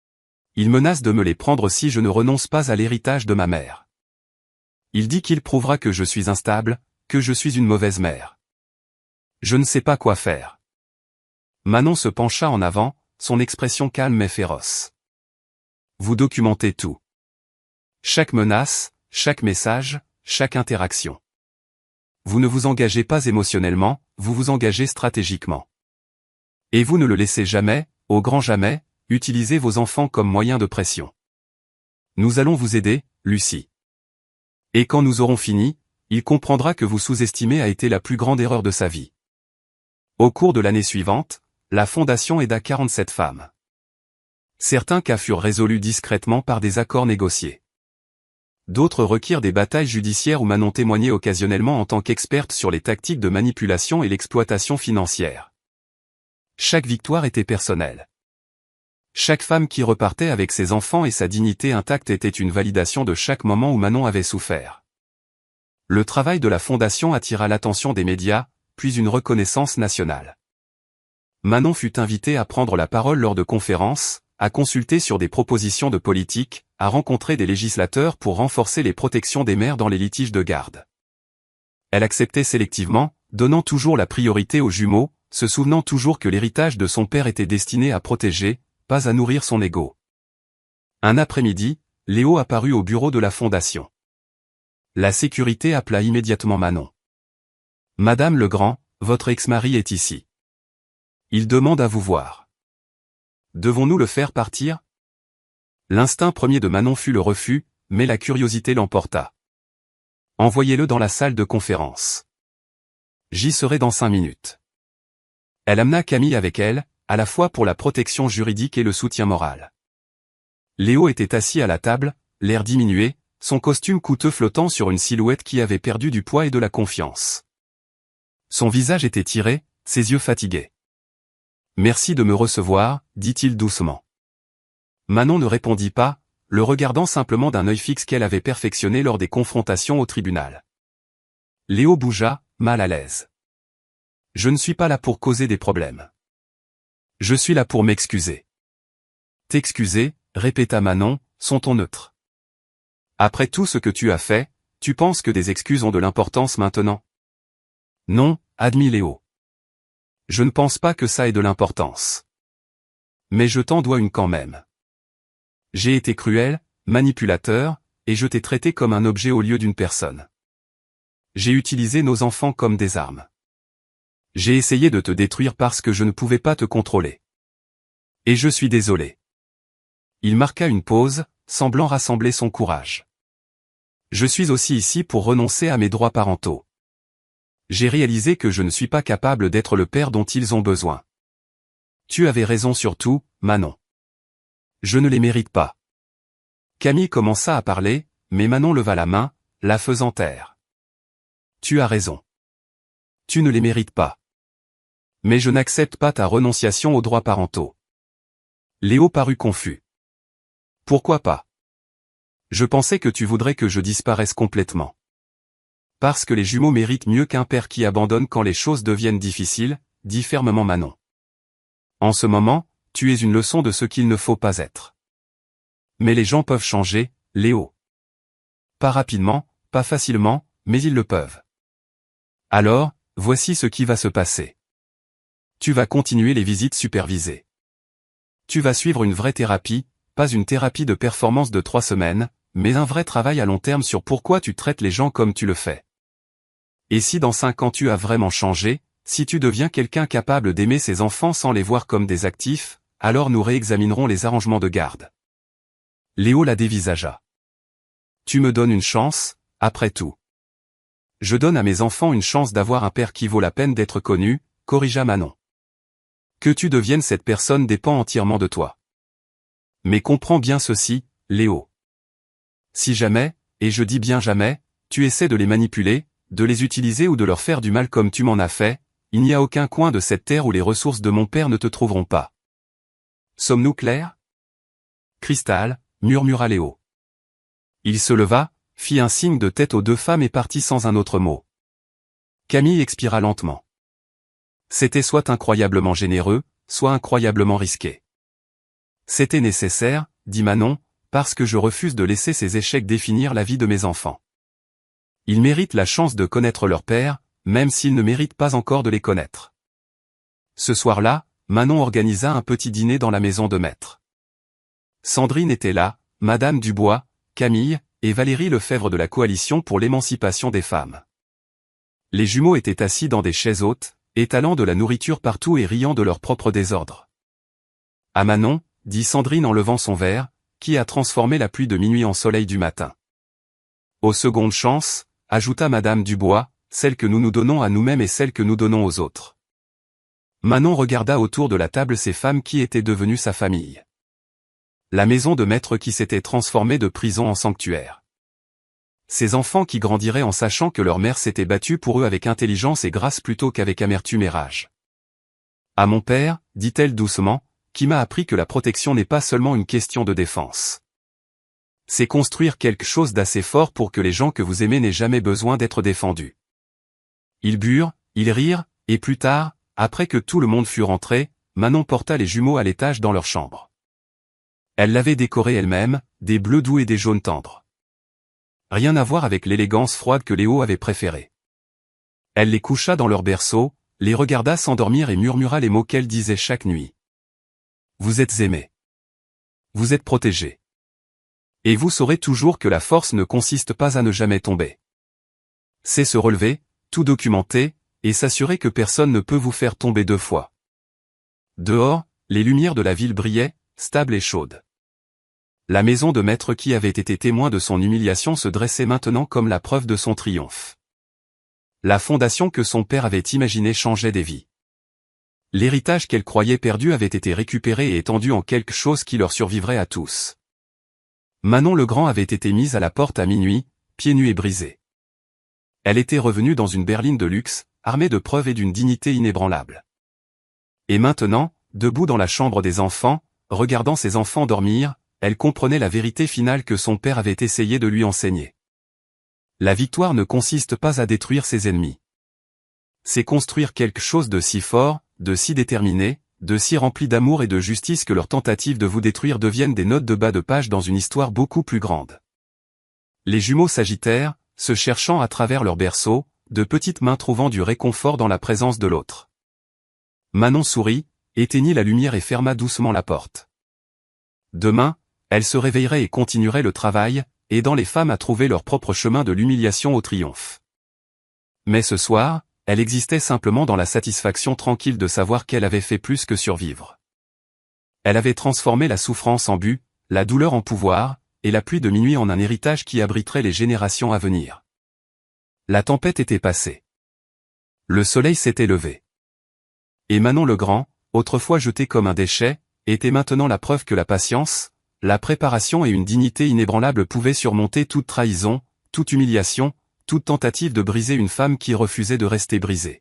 « Il menace de me les prendre si je ne renonce pas à l'héritage de ma mère. Il dit qu'il prouvera que je suis instable, que je suis une mauvaise mère. Je ne sais pas quoi faire. » Manon se pencha en avant, son expression calme mais féroce. « Vous documentez tout. Chaque menace, chaque message, chaque interaction. Vous ne vous engagez pas émotionnellement, vous vous engagez stratégiquement. Et vous ne le laissez jamais, au grand jamais, utiliser vos enfants comme moyen de pression. Nous allons vous aider, Lucie. Et quand nous aurons fini, il comprendra que vous sous-estimez a été la plus grande erreur de sa vie. » Au cours de l'année suivante, la Fondation aida 47 femmes. Certains cas furent résolus discrètement par des accords négociés. D'autres requirent des batailles judiciaires où Manon témoignait occasionnellement en tant qu'experte sur les tactiques de manipulation et l'exploitation financière. Chaque victoire était personnelle. Chaque femme qui repartait avec ses enfants et sa dignité intacte était une validation de chaque moment où Manon avait souffert. Le travail de la Fondation attira l'attention des médias, puis une reconnaissance nationale. Manon fut invitée à prendre la parole lors de conférences, à consulter sur des propositions de politique, à rencontrer des législateurs pour renforcer les protections des mères dans les litiges de garde. Elle acceptait sélectivement, donnant toujours la priorité aux jumeaux, se souvenant toujours que l'héritage de son père était destiné à protéger, pas à nourrir son ego. Un après-midi, Léo apparut au bureau de la Fondation. La sécurité appela immédiatement Manon. « Madame Legrand, votre ex-mari est ici. Il demande à vous voir. Devons-nous le faire partir ?» L'instinct premier de Manon fut le refus, mais la curiosité l'emporta. « Envoyez-le dans la salle de conférence. J'y serai dans 5 minutes. » Elle amena Camille avec elle, à la fois pour la protection juridique et le soutien moral. Léo était assis à la table, l'air diminué, son costume coûteux flottant sur une silhouette qui avait perdu du poids et de la confiance. Son visage était tiré, ses yeux fatigués. « Merci de me recevoir, » dit-il doucement. Manon ne répondit pas, le regardant simplement d'un œil fixe qu'elle avait perfectionné lors des confrontations au tribunal. Léo bougea, mal à l'aise. « Je ne suis pas là pour causer des problèmes. Je suis là pour m'excuser. » « T'excuser, » répéta Manon, son ton neutre. « Après tout ce que tu as fait, tu penses que des excuses ont de l'importance maintenant ? » « Non, » admit Léo. « Je ne pense pas que ça ait de l'importance. Mais je t'en dois une quand même. J'ai été cruel, manipulateur, et je t'ai traité comme un objet au lieu d'une personne. J'ai utilisé nos enfants comme des armes. J'ai essayé de te détruire parce que je ne pouvais pas te contrôler. Et je suis désolé. » Il marqua une pause, semblant rassembler son courage. « Je suis aussi ici pour renoncer à mes droits parentaux. J'ai réalisé que je ne suis pas capable d'être le père dont ils ont besoin. Tu avais raison sur tout, Manon. Je ne les mérite pas. Camille commença à parler, mais Manon leva la main, la faisant taire. Tu as raison. Tu ne les mérites pas. Mais je n'accepte pas ta renonciation aux droits parentaux. Léo parut confus. Pourquoi pas? Je pensais que tu voudrais que je disparaisse complètement. Parce que les jumeaux méritent mieux qu'un père qui abandonne quand les choses deviennent difficiles, dit fermement Manon. En ce moment, tu es une leçon de ce qu'il ne faut pas être. Mais les gens peuvent changer, Léo. Pas rapidement, pas facilement, mais ils le peuvent. Alors, voici ce qui va se passer. Tu vas continuer les visites supervisées. Tu vas suivre une vraie thérapie, pas une thérapie de performance de 3 semaines, mais un vrai travail à long terme sur pourquoi tu traites les gens comme tu le fais. Et si dans 5 ans tu as vraiment changé, si tu deviens quelqu'un capable d'aimer ses enfants sans les voir comme des actifs, alors nous réexaminerons les arrangements de garde. Léo la dévisagea. Tu me donnes une chance, après tout. Je donne à mes enfants une chance d'avoir un père qui vaut la peine d'être connu, corrigea Manon. Que tu deviennes cette personne dépend entièrement de toi. Mais comprends bien ceci, Léo. Si jamais, et je dis bien jamais, tu essaies de les manipuler, de les utiliser ou de leur faire du mal comme tu m'en as fait, il n'y a aucun coin de cette terre où les ressources de mon père ne te trouveront pas. Sommes-nous clairs? Cristal, murmura Léo. Il se leva, fit un signe de tête aux 2 femmes et partit sans un autre mot. Camille expira lentement. C'était soit incroyablement généreux, soit incroyablement risqué. C'était nécessaire, dit Manon, parce que je refuse de laisser ces échecs définir la vie de mes enfants. Ils méritent la chance de connaître leur père, même s'ils ne méritent pas encore de les connaître. Ce soir-là, Manon organisa un petit dîner dans la maison de maître. Sandrine était là, Madame Dubois, Camille, et Valérie Lefebvre de la Coalition pour l'émancipation des femmes. Les jumeaux étaient assis dans des chaises hautes, étalant de la nourriture partout et riant de leur propre désordre. À Manon, dit Sandrine en levant son verre, qui a transformé la pluie de minuit en soleil du matin. Aux secondes chances, ajouta Madame Dubois, celle que nous nous donnons à nous-mêmes et celle que nous donnons aux autres. Manon regarda autour de la table ces femmes qui étaient devenues sa famille. La maison de maître qui s'était transformée de prison en sanctuaire. Ces enfants qui grandiraient en sachant que leur mère s'était battue pour eux avec intelligence et grâce plutôt qu'avec amertume et rage. À mon père, dit-elle doucement, qui m'a appris que la protection n'est pas seulement une question de défense. C'est construire quelque chose d'assez fort pour que les gens que vous aimez n'aient jamais besoin d'être défendus. Ils burent, ils rirent, et plus tard, après que tout le monde fut rentré, Manon porta les jumeaux à l'étage dans leur chambre. Elle l'avait décoré elle-même, des bleus doux et des jaunes tendres. Rien à voir avec l'élégance froide que Léo avait préférée. Elle les coucha dans leur berceau, les regarda s'endormir et murmura les mots qu'elle disait chaque nuit. Vous êtes aimés. Vous êtes protégés. Et vous saurez toujours que la force ne consiste pas à ne jamais tomber. C'est se relever, tout documenter, et s'assurer que personne ne peut vous faire tomber 2 fois. Dehors, les lumières de la ville brillaient, stables et chaudes. La maison de maître qui avait été témoin de son humiliation se dressait maintenant comme la preuve de son triomphe. La fondation que son père avait imaginée changeait des vies. L'héritage qu'elle croyait perdu avait été récupéré et étendu en quelque chose qui leur survivrait à tous. Manon Legrand avait été mise à la porte à minuit, pieds nus et brisés. Elle était revenue dans une berline de luxe, armée de preuves et d'une dignité inébranlable. Et maintenant, debout dans la chambre des enfants, regardant ses enfants dormir, elle comprenait la vérité finale que son père avait essayé de lui enseigner. La victoire ne consiste pas à détruire ses ennemis. C'est construire quelque chose de si fort, de si déterminé, de si rempli d'amour et de justice que leurs tentatives de vous détruire deviennent des notes de bas de page dans une histoire beaucoup plus grande. Les jumeaux s'agitèrent, se cherchant à travers leur berceau, de petites mains trouvant du réconfort dans la présence de l'autre. Manon sourit, éteignit la lumière et ferma doucement la porte. Demain, elle se réveillerait et continuerait le travail, aidant les femmes à trouver leur propre chemin de l'humiliation au triomphe. Mais ce soir, elle existait simplement dans la satisfaction tranquille de savoir qu'elle avait fait plus que survivre. Elle avait transformé la souffrance en but, la douleur en pouvoir, et la pluie de minuit en un héritage qui abriterait les générations à venir. La tempête était passée. Le soleil s'était levé. Et Manon le Grand, autrefois jeté comme un déchet, était maintenant la preuve que la patience, la préparation et une dignité inébranlable pouvaient surmonter toute trahison, toute humiliation, toute tentative de briser une femme qui refusait de rester brisée.